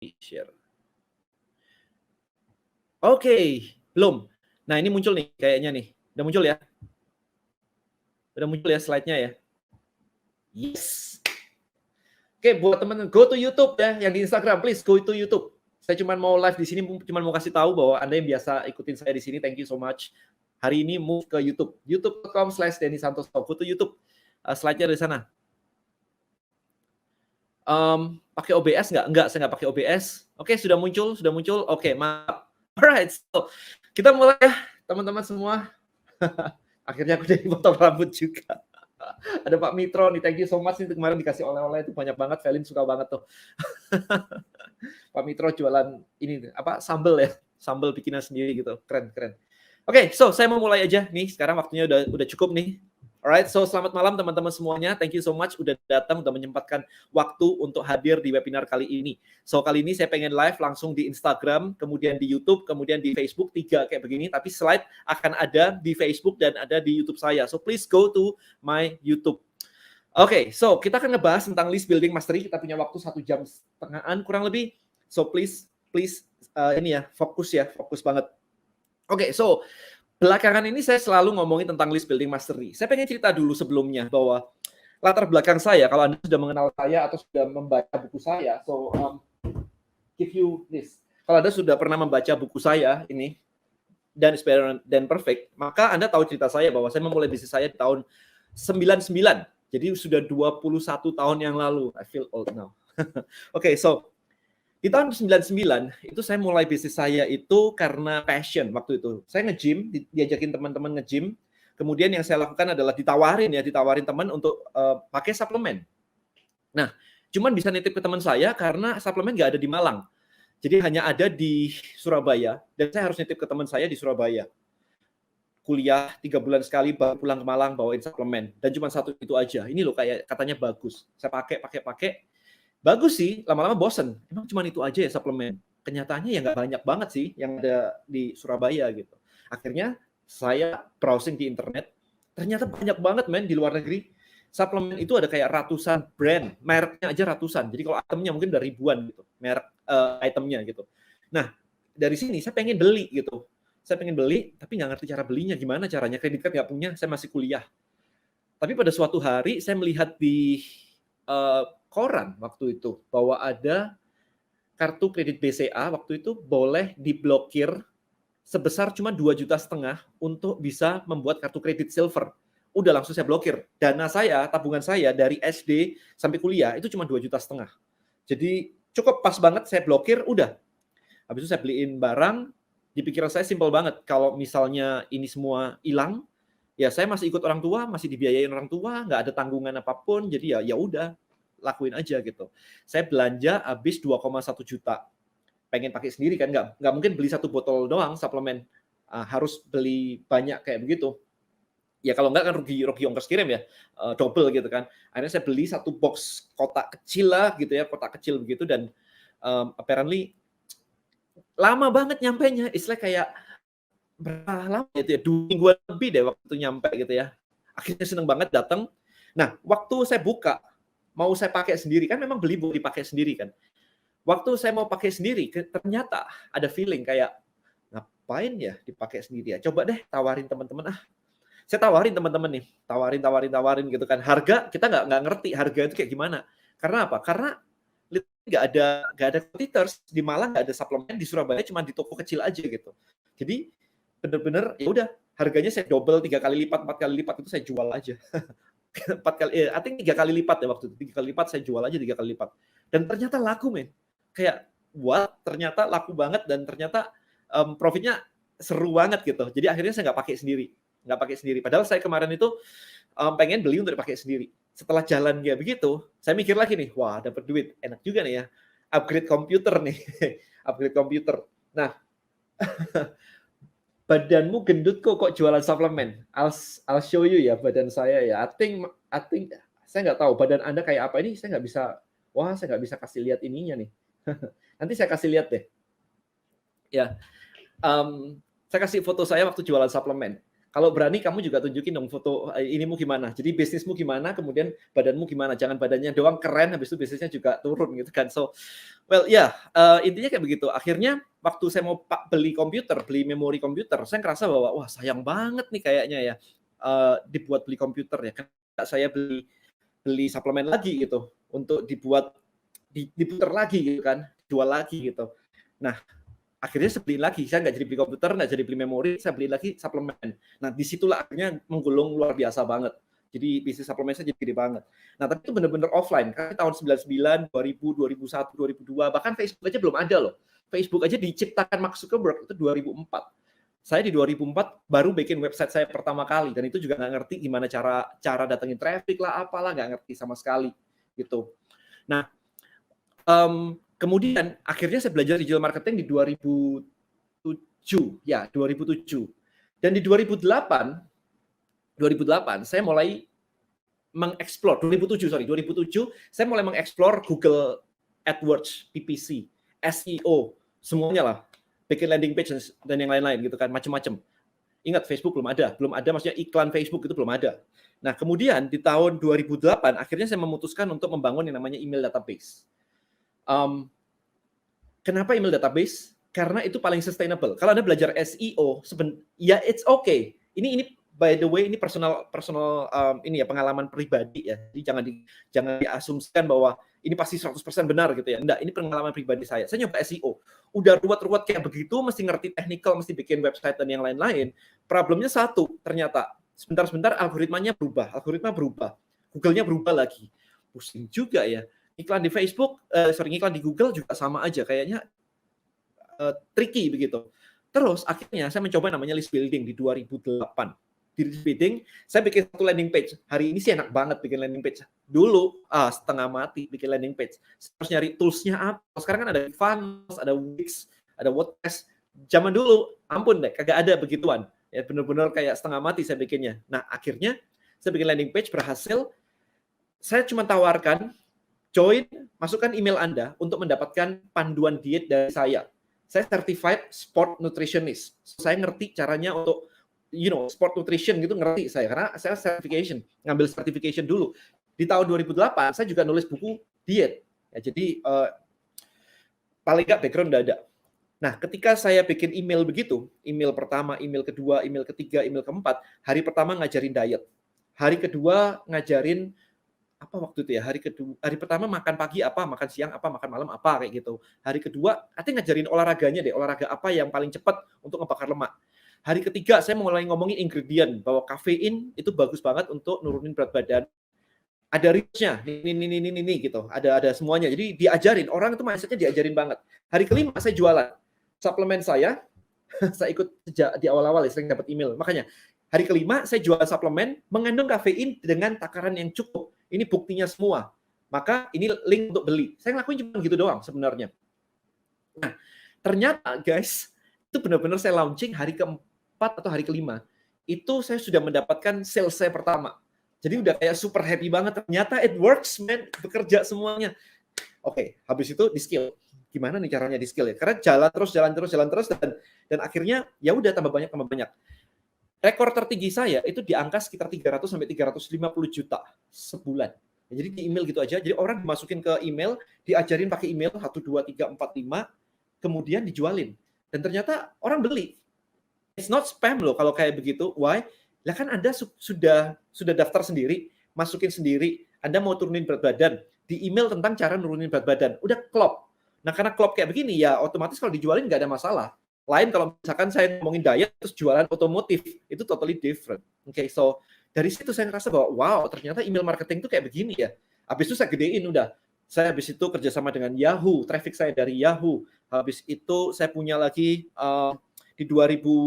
Share. Oke, belum. Nah, ini muncul nih kayaknya nih. Udah muncul ya? Udah muncul ya slide-nya ya? Yes. Oke, buat teman-teman, go to YouTube ya, yang di Instagram, please go to YouTube. Saya cuma mau live di sini, cuma mau kasih tahu bahwa Anda yang biasa ikutin saya di sini, thank you so much. Hari ini move ke YouTube, youtube.com/dennysantoso. Go to YouTube, slide-nya dari sana. Pakai OBS nggak? Enggak, saya nggak pakai OBS. Oke, sudah muncul. Oke, mantap. Alright, so kita mulai ya, teman-teman semua. Akhirnya aku jadi potong rambut juga. Ada Pak Mitro nih, thank you so much. Itu kemarin dikasih oleh-oleh itu banyak banget, Velin suka banget tuh. Pak Mitro jualan ini apa sambel ya, sambel bikinan sendiri gitu, keren. Oke, so saya mau mulai aja nih. Sekarang waktunya udah cukup nih. Alright, so selamat malam teman-teman semuanya. Thank you so much udah datang, udah menyempatkan waktu untuk hadir di webinar kali ini. So kali ini saya pengen live langsung di Instagram, kemudian di YouTube, kemudian di Facebook, 3 kayak begini. Tapi slide akan ada di Facebook dan ada di YouTube saya. So please go to my YouTube. Oke, so kita akan ngebahas tentang list building mastery. Kita punya waktu 1 jam setengahan kurang lebih. So please ini ya, fokus banget. Oke, so belakangan ini saya selalu ngomongin tentang list building mastery. Saya pengen cerita dulu sebelumnya bahwa latar belakang saya, kalau Anda sudah mengenal saya atau sudah membaca buku saya, so give you this. Kalau Anda sudah pernah membaca buku saya ini, Done is Better Than Perfect, maka Anda tahu cerita saya bahwa saya memulai bisnis saya di tahun 99. Jadi sudah 21 tahun yang lalu. I feel old now. Oke, so di tahun 99 itu saya mulai bisnis saya itu karena passion waktu itu. Saya nge-gym, diajakin teman-teman nge-gym. Kemudian yang saya lakukan adalah ditawarin teman untuk pakai suplemen. Nah, cuman bisa nitip ke teman saya karena suplemen nggak ada di Malang. Jadi hanya ada di Surabaya dan saya harus nitip ke teman saya di Surabaya. Kuliah 3 bulan sekali baru pulang ke Malang bawain suplemen dan cuma satu itu aja. Ini loh kayak katanya bagus. Saya pakai. Bagus sih, lama-lama bosen. Emang cuma itu aja ya suplemen. Kenyataannya ya nggak banyak banget sih yang ada di Surabaya gitu. Akhirnya saya browsing di internet, ternyata banyak banget men di luar negeri. Suplemen itu ada kayak ratusan brand, mereknya aja ratusan. Jadi kalau itemnya mungkin udah ribuan gitu, merek itemnya gitu. Nah, dari sini saya pengen beli gitu. Saya pengen beli, tapi nggak ngerti cara belinya gimana caranya. Kredit card nggak punya, saya masih kuliah. Tapi pada suatu hari saya melihat di koran waktu itu bahwa ada kartu kredit BCA waktu itu boleh diblokir sebesar cuma 2,5 juta untuk bisa membuat kartu kredit silver. Udah langsung saya blokir. Dana saya, tabungan saya dari SD sampai kuliah itu cuma 2,5 juta. Jadi cukup pas banget saya blokir, udah. Habis itu saya beliin barang, di pikiran saya simpel banget. Kalau misalnya ini semua hilang, ya saya masih ikut orang tua, masih dibiayain orang tua, nggak ada tanggungan apapun, jadi ya udah lakuin aja gitu. Saya belanja habis 2,1 juta. Pengen pakai sendiri kan, nggak mungkin beli 1 botol doang suplemen. Harus beli banyak kayak begitu. Ya kalau nggak kan rugi ongkos kirim ya, double gitu kan. Akhirnya saya beli 1 box kotak kecil lah gitu ya, kotak kecil begitu dan apparently lama banget nyampenya. It's like kayak berapa lama itu ya, 2 mingguan lebih deh waktu itu nyampe gitu ya. Akhirnya seneng banget datang. Nah, waktu saya buka, mau saya pakai sendiri, kan memang beli buat dipakai sendiri kan. Waktu saya mau pakai sendiri, ternyata ada feeling kayak, ngapain ya dipakai sendiri ya? Coba deh tawarin teman-teman Saya tawarin teman-teman nih, tawarin gitu kan. Harga kita nggak ngerti harga itu kayak gimana. Karena apa? Karena nggak ada competitors di Malang, nggak ada suplemen, di Surabaya cuma di toko kecil aja gitu. Jadi bener-bener ya udah harganya saya double 3 kali lipat, 4 kali lipat itu saya jual aja. 4 kali, I think 3 kali lipat ya waktu itu. 3 kali lipat saya jual aja 3 kali lipat. Dan ternyata laku men. Kayak ternyata laku banget dan ternyata profitnya seru banget gitu. Jadi akhirnya saya nggak pakai sendiri. Padahal saya kemarin itu pengen beli untuk dipakai sendiri. Setelah jalan kayak begitu, saya mikir lagi nih, wah dapat duit, enak juga nih ya. Upgrade komputer nih, upgrade komputer. Nah, badanmu gendut kok jualan suplemen? I'll show you ya badan saya ya. I think saya nggak tahu badan Anda kayak apa ini. Saya nggak bisa kasih lihat ininya nih. Nanti saya kasih lihat deh. Ya, saya kasih foto saya waktu jualan suplemen. Kalau berani kamu juga tunjukin dong foto inimu gimana. Jadi bisnismu gimana, kemudian badanmu gimana. Jangan badannya doang keren, habis itu bisnisnya juga turun gitu kan. So, well ya, intinya kayak begitu. Akhirnya waktu saya mau beli komputer, beli memori komputer, saya ngerasa bahwa wah sayang banget nih kayaknya ya dibuat beli komputer ya. Karena saya beli suplemen lagi gitu untuk dibuat diputar lagi gitu kan, jual lagi gitu. Nah, akhirnya saya beli lagi, saya nggak jadi beli komputer, nggak jadi beli memori, saya beli lagi suplemen. Nah, disitulah akhirnya menggulung luar biasa banget. Jadi bisnis suplemen saya jadi gede banget. Nah, tapi itu benar-benar offline. Karena tahun 99, 2000, 2001, 2002, bahkan Facebook aja belum ada loh. Facebook aja diciptakan Mark Zuckerberg itu 2004. Saya di 2004 baru bikin website saya pertama kali, dan itu juga nggak ngerti gimana cara datengin traffic lah, apalah, nggak ngerti sama sekali gitu. Nah, kemudian akhirnya saya belajar digital marketing di 2007, ya 2007. Dan di 2008 saya mulai mengeksplor, 2007 saya mulai mengeksplor Google AdWords, PPC, SEO, semuanya lah. Bikin landing page dan yang lain-lain gitu kan, macam-macam. Ingat Facebook belum ada maksudnya iklan Facebook itu belum ada. Nah, kemudian di tahun 2008 akhirnya saya memutuskan untuk membangun yang namanya email database. Kenapa email database? Karena itu paling sustainable. Kalau Anda belajar SEO, ya it's okay. Ini by the way, ini personal ini ya, pengalaman pribadi ya. Jadi jangan diasumsikan bahwa ini pasti 100% benar gitu ya. Enggak, ini pengalaman pribadi saya. Saya nyoba SEO. Udah ruwet-ruwet kayak begitu, mesti ngerti technical, mesti bikin website dan yang lain-lain. Problemnya satu, ternyata sebentar-sebentar algoritma berubah. Google-nya berubah lagi. Pusing juga ya. Iklan di Facebook, iklan di Google juga sama aja, kayaknya tricky begitu. Terus akhirnya saya mencoba namanya list building di 2008. Di list building, saya bikin satu landing page. Hari ini sih enak banget bikin landing page. Dulu setengah mati bikin landing page. Harus nyari tools-nya apa. Sekarang kan ada Funnels, ada Wix, ada WordPress. Zaman dulu, ampun deh, kagak ada begituan. Ya benar-benar kayak setengah mati saya bikinnya. Nah, akhirnya saya bikin landing page berhasil. Saya cuma tawarkan masukkan email Anda untuk mendapatkan panduan diet dari saya. Saya certified sport nutritionist. Saya ngerti caranya untuk sport nutrition gitu, ngerti saya karena saya ngambil certification dulu. Di tahun 2008 saya juga nulis buku diet. Ya, jadi paling nggak background udah ada. Nah, ketika saya bikin email begitu, email pertama, email kedua, email ketiga, email keempat, hari pertama ngajarin diet. Hari kedua ngajarin apa waktu itu ya, hari pertama makan pagi apa, makan siang apa, makan malam apa, kayak gitu. Hari kedua, ngajarin olahraganya deh, olahraga apa yang paling cepat untuk ngebakar lemak. Hari ketiga, saya mulai ngomongin ingredient, bahwa kafein itu bagus banget untuk nurunin berat badan. Ada research-nya, ini gitu, ada semuanya. Jadi diajarin, orang itu mindset-nya diajarin banget. Hari kelima, saya jualan. Suplemen saya ikut sejak di awal-awal ya, sering dapat email. Makanya, hari kelima, saya jual suplemen mengandung kafein dengan takaran yang cukup. Ini buktinya semua. Maka ini link untuk beli. Saya ngelakuin cuma gitu doang sebenarnya. Nah, ternyata guys, itu benar-benar saya launching hari keempat atau hari kelima. Itu saya sudah mendapatkan sales saya pertama. Jadi udah kayak super happy banget. Ternyata it works, man. Bekerja semuanya. Oke, habis itu di skill. Gimana nih caranya di skill ya? Karena jalan terus dan akhirnya ya udah tambah banyak. Rekor tertinggi saya itu di angka sekitar 300 sampai 350 juta sebulan. Ya, jadi di email gitu aja. Jadi orang dimasukin ke email, diajarin pakai email 1 2 3 4 5, kemudian dijualin. Dan ternyata orang beli. It's not spam loh kalau kayak begitu. Why? Lah kan Anda sudah daftar sendiri, masukin sendiri, Anda mau turunin berat badan, di email tentang cara nurunin berat badan. Udah klop. Nah, karena klop kayak begini ya otomatis kalau dijualin nggak ada masalah. Lain kalau misalkan saya ngomongin diet terus jualan otomotif, itu totally different. Oke, so dari situ saya ngerasa bahwa wow, ternyata email marketing itu kayak begini ya. Habis itu saya gedein udah. Saya habis itu kerjasama dengan Yahoo, traffic saya dari Yahoo. Habis itu saya punya lagi di 2014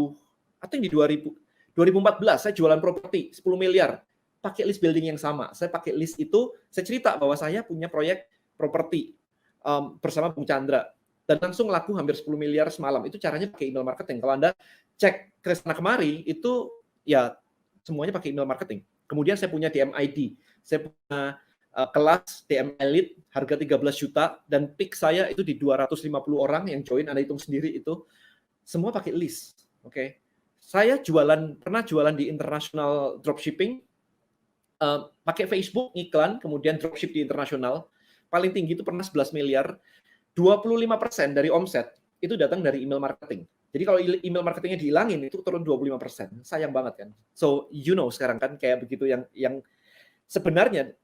saya jualan properti 10 miliar. Pakai list building yang sama. Saya pakai list itu, saya cerita bahwa saya punya proyek properti bersama Bung Chandra. Dan langsung laku hampir 10 miliar semalam. Itu caranya pakai email marketing. Kalau Anda cek ke sana kemari, itu ya semuanya pakai email marketing. Kemudian saya punya DMID. Saya punya kelas DM Elite, harga 13 juta, dan peak saya itu di 250 orang yang join, Anda hitung sendiri itu. Semua pakai list. Oke. Saya pernah jualan di international dropshipping, pakai Facebook iklan, kemudian dropship di internasional. Paling tinggi itu pernah 11 miliar, 25% dari omset itu datang dari email marketing. Jadi kalau email marketingnya dihilangin itu turun 25%. Sayang banget kan. So sekarang kan kayak begitu yang sebenarnya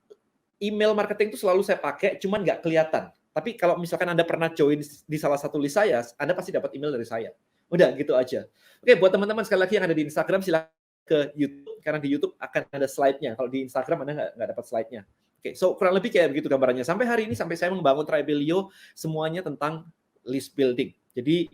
email marketing itu selalu saya pakai, cuman nggak kelihatan. Tapi kalau misalkan Anda pernah join di salah satu list saya, Anda pasti dapat email dari saya. Udah gitu aja. Oke, buat teman-teman sekali lagi yang ada di Instagram, silakan ke YouTube, karena di YouTube akan ada slide-nya. Kalau di Instagram Anda nggak dapat slide-nya. Oke, so kurang lebih kayak begitu gambarannya. Sampai hari ini, sampai saya membangun Tribelio, semuanya tentang list building. Jadi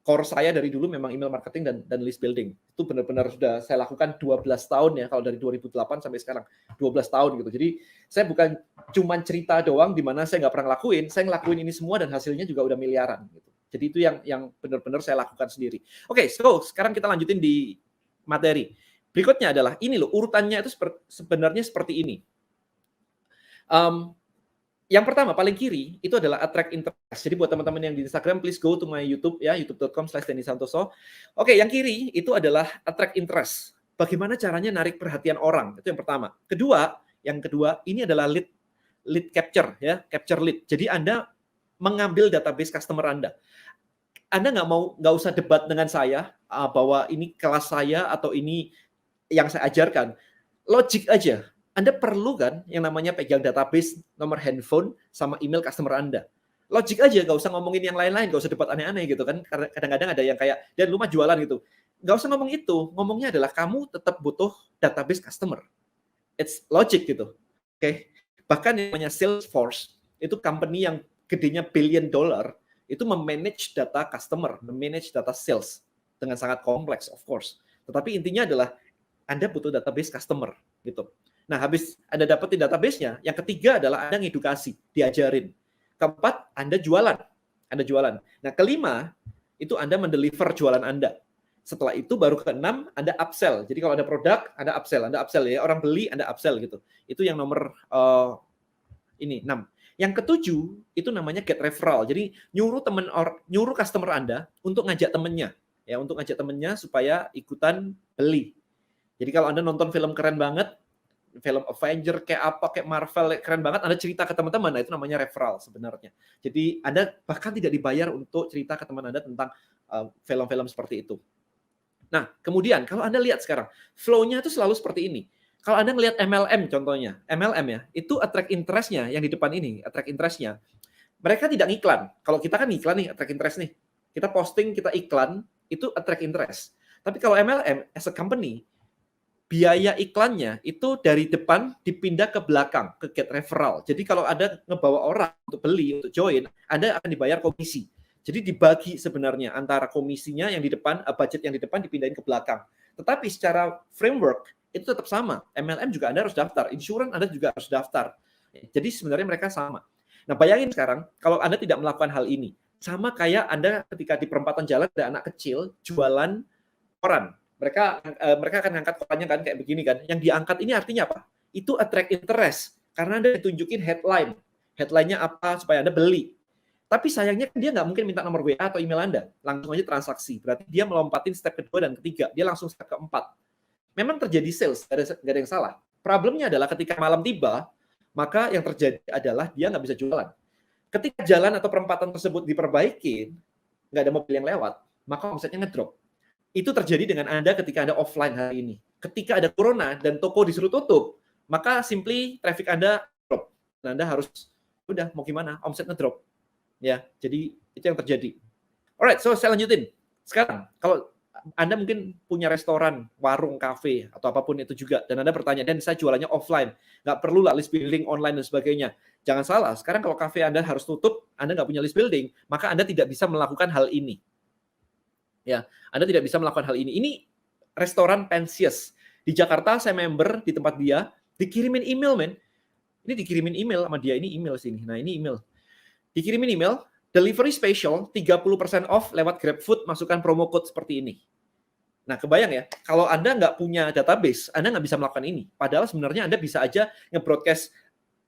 core saya dari dulu memang email marketing dan list building. Itu benar-benar sudah saya lakukan 12 tahun ya, kalau dari 2008 sampai sekarang 12 tahun gitu. Jadi saya bukan cuman cerita doang di mana saya nggak pernah ngelakuin, saya ngelakuin ini semua dan hasilnya juga udah miliaran gitu. Jadi itu yang benar-benar saya lakukan sendiri. Oke, so sekarang kita lanjutin di materi. Berikutnya adalah ini loh, urutannya itu sebenarnya seperti ini. Yang pertama, paling kiri, itu adalah attract interest. Jadi buat teman-teman yang di Instagram, please go to my YouTube, ya, youtube.com/dennysantoso. Oke, yang kiri itu adalah attract interest. Bagaimana caranya narik perhatian orang, itu yang pertama. Yang kedua, ini adalah lead capture, ya, capture lead. Jadi Anda mengambil database customer Anda. Anda nggak usah debat dengan saya, bahwa ini kelas saya atau ini yang saya ajarkan. Logik aja. Anda perlu kan yang namanya pegang database, nomor handphone, sama email customer Anda. Logik aja, nggak usah ngomongin yang lain-lain, nggak usah debat aneh-aneh gitu kan. Karena kadang-kadang ada yang kayak, dan lu mah jualan gitu. Nggak usah ngomong itu, ngomongnya adalah kamu tetap butuh database customer. It's logic gitu. Oke. Bahkan yang namanya Salesforce, itu company yang gedenya $1 billion, itu memanage data customer, memanage data sales. Dengan sangat kompleks, of course. Tetapi intinya adalah, Anda butuh database customer gitu. Nah, habis Anda dapetin database-nya, yang ketiga adalah Anda ngedukasi, diajarin. Keempat, Anda jualan. Nah, kelima, itu Anda mendeliver jualan Anda. Setelah itu baru keenam, Anda upsell. Jadi kalau ada produk, Anda upsell ya. Orang beli, Anda upsell gitu. Itu yang nomor 6. Yang ketujuh, itu namanya get referral. Jadi nyuruh customer Anda untuk ngajak temennya. Ya, untuk ngajak temennya supaya ikutan beli. Jadi kalau Anda nonton film keren banget, film Avenger kayak Marvel keren banget, Anda cerita ke teman-teman, nah itu namanya referral sebenarnya. Jadi Anda bahkan tidak dibayar untuk cerita ke teman Anda tentang film-film seperti itu. Nah, kemudian kalau Anda lihat sekarang, flow-nya itu selalu seperti ini. Kalau Anda ngelihat MLM contohnya, MLM ya, itu attract interest-nya yang di depan ini, attract interest-nya. Mereka tidak ngiklan. Kalau kita kan ngiklan nih, attract interest nih. Kita posting, kita iklan, itu attract interest. Tapi kalau MLM, as a company, biaya iklannya itu dari depan dipindah ke belakang, ke get referral. Jadi kalau Anda ngebawa orang untuk beli, untuk join, Anda akan dibayar komisi. Jadi dibagi sebenarnya antara komisinya yang di depan, budget yang di depan dipindahin ke belakang. Tetapi secara framework itu tetap sama. MLM juga Anda harus daftar, insurance Anda juga harus daftar. Jadi sebenarnya mereka sama. Nah, bayangin sekarang kalau Anda tidak melakukan hal ini, sama kayak Anda ketika di perempatan jalan ada anak kecil jualan koran. Mereka akan ngangkat korannya kan kayak begini kan. Yang diangkat ini artinya apa? Itu attract interest. Karena Anda ditunjukin headline. Headline-nya apa supaya Anda beli. Tapi sayangnya dia nggak mungkin minta nomor WA atau email Anda. Langsung aja transaksi. Berarti dia melompatin step kedua dan ketiga. Dia langsung step keempat. Memang terjadi sales, nggak ada yang salah. Problemnya adalah ketika malam tiba, maka yang terjadi adalah dia nggak bisa jualan. Ketika jalan atau perempatan tersebut diperbaiki, nggak ada mobil yang lewat, maka omsetnya ngedrop. Itu terjadi dengan Anda ketika Anda offline hari ini. Ketika ada corona dan toko disuruh tutup, maka simply traffic Anda drop. Nah, Anda harus, udah mau gimana, omset ngedrop. Ya, jadi itu yang terjadi. Alright, so saya lanjutin. Sekarang, kalau Anda mungkin punya restoran, warung, kafe, atau apapun itu juga, dan Anda bertanya, dan saya jualannya offline, nggak perlu lah list building online dan sebagainya. Jangan salah, sekarang kalau kafe Anda harus tutup, Anda nggak punya list building, maka Anda tidak bisa melakukan hal ini. Ya, Anda tidak bisa melakukan hal ini. Ini restoran Pensius. Di Jakarta saya member di tempat dia, dikirimin email, men. Ini dikirimin email sama dia, ini email sini. Nah, ini email. Dikirimin email, delivery special 30% off lewat GrabFood, masukkan promo code seperti ini. Nah, kebayang ya, kalau Anda nggak punya database, Anda nggak bisa melakukan ini. Padahal sebenarnya Anda bisa aja nge-broadcast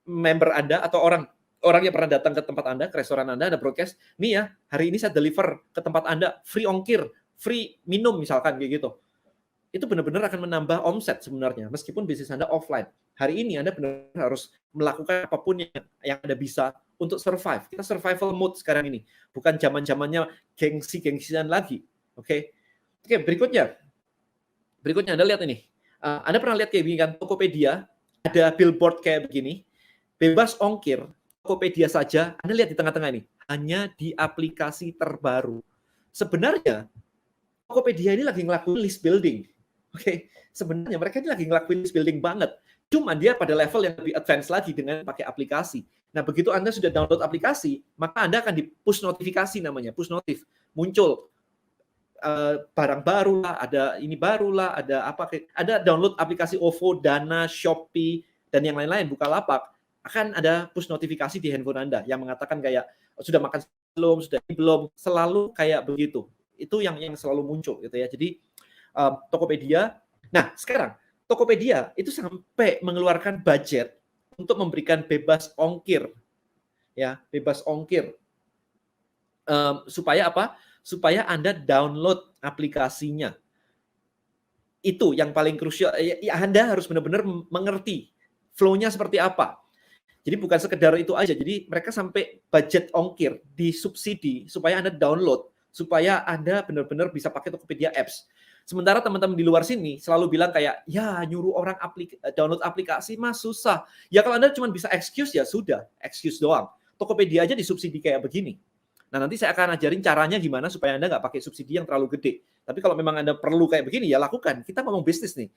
member Anda atau orang yang pernah datang ke tempat Anda, ke restoran Anda, ada broadcast, nih ya, hari ini saya deliver ke tempat Anda, free ongkir, free minum misalkan, kayak gitu. itu benar-benar akan menambah omset sebenarnya, meskipun bisnis Anda offline. Hari ini Anda benar-benar harus melakukan apapun yang Anda bisa untuk survive. Kita survival mode sekarang ini, bukan zaman-zamannya gengsi-gengsian lagi. Oke, Oke, berikutnya Anda lihat ini. Anda pernah lihat kayak gini kan, Tokopedia, ada billboard kayak begini, bebas ongkir, Tokopedia saja, Anda lihat di tengah-tengah ini, hanya di aplikasi terbaru. Sebenarnya, Tokopedia ini lagi ngelakuin list building. Oke, sebenarnya mereka ini lagi ngelakuin list building banget. Cuma dia pada level yang lebih advance lagi dengan pakai aplikasi. Nah, begitu Anda sudah download aplikasi, maka Anda akan di push notifikasi namanya, push notif. Muncul barang baru lah, ada ini baru lah, ada apa, ada download aplikasi OVO, Dana, Shopee, dan yang lain-lain, Bukalapak, akan ada push notifikasi di handphone Anda yang mengatakan kayak, sudah makan belum, sudah ini belum, selalu kayak begitu. Itu yang selalu muncul gitu ya. Jadi Tokopedia, nah sekarang Tokopedia itu sampai mengeluarkan budget untuk memberikan bebas ongkir, ya, bebas ongkir. Supaya apa? Supaya Anda download aplikasinya. Itu yang paling krusial. Anda harus benar-benar mengerti flow-nya seperti apa. Jadi bukan sekedar itu aja. Jadi mereka sampai budget ongkir disubsidi supaya Anda download, supaya Anda benar-benar bisa pakai Tokopedia Apps. Sementara teman-teman di luar sini selalu bilang kayak, ya nyuruh orang download aplikasi mah susah. Ya kalau Anda cuma bisa excuse, ya sudah, excuse doang. Tokopedia aja disubsidi kayak begini. Nah, nanti saya akan ajarin caranya gimana supaya Anda nggak pakai subsidi yang terlalu gede. Tapi kalau memang Anda perlu kayak begini, ya lakukan. Kita ngomong bisnis nih.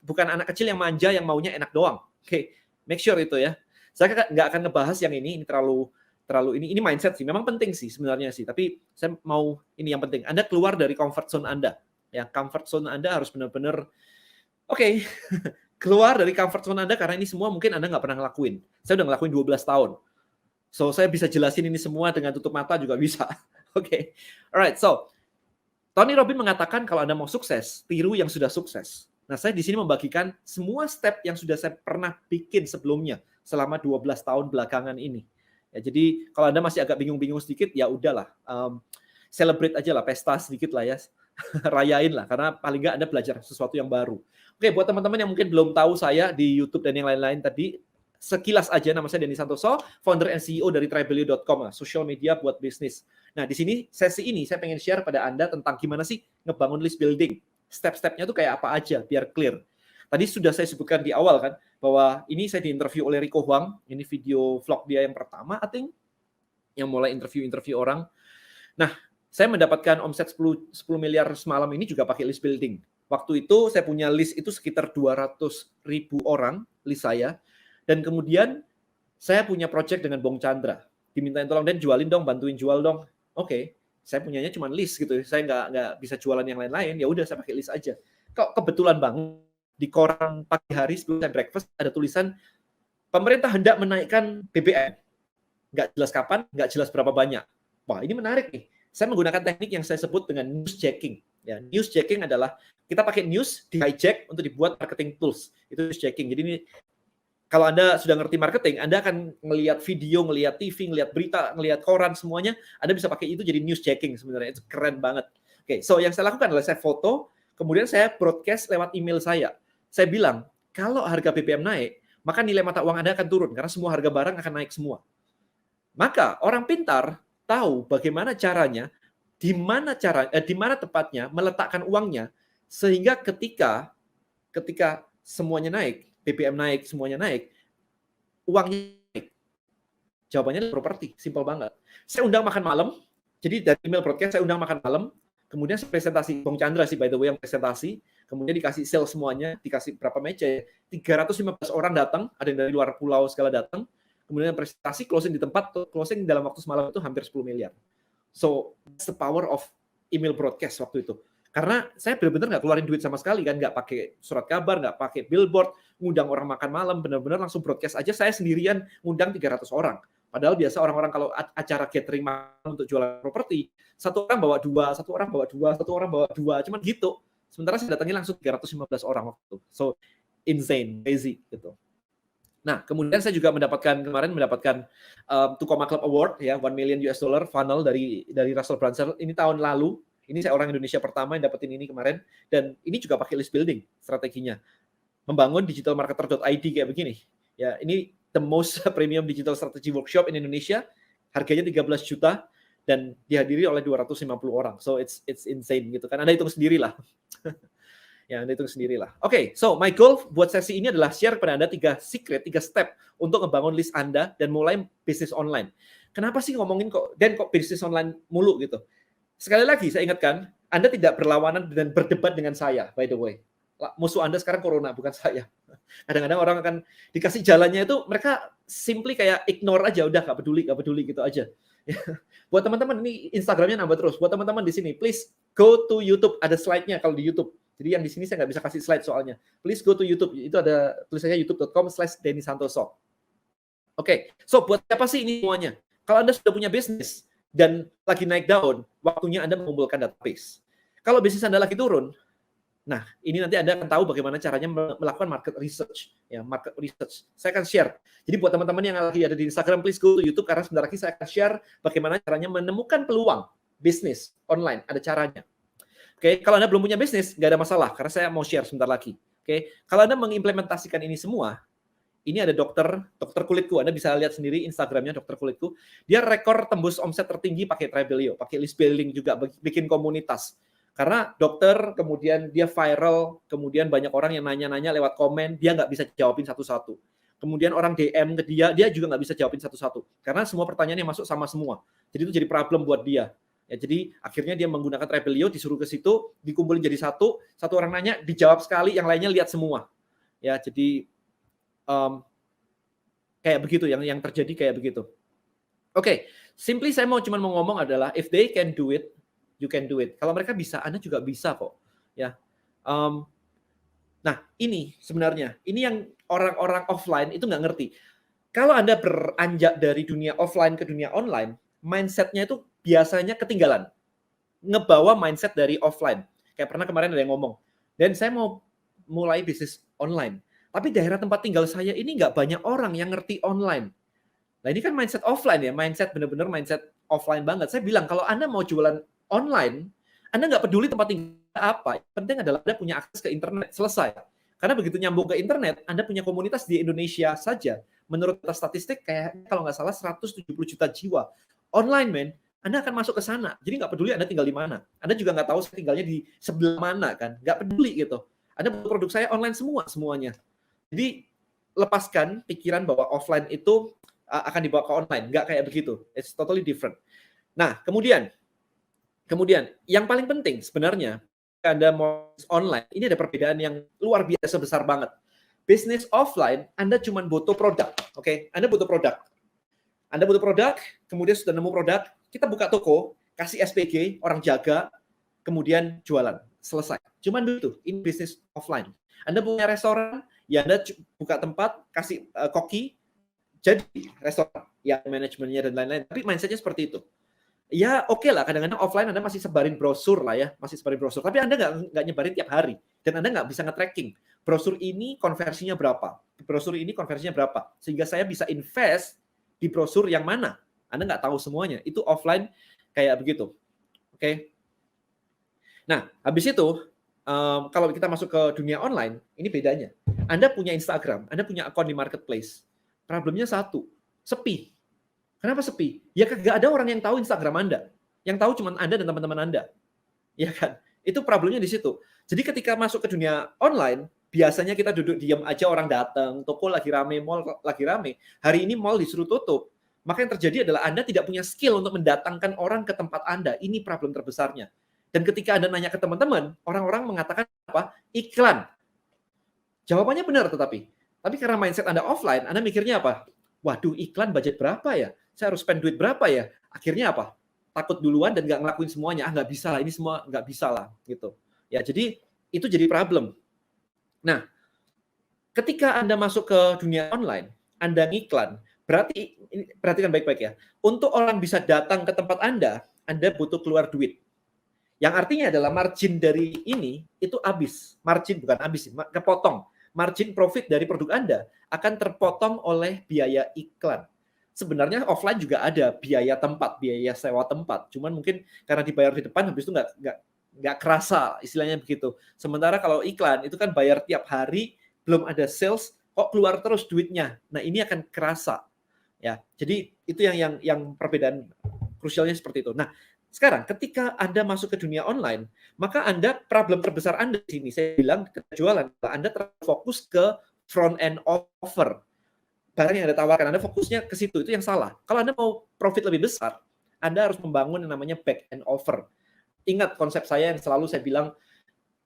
Bukan anak kecil yang manja, yang maunya enak doang. Oke, make sure itu ya. Saya nggak akan ngebahas yang ini terlalu ini mindset sih. Memang penting sih sebenarnya sih. Tapi saya mau ini yang penting. Anda keluar dari comfort zone Anda. Ya, comfort zone Anda harus benar-benar, oke, keluar dari comfort zone Anda karena ini semua mungkin Anda nggak pernah ngelakuin. Saya udah ngelakuin 12 tahun. So, saya bisa jelasin ini semua dengan tutup mata juga bisa. Oke. Alright, so Tony Robbins mengatakan kalau Anda mau sukses, tiru yang sudah sukses. Nah, saya di sini membagikan semua step yang sudah saya pernah bikin sebelumnya selama 12 tahun belakangan ini. Ya, jadi kalau Anda masih agak bingung-bingung sedikit, ya udahlah, celebrate aja lah, pesta sedikit lah ya. Rayain lah, karena paling nggak Anda belajar sesuatu yang baru. Oke, buat teman-teman yang mungkin belum tahu saya di YouTube dan yang lain-lain tadi, sekilas aja, nama saya Denny Santoso, founder and CEO dari Tribelio.com, social media buat bisnis. Nah, di sini, sesi ini saya pengen share pada Anda tentang gimana sih ngebangun list building. Step-stepnya tuh kayak apa aja, biar clear. Tadi sudah saya sebutkan di awal kan, bahwa ini saya diinterview oleh Rico Huang, ini video vlog dia yang pertama, I think, yang mulai interview orang. Nah, saya mendapatkan omset 10 miliar semalam ini juga pakai list building. Waktu itu saya punya list itu sekitar 200.000 orang, list saya. Dan kemudian saya punya project dengan Bong Chandra. Dimintain tolong, Dan jualin dong, bantuin jual dong. Oke, saya punyanya cuma list gitu. Saya nggak bisa jualan yang lain-lain. Ya udah, saya pakai list aja. Kok kebetulan banget di koran pagi hari sebelum saya breakfast ada tulisan pemerintah hendak menaikkan BBM. Nggak jelas kapan, nggak jelas berapa banyak. Wah, ini menarik nih. Saya menggunakan teknik yang saya sebut dengan news jacking. Ya, news jacking adalah kita pakai news di hijack untuk dibuat marketing tools. Itu news jacking. Jadi ini kalau Anda sudah ngerti marketing, Anda akan ngelihat video, ngelihat TV, ngelihat berita, ngelihat koran, semuanya, Anda bisa pakai itu jadi news checking sebenarnya. Itu keren banget. Oke, so yang saya lakukan adalah saya foto, kemudian saya broadcast lewat email saya. Saya bilang, kalau harga BBM naik, maka nilai mata uang Anda akan turun, karena semua harga barang akan naik semua. Maka orang pintar tahu bagaimana caranya, di mana tepatnya meletakkan uangnya, sehingga ketika semuanya naik, BBM naik, semuanya naik, uangnya naik. Jawabannya properti, simpel banget. Saya undang makan malam, jadi dari email broadcast saya undang makan malam, kemudian saya presentasi, Bong Chandra sih by the way yang presentasi, kemudian dikasih sales semuanya, dikasih berapa meja, 315 orang datang, ada yang dari luar pulau segala datang, kemudian presentasi, closing di tempat, closing dalam waktu semalam itu hampir 10 miliar. So, that's the power of email broadcast waktu itu. Karena saya benar-benar nggak keluarin duit sama sekali kan, nggak pakai surat kabar, nggak pakai billboard, ngundang orang makan malam, benar-benar langsung broadcast aja. Saya sendirian ngundang 300 orang. Padahal biasa orang-orang kalau acara catering malam untuk jualan properti, satu orang bawa dua, satu orang bawa dua, satu orang bawa dua, cuman gitu. Sementara saya datangnya langsung 315 orang waktu itu. So, insane, crazy gitu. Nah, kemudian saya juga kemarin mendapatkan Tucoma Club Award ya, $1 million funnel dari Russell Brunson ini tahun lalu. Ini saya orang Indonesia pertama yang dapetin ini kemarin, dan ini juga pakai list building strateginya. Membangun digitalmarketer.id kayak begini. Ya, ini the most premium digital strategy workshop in Indonesia. Harganya 13 juta dan dihadiri oleh 250 orang. So it's insane gitu kan. Anda hitung sendirilah. Ya, Anda hitung sendirilah. Oke, so my goal buat sesi ini adalah share kepada Anda 3 secret, 3 step untuk ngebangun list Anda dan mulai bisnis online. Kenapa sih ngomongin kok bisnis online mulu gitu? Sekali lagi saya ingatkan, Anda tidak berlawanan dan berdebat dengan saya, by the way. Musuh Anda sekarang corona, bukan saya. Kadang-kadang orang akan dikasih jalannya itu, mereka simply kayak ignore aja, udah gak peduli gitu aja. Buat teman-teman, ini Instagramnya nambah terus. Buat teman-teman di sini, please go to YouTube, ada slide-nya kalau di YouTube. Jadi yang di sini saya nggak bisa kasih slide soalnya. Please go to YouTube, itu ada tulisannya youtube.com/Denny Santoso. Oke, so buat siapa sih ini semuanya? Kalau Anda sudah punya bisnis dan lagi naik daun, waktunya Anda mengumpulkan database. Kalau bisnis Anda lagi turun, nah ini nanti Anda akan tahu bagaimana caranya melakukan market research. Ya, market research. Saya akan share. Jadi buat teman-teman yang lagi ada di Instagram, please go to YouTube, karena sebentar lagi saya akan share bagaimana caranya menemukan peluang bisnis online. Ada caranya. Oke, kalau Anda belum punya bisnis, nggak ada masalah, karena saya mau share sebentar lagi. Oke, kalau Anda mengimplementasikan ini semua, ini ada dokter kulitku. Anda bisa lihat sendiri Instagramnya dokter kulitku. Dia rekor tembus omset tertinggi pakai Tribelio, pakai list building juga, bikin komunitas. Karena dokter, kemudian dia viral, kemudian banyak orang yang nanya-nanya lewat komen, dia nggak bisa jawabin satu-satu. Kemudian orang DM ke dia juga nggak bisa jawabin satu-satu. Karena semua pertanyaan yang masuk sama semua. Jadi itu jadi problem buat dia. Ya, jadi akhirnya dia menggunakan Tribelio, disuruh ke situ, dikumpulin jadi satu orang nanya, dijawab sekali, yang lainnya lihat semua. Ya, jadi kayak begitu, yang terjadi kayak begitu. Oke, simply saya mau ngomong adalah, if they can do it, you can do it. Kalau mereka bisa, Anda juga bisa kok. Ya, nah ini sebenarnya, ini yang orang-orang offline itu nggak ngerti. Kalau Anda beranjak dari dunia offline ke dunia online, mindset-nya itu biasanya ketinggalan. Ngebawa mindset dari offline. Kayak pernah kemarin ada yang ngomong, dan saya mau mulai bisnis online. Tapi daerah tempat tinggal saya ini nggak banyak orang yang ngerti online. Nah ini kan mindset offline ya, mindset benar-benar mindset offline banget. Saya bilang, kalau Anda mau jualan online, Anda nggak peduli tempat tinggal apa. Yang penting adalah Anda punya akses ke internet, selesai. Karena begitu nyambung ke internet, Anda punya komunitas di Indonesia saja. Menurut data statistik, kayak kalau nggak salah 170 juta jiwa. Online, men, Anda akan masuk ke sana. Jadi nggak peduli Anda tinggal di mana. Anda juga nggak tahu saya tinggalnya di sebelah mana, kan. Nggak peduli gitu. Anda produk saya online semuanya. Jadi lepaskan pikiran bahwa offline itu akan dibawa ke online. Nggak kayak begitu. It's totally different. Nah, kemudian yang paling penting sebenarnya, Anda mau online, ini ada perbedaan yang luar biasa besar banget. Bisnis offline, Anda cuma butuh produk. Oke? Anda butuh produk, kemudian sudah nemu produk, kita buka toko, kasih SPG, orang jaga, kemudian jualan. Selesai. Cuman itu, ini bisnis offline. Anda punya restoran, ya Anda buka tempat, kasih koki, jadi restoran, ya manajemennya dan lain-lain. Tapi mindset-nya seperti itu. Ya oke lah, kadang-kadang offline Anda masih sebarin brosur lah ya, tapi Anda nggak nyebarin tiap hari, dan Anda nggak bisa nge-tracking brosur ini konversinya berapa, sehingga saya bisa invest di brosur yang mana. Anda nggak tahu semuanya, itu offline kayak begitu. Oke. Nah, habis itu kalau kita masuk ke dunia online, ini bedanya. Anda punya Instagram, Anda punya akun di marketplace, problemnya satu, sepi. Kenapa sepi? Ya kagak ada orang yang tahu Instagram Anda. Yang tahu cuma Anda dan teman-teman Anda. Ya kan? Itu problemnya di situ. Jadi ketika masuk ke dunia online, biasanya kita duduk diam aja, orang datang, toko lagi rame, mall lagi rame. Hari ini mall disuruh tutup. Maka yang terjadi adalah Anda tidak punya skill untuk mendatangkan orang ke tempat Anda. Ini problem terbesarnya. Dan ketika Anda nanya ke teman-teman, orang-orang mengatakan apa? Iklan. Jawabannya benar tapi karena mindset Anda offline, Anda mikirnya apa? Waduh, iklan budget berapa ya? Saya harus spend duit berapa ya? Akhirnya apa? Takut duluan dan nggak ngelakuin semuanya. Nggak bisa lah, ini semua nggak bisa lah. Gitu. Ya, jadi itu jadi problem. Nah, ketika Anda masuk ke dunia online, Anda ngiklan, berarti, perhatikan baik-baik ya, untuk orang bisa datang ke tempat Anda butuh keluar duit. Yang artinya adalah margin dari ini itu habis. Margin bukan habis, kepotong. Margin profit dari produk Anda akan terpotong oleh biaya iklan. sebenarnya offline juga ada biaya tempat, biaya sewa tempat. Cuman mungkin karena dibayar di depan, habis itu nggak kerasa, istilahnya begitu. Sementara kalau iklan itu kan bayar tiap hari, belum ada sales, kok keluar terus duitnya. Nah ini akan kerasa, ya. Jadi itu yang perbedaan krusialnya seperti itu. Nah sekarang ketika Anda masuk ke dunia online, maka Anda problem terbesar Anda di sini, saya bilang jualan, Anda terfokus ke front end offer. Barang yang Anda tawarkan, Anda fokusnya ke situ, itu yang salah. Kalau Anda mau profit lebih besar, Anda harus membangun yang namanya back end offer. Ingat konsep saya yang selalu saya bilang,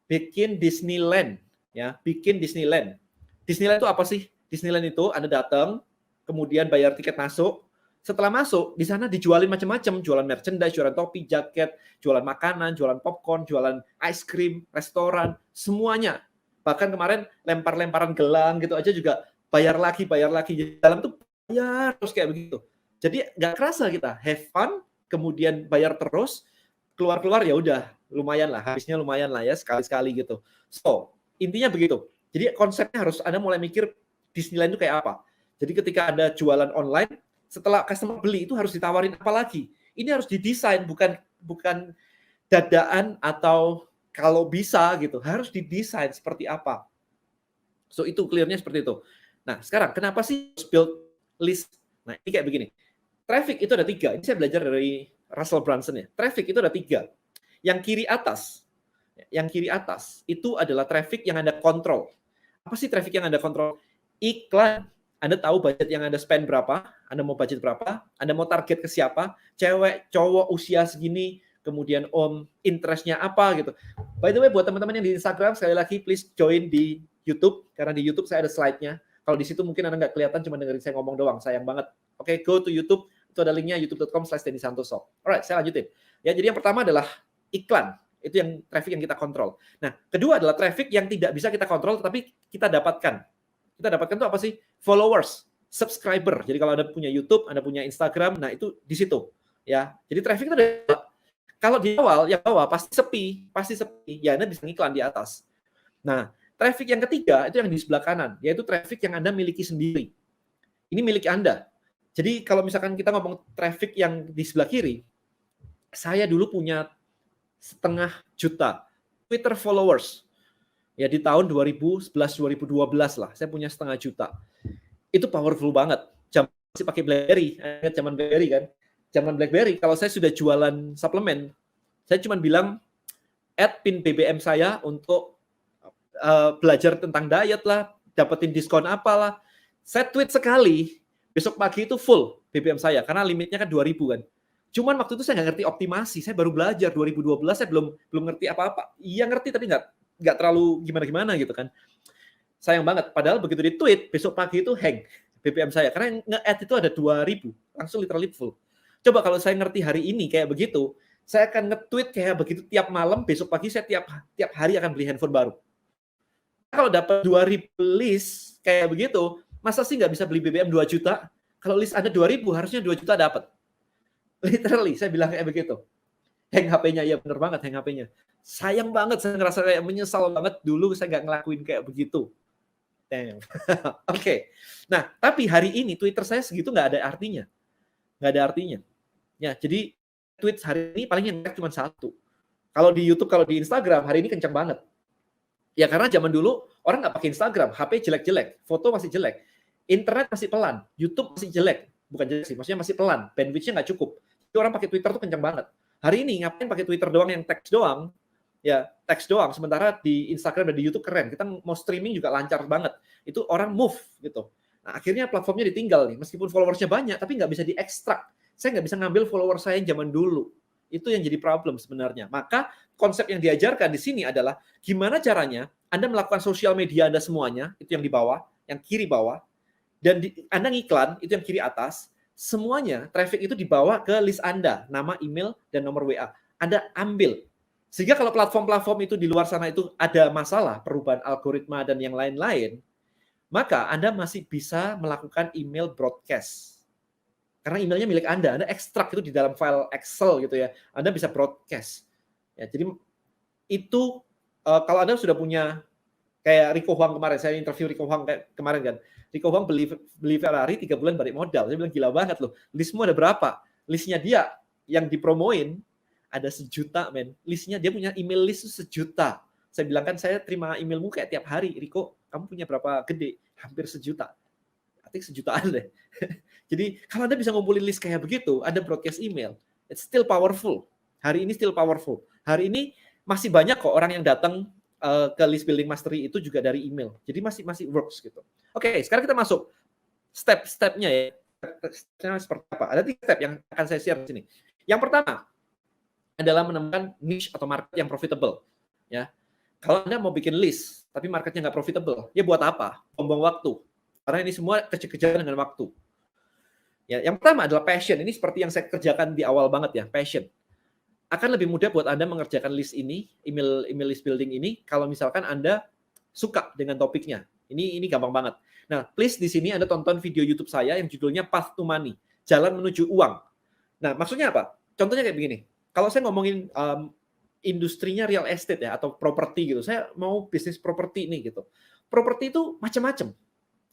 bikin Disneyland, ya, bikin Disneyland. Disneyland itu apa sih? Disneyland itu Anda datang, kemudian bayar tiket masuk, setelah masuk, di sana dijualin macam-macam, jualan merchandise, jualan topi, jaket, jualan makanan, jualan popcorn, jualan ice cream, restoran, semuanya. Bahkan kemarin lempar-lemparan gelang gitu aja juga bayar lagi. Di dalam tuh bayar terus kayak begitu. Jadi nggak kerasa kita have fun, kemudian bayar terus, keluar ya udah lumayan lah, habisnya lumayan lah ya sekali-sekali gitu. So intinya begitu. Jadi konsepnya harus Anda mulai mikir Disneyland itu kayak apa. Jadi ketika Anda jualan online, setelah customer beli itu harus ditawarin apa lagi. Ini harus didesain, bukan dadaan atau kalau bisa gitu, harus didesain seperti apa. So itu clear-nya seperti itu. Nah, sekarang kenapa sih build list? Nah, ini kayak begini. Traffic itu ada 3. Ini saya belajar dari Russell Brunson ya. Traffic itu ada 3. Yang kiri atas itu adalah traffic yang Anda kontrol. Apa sih traffic yang Anda kontrol? Iklan. Anda tahu budget yang Anda spend berapa, Anda mau budget berapa, Anda mau target ke siapa, cewek, cowok, usia segini, kemudian interest-nya apa gitu. By the way, buat teman-teman yang di Instagram, sekali lagi please join di YouTube, karena di YouTube saya ada slide-nya. Kalau di situ mungkin Anda nggak kelihatan, cuma dengerin saya ngomong doang, sayang banget. Oke, go to YouTube, itu ada linknya youtube.com/dennysantoso. Alright, saya lanjutin. Ya, jadi yang pertama adalah iklan. Itu yang traffic yang kita kontrol. Nah, kedua adalah traffic yang tidak bisa kita kontrol, tetapi kita dapatkan. Kita dapatkan itu apa sih? Followers, subscriber. Jadi kalau Anda punya YouTube, Anda punya Instagram, nah itu di situ. Ya, jadi traffic itu ada. Kalau di awal, yang bawah pasti sepi. Ya Anda bisa ngiklan di atas. Nah, traffic yang ketiga itu yang di sebelah kanan, yaitu traffic yang Anda miliki sendiri. Ini milik Anda. Jadi kalau misalkan kita ngomong traffic yang di sebelah kiri, saya dulu punya 500.000 Twitter followers. Ya di tahun 2011-2012 lah, saya punya 500.000. Itu powerful banget. Masih pakai BlackBerry, zaman BlackBerry kan. Zaman BlackBerry, kalau saya sudah jualan suplemen, saya cuma bilang, add pin BBM saya untuk belajar tentang diet lah, dapetin diskon apalah. Saya tweet sekali, besok pagi itu full BBM saya, karena limitnya kan 2.000 kan. Cuman waktu itu saya nggak ngerti optimasi, saya baru belajar 2012, saya belum ngerti apa-apa. Iya ngerti, tapi nggak terlalu gimana-gimana gitu kan. Sayang banget, padahal begitu di-tweet, besok pagi itu hang BBM saya, karena nge-add itu ada 2.000, langsung literally full. Coba kalau saya ngerti hari ini kayak begitu, saya akan nge-tweet kayak begitu tiap malam, besok pagi saya tiap hari akan beli handphone baru. Kalau dapat 2.000 list kayak begitu, masa sih nggak bisa beli BBM 2 juta? Kalau list Anda 2.000, harusnya 2 juta dapat. Literally, saya bilang kayak begitu. Hang HP-nya, ya bener banget hang HP-nya. Sayang banget, saya ngerasa kayak menyesal banget dulu saya nggak ngelakuin kayak begitu. Oke. Nah, tapi hari ini Twitter saya segitu nggak ada artinya. Nggak ada artinya. Ya, jadi tweet hari ini paling yang cuma 1. Kalau di YouTube, kalau di Instagram, hari ini kencang banget. Ya karena zaman dulu orang nggak pakai Instagram, HP jelek-jelek, foto masih jelek, internet masih pelan, YouTube masih jelek, bukan jelek sih, maksudnya masih pelan, bandwidth-nya nggak cukup. Jadi orang pakai Twitter tuh kencang banget. Hari ini ngapain pakai Twitter doang yang teks doang? Ya teks doang. Sementara di Instagram dan di YouTube keren. Kita mau streaming juga lancar banget. Itu orang move gitu. Nah akhirnya platformnya ditinggal nih. Meskipun followersnya banyak, tapi nggak bisa diekstrak. Saya nggak bisa ngambil follower saya yang zaman dulu. Itu yang jadi problem sebenarnya. Maka konsep yang diajarkan di sini adalah gimana caranya Anda melakukan sosial media Anda semuanya, itu yang di bawah, yang kiri bawah, dan Anda ngiklan, itu yang kiri atas, semuanya traffic itu dibawa ke list Anda, nama, email, dan nomor WA. Anda ambil. Sehingga kalau platform-platform itu di luar sana itu ada masalah, perubahan algoritma dan yang lain-lain, maka Anda masih bisa melakukan email broadcast. Karena emailnya milik Anda ekstrak itu di dalam file Excel gitu ya, Anda bisa broadcast. Ya, jadi itu kalau Anda sudah punya Kayak Rico Huang kemarin, saya interview Rico Huang kemarin kan. Rico Huang beli Ferrari 3 bulan balik modal. Saya bilang gila banget loh. Listmu ada berapa? Listnya dia yang dipromoin ada 1 juta, men. Listnya dia punya email list 1 juta. Saya bilang kan saya terima emailmu kayak tiap hari. Rico, kamu punya berapa gede? Hampir 1 juta. Artinya 1 jutaan deh. Jadi kalau Anda bisa ngumpulin list kayak begitu, Anda broadcast email, it's still powerful. Hari ini still powerful. Hari ini masih banyak kok orang yang datang ke list building mastery itu juga dari email. Jadi masih works gitu. Oke, sekarang kita masuk step-stepnya ya. Stepnya seperti apa? Ada 3 step yang akan saya share di sini. Yang pertama adalah menemukan niche atau market yang profitable. Ya, kalau Anda mau bikin list tapi marketnya nggak profitable, ya buat apa? Buang waktu. Karena ini semua kejar-kejaran dengan waktu. Ya, yang pertama adalah passion. Ini seperti yang saya kerjakan di awal banget ya, passion. Akan lebih mudah buat Anda mengerjakan list ini, email list building ini, kalau misalkan Anda suka dengan topiknya. Ini gampang banget. Nah, please di sini Anda tonton video YouTube saya yang judulnya Path to Money, Jalan Menuju Uang. Nah, maksudnya apa? Contohnya kayak begini. Kalau saya ngomongin industrinya real estate ya, atau properti gitu. Saya mau bisnis properti nih gitu. Properti itu macam-macam,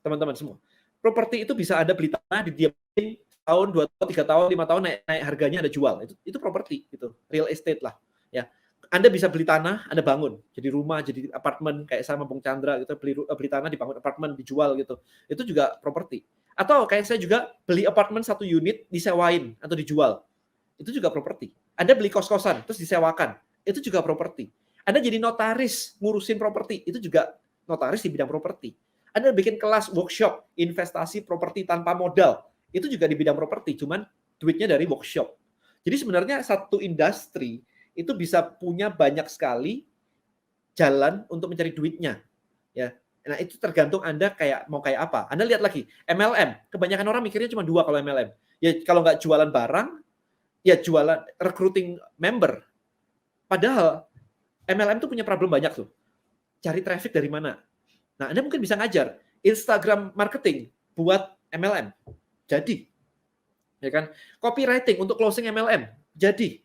teman-teman semua. Properti itu bisa Anda beli tanah, didiamin tahun, 2 tahun, 3 tahun, 5 tahun naik harganya Anda jual. Itu properti gitu, real estate lah ya. Anda bisa beli tanah, Anda bangun jadi rumah, jadi apartemen kayak sama Bung Chandra gitu, beli tanah dibangun apartemen dijual gitu. Itu juga properti. Atau kayak saya juga beli apartemen 1 unit disewain atau dijual. Itu juga properti. Anda beli kos-kosan terus disewakan. Itu juga properti. Anda jadi notaris ngurusin properti, itu juga notaris di bidang properti. Anda bikin kelas workshop investasi properti tanpa modal, itu juga di bidang properti, cuman duitnya dari workshop. Jadi sebenarnya satu industri itu bisa punya banyak sekali jalan untuk mencari duitnya, ya. Nah, itu tergantung Anda mau kayak apa. Anda lihat lagi, MLM. Kebanyakan orang mikirnya cuma 2 kalau MLM. Ya kalau nggak jualan barang, ya jualan recruiting member. Padahal MLM itu punya problem banyak tuh. Cari traffic dari mana? Nah, Anda mungkin bisa ngajar Instagram marketing buat MLM. Jadi. Ya kan? Copywriting untuk closing MLM. Jadi.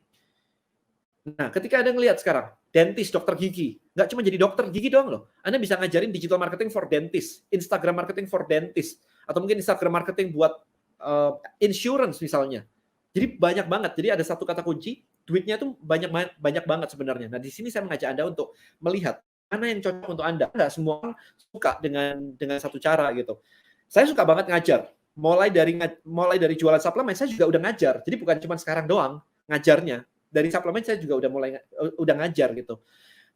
Nah, ketika Anda ngelihat sekarang, dentist, dokter gigi, nggak cuma jadi dokter gigi doang loh. Anda bisa ngajarin digital marketing for dentist, Instagram marketing for dentist, atau mungkin Instagram marketing buat insurance misalnya. Jadi banyak banget. Jadi ada satu kata kunci, duitnya tuh banyak banget sebenarnya. Nah, di sini saya mengajak Anda untuk melihat mana yang cocok untuk Anda. Enggak semua orang suka dengan satu cara gitu. Saya suka banget ngajar. Mulai dari jualan suplemen saya juga udah ngajar. Jadi bukan cuma sekarang doang ngajarnya. Dari suplemen saya juga udah ngajar gitu.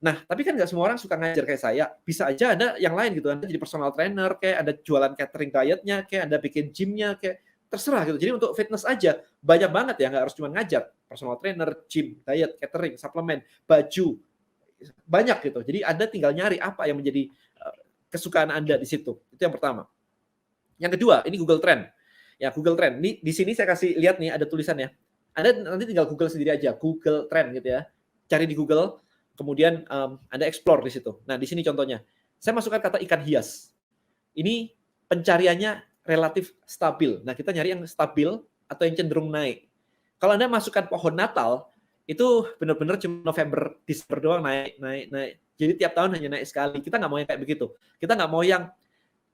Nah, tapi kan nggak semua orang suka ngajar kayak saya. Bisa aja ada yang lain gitu. Anda jadi personal trainer, kayak Anda jualan catering dietnya, kayak Anda bikin gymnya, kayak terserah gitu. Jadi untuk fitness aja banyak banget ya, nggak harus cuma ngajar. Personal trainer, gym, diet, catering, suplemen, baju, banyak gitu. Jadi Anda tinggal nyari apa yang menjadi kesukaan Anda di situ. Itu yang pertama. Yang kedua, ini Google Trend. Ya, Google Trend. Ini di sini saya kasih lihat nih ada tulisannya. Anda nanti tinggal Google sendiri aja, Google Trend gitu ya. Cari di Google, kemudian Anda explore di situ. Nah, di sini contohnya. Saya masukkan kata ikan hias. Ini pencariannya relatif stabil. Nah, kita nyari yang stabil atau yang cenderung naik. Kalau Anda masukkan pohon Natal, itu benar-benar cuma November, Desember doang naik. Jadi tiap tahun hanya naik sekali. Kita nggak mau yang kayak begitu. Kita nggak mau yang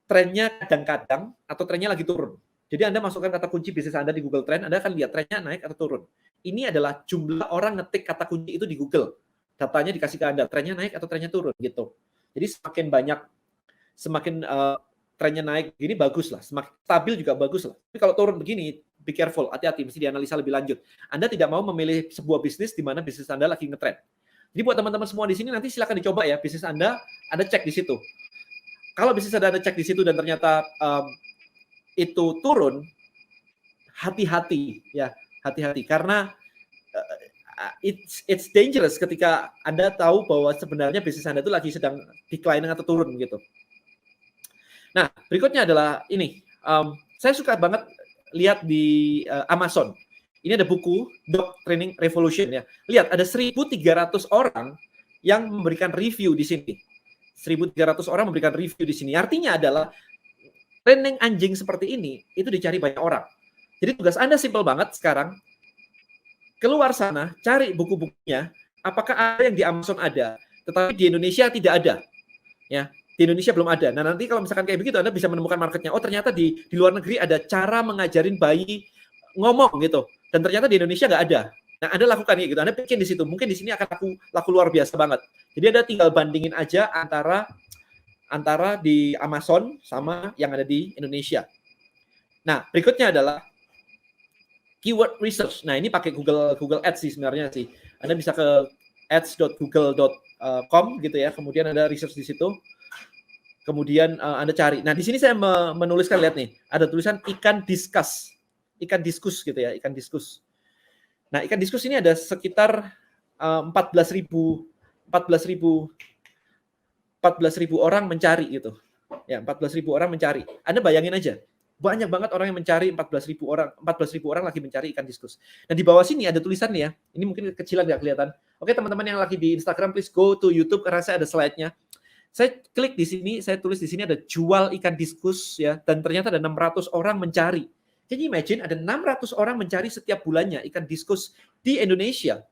trennya kadang-kadang atau trennya lagi turun. Jadi Anda masukkan kata kunci bisnis Anda di Google Trend, Anda akan lihat trennya naik atau turun. Ini adalah jumlah orang ngetik kata kunci itu di Google. Datanya dikasih ke Anda, trennya naik atau trennya turun gitu. Jadi semakin trennya naik begini bagus lah, semakin stabil juga bagus lah. Tapi kalau turun begini, be careful, hati-hati, mesti dianalisa lebih lanjut. Anda tidak mau memilih sebuah bisnis di mana bisnis Anda lagi ngetrend. Jadi buat teman-teman semua di sini nanti silakan dicoba ya bisnis Anda cek di situ. Kalau bisnis Anda cek di situ dan ternyata itu turun, hati-hati ya, hati-hati karena it's dangerous ketika Anda tahu bahwa sebenarnya bisnis Anda itu lagi sedang declining atau turun gitu. Nah, berikutnya adalah ini. Saya suka banget lihat di Amazon. Ini ada buku Dog Training Revolution ya. Lihat ada 1.300 orang yang memberikan review di sini. 1.300 orang memberikan review di sini. Artinya adalah training anjing seperti ini itu dicari banyak orang. Jadi tugas Anda simpel banget sekarang. Keluar sana, cari buku-bukunya. Apakah ada yang di Amazon ada, tetapi di Indonesia tidak ada. Ya. Di Indonesia belum ada. Nah, nanti kalau misalkan kayak begitu Anda bisa menemukan marketnya. Oh, ternyata di luar negeri ada cara mengajarin bayi ngomong gitu. Dan ternyata di Indonesia nggak ada. Nah, Anda lakukan kayak gitu. Anda bikin di situ. Mungkin di sini akan laku luar biasa banget. Jadi Anda tinggal bandingin aja antara di Amazon sama yang ada di Indonesia. Nah, berikutnya adalah keyword research. Nah, ini pakai Google Ads sih sebenarnya sih. Anda bisa ke ads.google.com gitu ya. Kemudian ada research di situ. Kemudian Anda cari. Nah, di sini saya menuliskan, lihat nih, ada tulisan ikan diskus gitu ya, ikan diskus. Nah, ikan diskus ini ada sekitar 14.000 orang mencari gitu. Ya, 14.000 orang mencari. Anda bayangin aja, banyak banget orang yang mencari 14.000 orang lagi mencari ikan diskus. Nah, di bawah sini ada tulisannya ya. Ini mungkin kecilan nggak kelihatan. Oke, teman-teman yang lagi di Instagram, please go to YouTube karena saya ada slide-nya. Saya klik di sini, saya tulis di sini ada jual ikan diskus ya, dan ternyata ada 600 orang mencari. Jadi imagine ada 600 orang mencari setiap bulannya ikan diskus di Indonesia.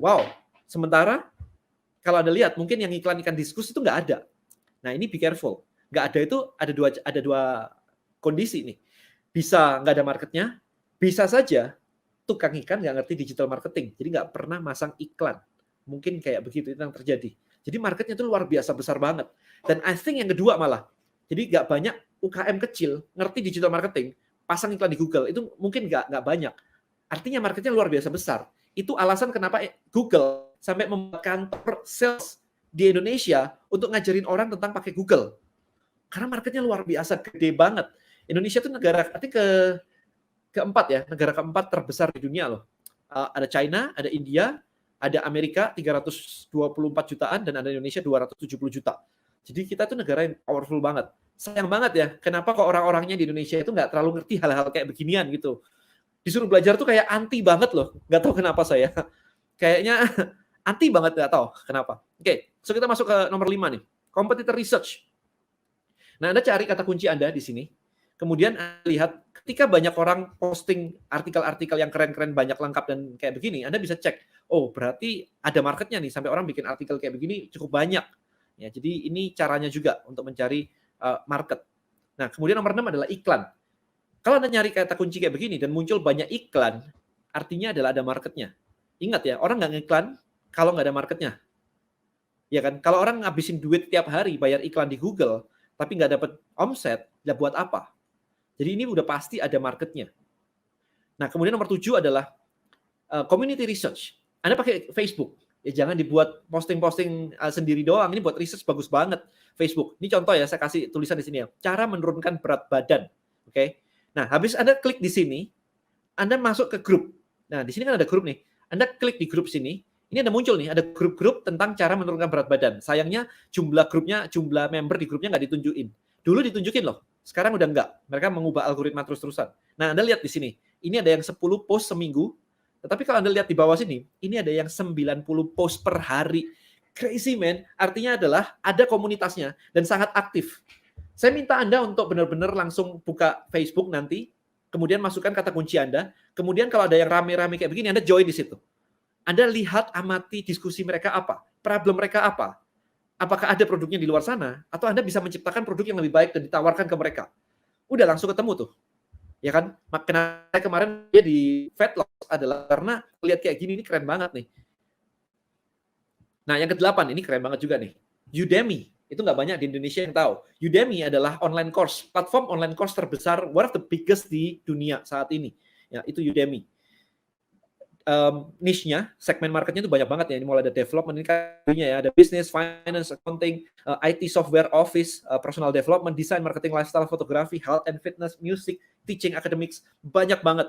Wow. Sementara kalau Anda lihat mungkin yang iklan ikan diskus itu nggak ada. Nah, ini be careful. Nggak ada itu ada dua kondisi nih. Bisa nggak ada marketnya, bisa saja tukang ikan nggak ngerti digital marketing, jadi nggak pernah masang iklan. Mungkin kayak begitu itu yang terjadi. Jadi marketnya itu luar biasa besar banget. Dan I think yang kedua malah, jadi nggak banyak UKM kecil ngerti digital marketing, pasang iklan di Google, itu mungkin nggak banyak. Artinya marketnya luar biasa besar. Itu alasan kenapa Google sampai membuat kantor sales di Indonesia untuk ngajarin orang tentang pakai Google. Karena marketnya luar biasa, gede banget. Indonesia itu negara, keempat ya, negara keempat terbesar di dunia loh. Ada China, ada India, ada Amerika 324 jutaan, dan ada Indonesia 270 juta. Jadi kita tuh negara yang powerful banget. Sayang banget ya, kenapa kok orang-orangnya di Indonesia itu nggak terlalu ngerti hal-hal kayak beginian gitu. Disuruh belajar tuh kayak anti banget loh. Nggak tahu kenapa saya. Kayaknya anti banget, nggak tahu kenapa. Oke, so kita masuk ke nomor 5 nih. Competitor research. Nah, Anda cari kata kunci Anda di sini. Kemudian lihat ketika banyak orang posting artikel-artikel yang keren-keren, banyak, lengkap, dan kayak begini, Anda bisa cek, oh berarti ada marketnya nih, sampai orang bikin artikel kayak begini cukup banyak. Ya, jadi ini caranya juga untuk mencari market. Nah, kemudian nomor 6 adalah iklan. Kalau Anda nyari kata kunci kayak begini dan muncul banyak iklan, artinya adalah ada marketnya. Ingat ya, orang nggak ngiklan kalau nggak ada marketnya. Ya kan? Kalau orang ngabisin duit tiap hari bayar iklan di Google, tapi nggak dapat omset, ya buat apa? Jadi ini udah pasti ada marketnya. Nah, kemudian nomor 7 adalah community research. Anda pakai Facebook, ya jangan dibuat posting-posting sendiri doang. Ini buat research bagus banget Facebook. Ini contoh ya, saya kasih tulisan di sini ya. Cara menurunkan berat badan. Oke. Nah, habis Anda klik di sini, Anda masuk ke grup. Nah, di sini kan ada grup nih. Anda klik di grup sini, ini ada muncul nih, ada grup-grup tentang cara menurunkan berat badan. Sayangnya jumlah member di grupnya nggak ditunjukin. Dulu ditunjukin loh, sekarang udah enggak. Mereka mengubah algoritma terus-terusan. Nah, Anda lihat di sini. Ini ada yang 10 post seminggu. Tetapi kalau Anda lihat di bawah sini, ini ada yang 90 post per hari. Crazy, man. Artinya adalah ada komunitasnya dan sangat aktif. Saya minta Anda untuk benar-benar langsung buka Facebook nanti, kemudian masukkan kata kunci Anda, kemudian kalau ada yang rame-rame kayak begini, Anda join di situ. Anda lihat, amati diskusi mereka apa, problem mereka apa, apakah ada produknya di luar sana, atau Anda bisa menciptakan produk yang lebih baik dan ditawarkan ke mereka. Udah langsung ketemu tuh. Ya kan? Makanya kemarin dia di fat loss adalah karena lihat kayak gini, ini keren banget nih. Nah, yang ke-8, ini keren banget juga nih. Udemy. Itu nggak banyak di Indonesia yang tahu. Udemy adalah online course, platform online course terbesar, one of the biggest di dunia saat ini. Ya, itu Udemy. Niche-nya, segmen marketnya itu banyak banget ya. Ini mulai ada development, ini kayaknya ya, ada business, finance, accounting, IT software, office, personal development, design, marketing, lifestyle, fotografi, health and fitness, music, teaching, academics, banyak banget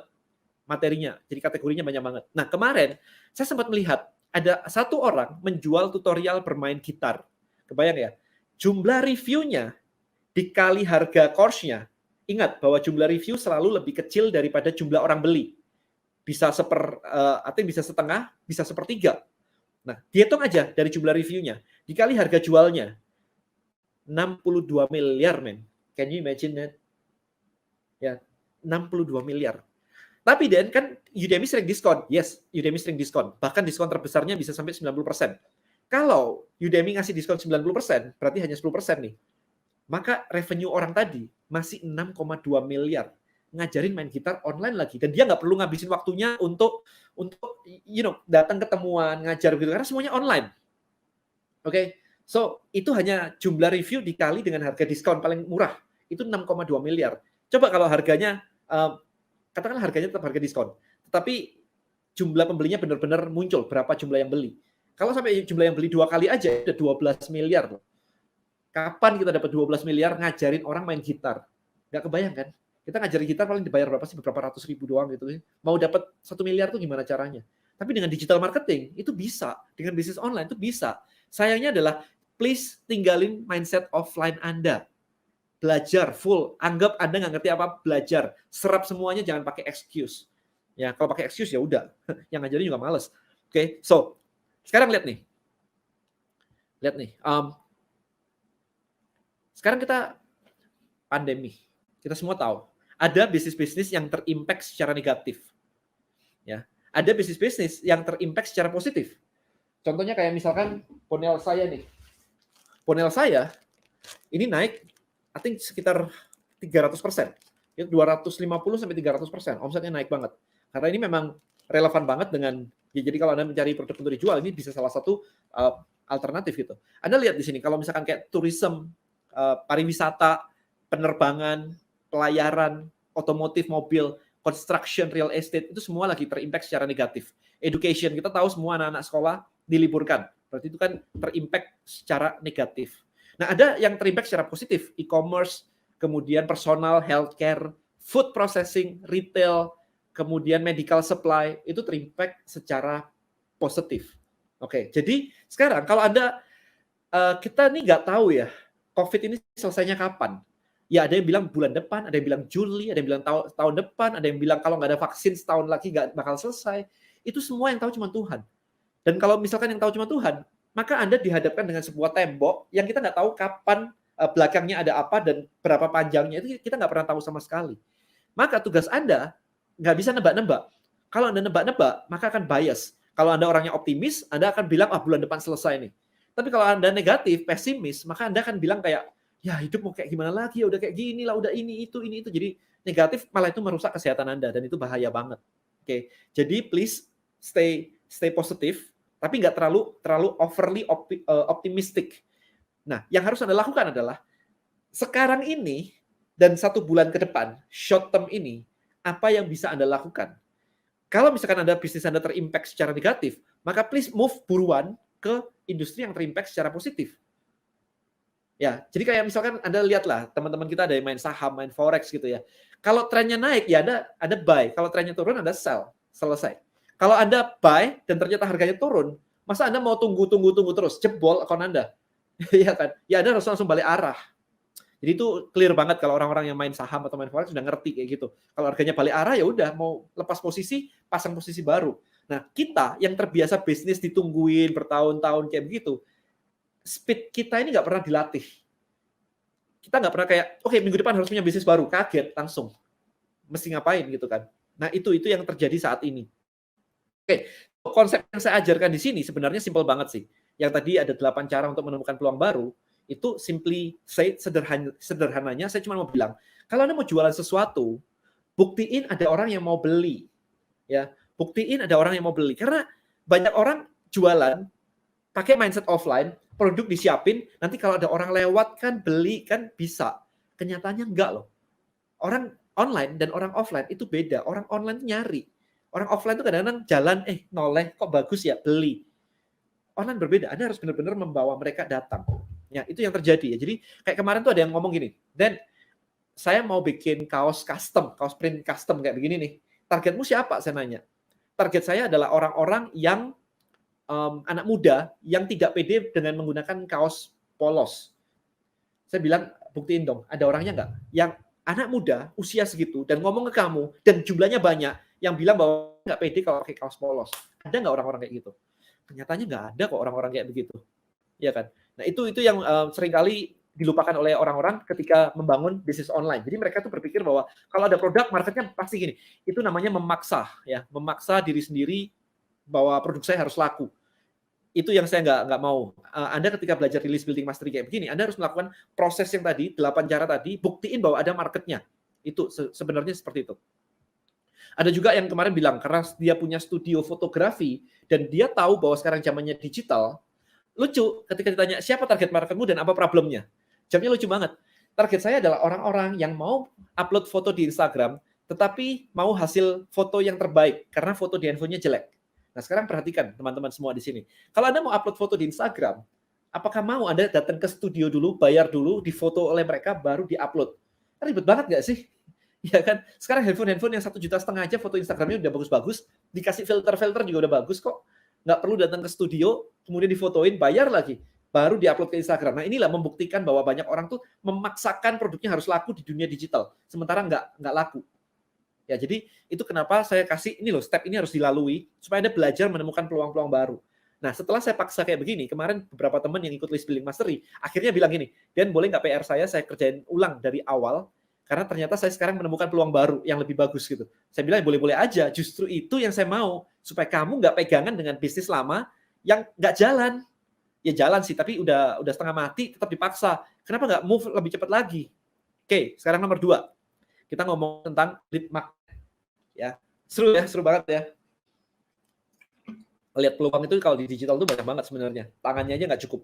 materinya. Jadi kategorinya banyak banget. Nah, kemarin saya sempat melihat ada satu orang menjual tutorial bermain gitar. Kebayang ya? Jumlah reviewnya dikali harga course-nya. Ingat bahwa jumlah review selalu lebih kecil daripada jumlah orang beli. Bisa artinya bisa setengah, bisa sepertiga. Nah, dihitung aja dari jumlah reviewnya, dikali harga jualnya, 62 miliar, men. Can you imagine that? Ya, 62 miliar. Tapi kan Udemy sering diskon. Yes, Udemy sering diskon. Bahkan diskon terbesarnya bisa sampai 90%. Kalau Udemy ngasih diskon 90%, berarti hanya 10% nih. Maka revenue orang tadi masih 6,2 miliar ngajarin main gitar online lagi, dan dia nggak perlu ngabisin waktunya untuk datang ketemuan ngajar gitu, karena semuanya online. Oke, so itu hanya jumlah review dikali dengan harga diskon paling murah, itu 6,2 miliar. Coba kalau harganya katakanlah harganya tetap harga diskon, tetapi jumlah pembelinya benar-benar muncul, berapa jumlah yang beli. Kalau sampai jumlah yang beli 2 kali aja udah 12 miliar loh. Kapan kita dapat 12 miliar ngajarin orang main gitar? Nggak kebayang kan? Kita ngajarin gitar paling dibayar berapa sih? Beberapa ratus ribu doang gitu. Mau dapat 1 miliar tuh gimana caranya? Tapi dengan digital marketing itu bisa. Dengan bisnis online itu bisa. Sayangnya adalah please tinggalin mindset offline Anda. Belajar full. Anggap Anda nggak ngerti apa, belajar. Serap semuanya, jangan pakai excuse. Ya, kalau pakai excuse ya udah. Yang ngajarin juga males. Oke, so sekarang lihat nih. Sekarang kita pandemi. Kita semua tahu ada bisnis-bisnis yang terimpact secara negatif. Ya, ada bisnis-bisnis yang terimpact secara positif. Contohnya kayak misalkan ponel saya nih. Ponel saya ini naik I think sekitar 300%. Ya, 250 sampai 300%. Omsetnya naik banget. Karena ini memang relevan banget dengan jadi kalau Anda mencari produk untuk dijual, ini bisa salah satu alternatif gitu. Anda lihat di sini kalau misalkan kayak tourism, pariwisata, penerbangan, pelayaran, otomotif, mobil, construction, real estate, itu semua lagi terimpact secara negatif. Education, kita tahu semua anak-anak sekolah diliburkan. Berarti itu kan terimpact secara negatif. Nah, ada yang terimpact secara positif, e-commerce, kemudian personal, healthcare, food processing, retail, kemudian medical supply, itu terimpact secara positif. Oke, jadi sekarang kalau Anda, kita nih nggak tahu ya, COVID ini selesainya kapan. Ya ada yang bilang bulan depan, ada yang bilang Juli, ada yang bilang tahun depan, ada yang bilang kalau nggak ada vaksin setahun lagi nggak bakal selesai. Itu semua yang tahu cuma Tuhan. Dan kalau misalkan yang tahu cuma Tuhan, maka Anda dihadapkan dengan sebuah tembok yang kita nggak tahu kapan belakangnya ada apa dan berapa panjangnya, itu kita nggak pernah tahu sama sekali. Maka tugas Anda nggak bisa nebak-nebak. Kalau Anda nebak-nebak, maka akan bias. Kalau Anda orangnya optimis, Anda akan bilang, bulan depan selesai nih. Tapi kalau Anda negatif, pesimis, maka Anda akan bilang kayak, ya hidup mau kayak gimana lagi, ya udah kayak gini lah, udah ini itu. Jadi negatif malah itu merusak kesehatan Anda, dan itu bahaya banget. Oke, jadi please stay positif, tapi nggak terlalu overly optimistic. Nah, yang harus Anda lakukan adalah sekarang ini dan 1 bulan ke depan, short term ini, apa yang bisa Anda lakukan? Kalau misalkan bisnis Anda terimpact secara negatif, maka please move buruan ke industri yang terimpact secara positif. Ya, jadi kayak misalkan Anda lihatlah teman-teman kita ada yang main saham, main forex gitu ya. Kalau trennya naik ya Anda buy, kalau trennya turun Anda sell, selesai. Kalau Anda buy dan ternyata harganya turun, masa Anda mau tunggu terus, jebol akun Anda. Iya kan? Ya Anda harus langsung balik arah. Jadi itu clear banget kalau orang-orang yang main saham atau main forex sudah ngerti kayak gitu. Kalau harganya balik arah ya udah, mau lepas posisi, pasang posisi baru. Nah, kita yang terbiasa bisnis ditungguin bertahun-tahun kayak begitu, speed kita ini nggak pernah dilatih. Kita nggak pernah kayak, oke, minggu depan harus punya bisnis baru, kaget langsung. Mesti ngapain gitu kan. Nah, itu yang terjadi saat ini. Oke, konsep yang saya ajarkan di sini sebenarnya simpel banget sih. Yang tadi ada 8 cara untuk menemukan peluang baru, itu simply sederhananya saya cuma mau bilang, kalau Anda mau jualan sesuatu, buktiin ada orang yang mau beli. Ya, buktiin ada orang yang mau beli. Karena banyak orang jualan pakai mindset offline, produk disiapin, nanti kalau ada orang lewat kan beli kan bisa. Kenyataannya enggak loh. Orang online dan orang offline itu beda. Orang online itu nyari. Orang offline itu kadang-kadang jalan, noleh, kok bagus ya, beli. Online berbeda, Anda harus benar-benar membawa mereka datang. Ya, itu yang terjadi ya. Jadi kayak kemarin tuh ada yang ngomong gini, Dan, saya mau bikin kaos custom, kaos print custom kayak begini nih. Targetmu siapa? Saya nanya. Target saya adalah orang-orang yang anak muda yang tidak pede dengan menggunakan kaos polos. Saya bilang, buktiin dong, ada orangnya nggak? Yang anak muda, usia segitu, dan ngomong ke kamu, dan jumlahnya banyak, yang bilang bahwa nggak pede kalau pakai kaos polos. Ada nggak orang-orang kayak gitu? Kenyataannya nggak ada kok orang-orang kayak begitu. Ya kan? Nah, itu yang seringkali dilupakan oleh orang-orang ketika membangun bisnis online. Jadi mereka tuh berpikir bahwa kalau ada produk, marketnya pasti gini. Itu namanya memaksa, ya, memaksa diri sendiri bahwa produk saya harus laku. Itu yang saya nggak mau. Anda ketika belajar di list building mastery kayak begini, Anda harus melakukan proses yang tadi, 8 cara tadi, buktiin bahwa ada marketnya. Itu sebenarnya seperti itu. Ada juga yang kemarin bilang, karena dia punya studio fotografi, dan dia tahu bahwa sekarang zamannya digital, lucu ketika ditanya, siapa target marketmu dan apa problemnya? Jawabnya lucu banget. Target saya adalah orang-orang yang mau upload foto di Instagram, tetapi mau hasil foto yang terbaik, karena foto di handphonenya jelek. Nah, sekarang perhatikan teman-teman semua di sini. Kalau Anda mau upload foto di Instagram, apakah mau Anda datang ke studio dulu, bayar dulu, difoto oleh mereka, baru di-upload? Ribet banget nggak sih? Ya kan? Sekarang handphone yang 1,5 juta aja foto Instagramnya udah bagus-bagus, dikasih filter-filter juga udah bagus kok. Nggak perlu datang ke studio, kemudian difotoin, bayar lagi, baru diupload ke Instagram. Nah, inilah membuktikan bahwa banyak orang tuh memaksakan produknya harus laku di dunia digital, sementara nggak laku. Ya, jadi itu kenapa saya kasih ini loh, step ini harus dilalui supaya Anda belajar menemukan peluang-peluang baru. Nah, setelah saya paksa kayak begini, kemarin beberapa teman yang ikut list building mastery akhirnya bilang gini, "Dan boleh nggak PR saya kerjain ulang dari awal karena ternyata saya sekarang menemukan peluang baru yang lebih bagus," gitu. Saya bilang, "Boleh-boleh aja, justru itu yang saya mau supaya kamu nggak pegangan dengan bisnis lama yang nggak jalan." Ya jalan sih, tapi udah setengah mati tetap dipaksa. Kenapa nggak move lebih cepat lagi? Oke, sekarang nomor 2. Kita ngomong tentang lead magnet. Ya, seru banget ya. Lihat peluang itu kalau di digital tuh banyak banget sebenarnya. Tangannya aja nggak cukup.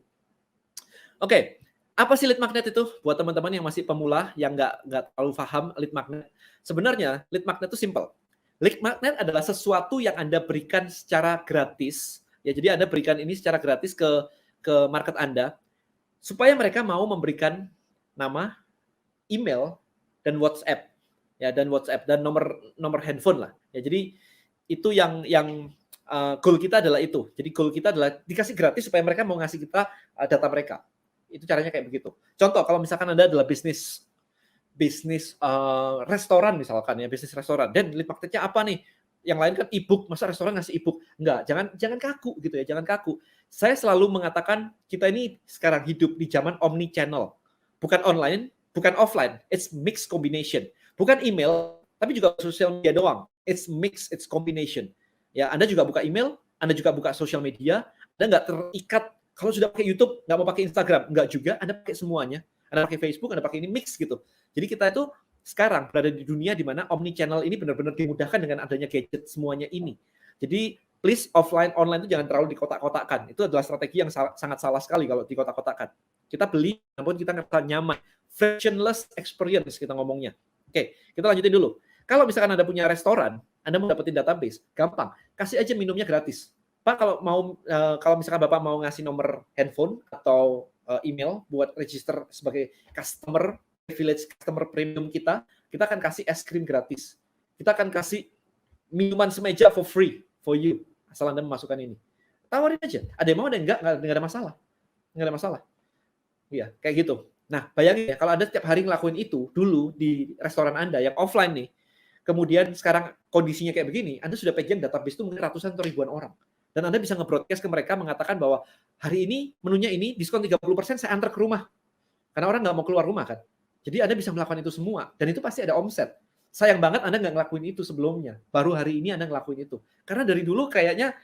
Oke, apa sih lead magnet itu? Buat teman-teman yang masih pemula, yang nggak terlalu paham lead magnet. Sebenarnya lead magnet itu simple. Lead magnet adalah sesuatu yang Anda berikan secara gratis. Ya, jadi Anda berikan ini secara gratis ke market Anda supaya mereka mau memberikan nama, email, dan WhatsApp. Ya, dan nomor handphone lah. Ya, jadi itu yang goal kita adalah itu. Jadi goal kita adalah dikasih gratis supaya mereka mau ngasih kita data mereka. Itu caranya kayak begitu. Contoh, kalau misalkan Anda adalah bisnis restoran misalkan ya, bisnis restoran, dan lead magnetnya apa nih? Yang lain kan e-book, masa restoran ngasih e-book? Enggak, jangan kaku gitu ya, jangan kaku. Saya selalu mengatakan kita ini sekarang hidup di zaman omni channel. Bukan online, bukan offline, it's mixed combination. Bukan email, tapi juga sosial media doang. It's mixed, it's combination. Ya, Anda juga buka email, Anda juga buka sosial media, Anda nggak terikat, kalau sudah pakai YouTube, nggak mau pakai Instagram, nggak juga, Anda pakai semuanya. Anda pakai Facebook, Anda pakai ini, mix gitu. Jadi kita itu sekarang berada di dunia di mana omni channel ini benar-benar dimudahkan dengan adanya gadget semuanya ini. Jadi please offline online itu jangan terlalu dikotak-kotakkan. Itu adalah strategi yang sangat salah sekali kalau dikotak-kotakkan. Kita beli namun kita ngerasa nyaman. Frictionless experience kita ngomongnya. Oke, kita lanjutin dulu. Kalau misalkan Anda punya restoran, Anda mau dapetin database, gampang. Kasih aja minumnya gratis. Pak, kalau misalkan Bapak mau ngasih nomor handphone atau email buat register sebagai customer privilege customer premium kita akan kasih es krim gratis. Kita akan kasih minuman semeja for free for you asal Anda memasukkan ini. Tawarin aja. Ada yang mau, ada yang enggak ada masalah. Enggak ada masalah. Iya, kayak gitu. Nah, bayangin ya kalau Anda setiap hari ngelakuin itu dulu di restoran Anda yang offline nih. Kemudian sekarang kondisinya kayak begini, Anda sudah pegang database itu mungkin ratusan atau ribuan orang. Dan Anda bisa nge-broadcast ke mereka mengatakan bahwa hari ini menunya ini diskon 30% saya antar ke rumah. Karena orang nggak mau keluar rumah kan. Jadi Anda bisa melakukan itu semua, dan itu pasti ada omset. Sayang banget Anda nggak ngelakuin itu sebelumnya. Baru hari ini Anda ngelakuin itu. Karena dari dulu kayaknya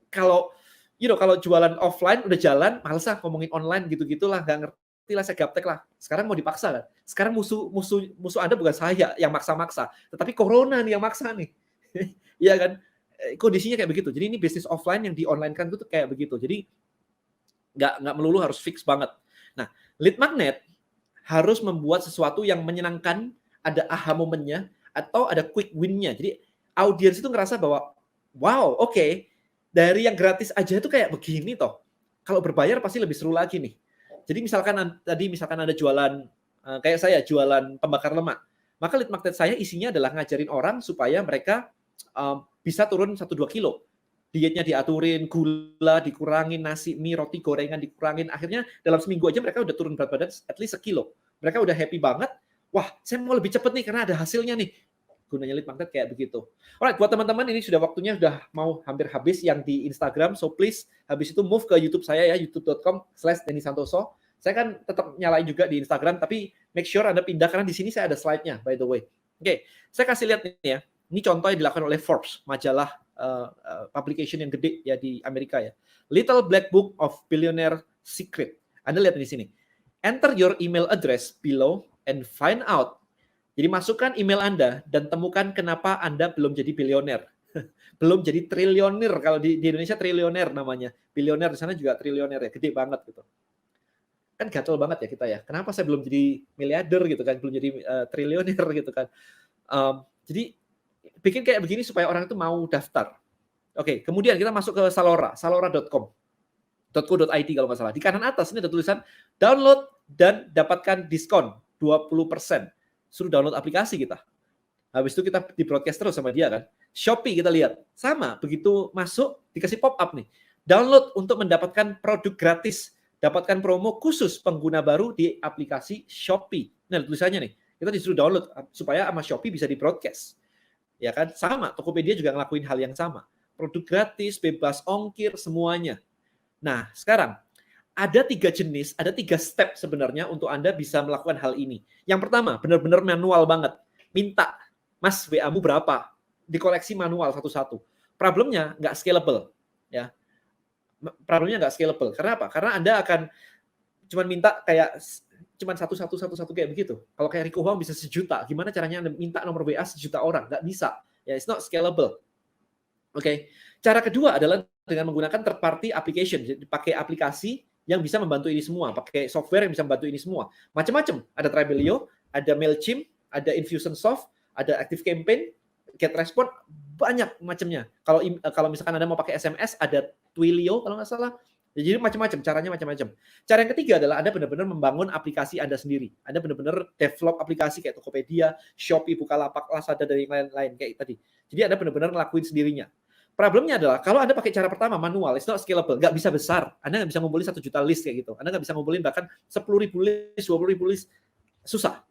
kalau kalau jualan offline udah jalan, males ah ngomongin online gitu-gitulah, nggak ngerti lah, saya gaptek lah. Sekarang mau dipaksa kan? Sekarang musuh Anda bukan saya yang maksa-maksa, tetapi corona nih yang maksa nih. Iya kan? Kondisinya kayak begitu. Jadi ini bisnis offline yang di-online-kan itu kayak begitu. Jadi nggak melulu harus fix banget. Nah, lead magnet harus membuat sesuatu yang menyenangkan, ada aha momennya, atau ada quick win-nya. Jadi audiens itu ngerasa bahwa, wow, oke, dari yang gratis aja itu kayak begini toh. Kalau berbayar pasti lebih seru lagi nih. Jadi misalkan ada jualan, kayak saya jualan pembakar lemak, maka lead magnet saya isinya adalah ngajarin orang supaya mereka bisa turun 1-2 kilo. Dietnya diaturin, gula dikurangin, nasi, mie, roti, gorengan dikurangin. Akhirnya dalam seminggu aja mereka udah turun berat badan at least 1 kilo. Mereka udah happy banget. Wah, saya mau lebih cepet nih karena ada hasilnya nih. Gunanya lead magnet kayak begitu. Alright, buat teman-teman ini sudah waktunya sudah mau hampir habis yang di Instagram. So please, habis itu move ke YouTube saya ya, youtube.com/Denny Santoso. Saya kan tetap nyalain juga di Instagram, tapi make sure Anda pindah karena di sini saya ada slide-nya by the way. Oke, saya kasih lihat nih ya. Ini contoh yang dilakukan oleh Forbes, majalah publication yang gede ya di Amerika ya. Little Black Book of Billionaire Secret. Anda lihat di sini. Enter your email address below and find out. Jadi masukkan email Anda dan temukan kenapa Anda belum jadi bilioner. Belum jadi triliuner, kalau di Indonesia triliuner namanya. Bilioner di sana juga triliuner ya, gede banget gitu. Kan gatel banget ya kita ya. Kenapa saya belum jadi miliarder gitu kan, belum jadi triliuner gitu kan. Jadi bikin kayak begini supaya orang itu mau daftar. Oke, kemudian kita masuk ke Salora, salora.com. .co.id kalau nggak salah. Di kanan atas ini ada tulisan download dan dapatkan diskon 20%. Suruh download aplikasi kita. Habis itu kita di broadcast terus sama dia kan. Shopee kita lihat. Sama, begitu masuk dikasih pop-up nih. Download untuk mendapatkan produk gratis. Dapatkan promo khusus pengguna baru di aplikasi Shopee. Nah, tulisannya nih. Kita disuruh download supaya sama Shopee bisa di broadcast. Ya kan? Sama, Tokopedia juga ngelakuin hal yang sama. Produk gratis, bebas ongkir, semuanya. Nah, sekarang ada 3 jenis, ada 3 step sebenarnya untuk Anda bisa melakukan hal ini. Yang pertama, benar-benar manual banget. Minta, Mas, WA-mu berapa? Dikoleksi manual satu-satu. Problemnya nggak scalable. Ya. Problemnya nggak scalable. Karena apa? Karena Anda akan cuma minta kayak cuma satu kayak begitu. Kalau kayak Rico Huang bisa 1 juta, gimana caranya Anda minta nomor WA 1 juta orang? Nggak bisa. Ya, it's not scalable. Oke. Cara kedua adalah dengan menggunakan third party application. Jadi pakai aplikasi yang bisa membantu ini semua, pakai software yang bisa membantu ini semua. Macam-macam. Ada Tribelio, ada Mailchimp, ada Infusionsoft, ada ActiveCampaign, GetResponse, banyak macamnya. Kalau misalkan Anda mau pakai SMS, ada Twilio kalau nggak salah. Jadi macam-macam, caranya macam-macam. Cara yang ketiga adalah Anda benar-benar membangun aplikasi Anda sendiri. Anda benar-benar develop aplikasi kayak Tokopedia, Shopee, Bukalapak, Lazada, dan yang lain-lain kayak tadi. Jadi Anda benar-benar ngelakuin sendirinya. Problemnya adalah kalau Anda pakai cara pertama manual, it's not scalable, nggak bisa besar. Anda nggak bisa ngumpulin 1 juta list kayak gitu. Anda nggak bisa ngumpulin bahkan 10.000 list, 20.000 list, susah.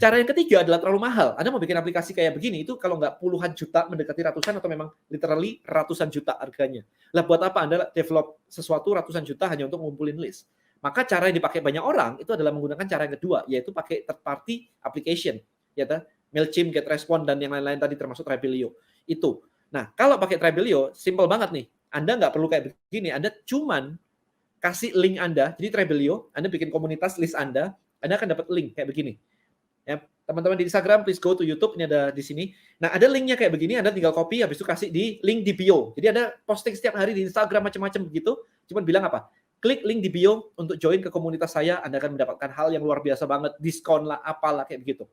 Cara yang ketiga adalah terlalu mahal. Anda mau bikin aplikasi kayak begini, itu kalau nggak puluhan juta, mendekati ratusan, atau memang literally ratusan juta harganya. Lah buat apa Anda develop sesuatu ratusan juta hanya untuk ngumpulin list? Maka cara yang dipakai banyak orang itu adalah menggunakan cara yang kedua, yaitu pakai third party application. Ya, Mailchimp, GetResponse, dan yang lain-lain tadi termasuk Tribelio. Itu. Nah, kalau pakai Tribelio, simple banget nih. Anda nggak perlu kayak begini. Anda cuman kasih link Anda. Jadi Tribelio, Anda bikin komunitas list Anda akan dapat link kayak begini. Ya, teman-teman di Instagram, please go to YouTube. Ini ada di sini. Nah, ada linknya kayak begini. Anda tinggal copy, habis itu kasih di link di bio. Jadi Anda posting setiap hari di Instagram macam-macam begitu. Cuman bilang apa? Klik link di bio untuk join ke komunitas saya. Anda akan mendapatkan hal yang luar biasa banget. Diskon lah, apalah kayak begitu.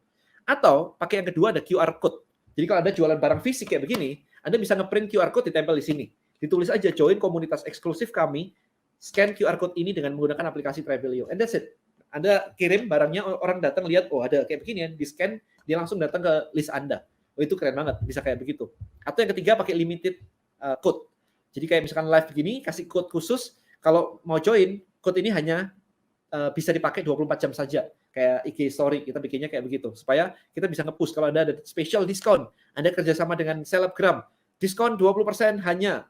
Atau pakai yang kedua ada QR code. Jadi kalau Anda jualan barang fisik kayak begini, Anda bisa nge-print QR code ditempel di sini. Ditulis aja join komunitas eksklusif kami, scan QR code ini dengan menggunakan aplikasi Tribelio. And that's it. Anda kirim barangnya, orang datang lihat, oh ada kayak begini ya, di-scan, dia langsung datang ke list Anda. Oh itu keren banget, bisa kayak begitu. Atau yang ketiga pakai limited code. Jadi kayak misalkan live begini, kasih code khusus, kalau mau join, code ini hanya bisa dipakai 24 jam saja. Kayak IG story, kita bikinnya kayak begitu. Supaya kita bisa nge-push kalau ada special diskon. Anda kerjasama dengan selebgram, diskon 20% hanya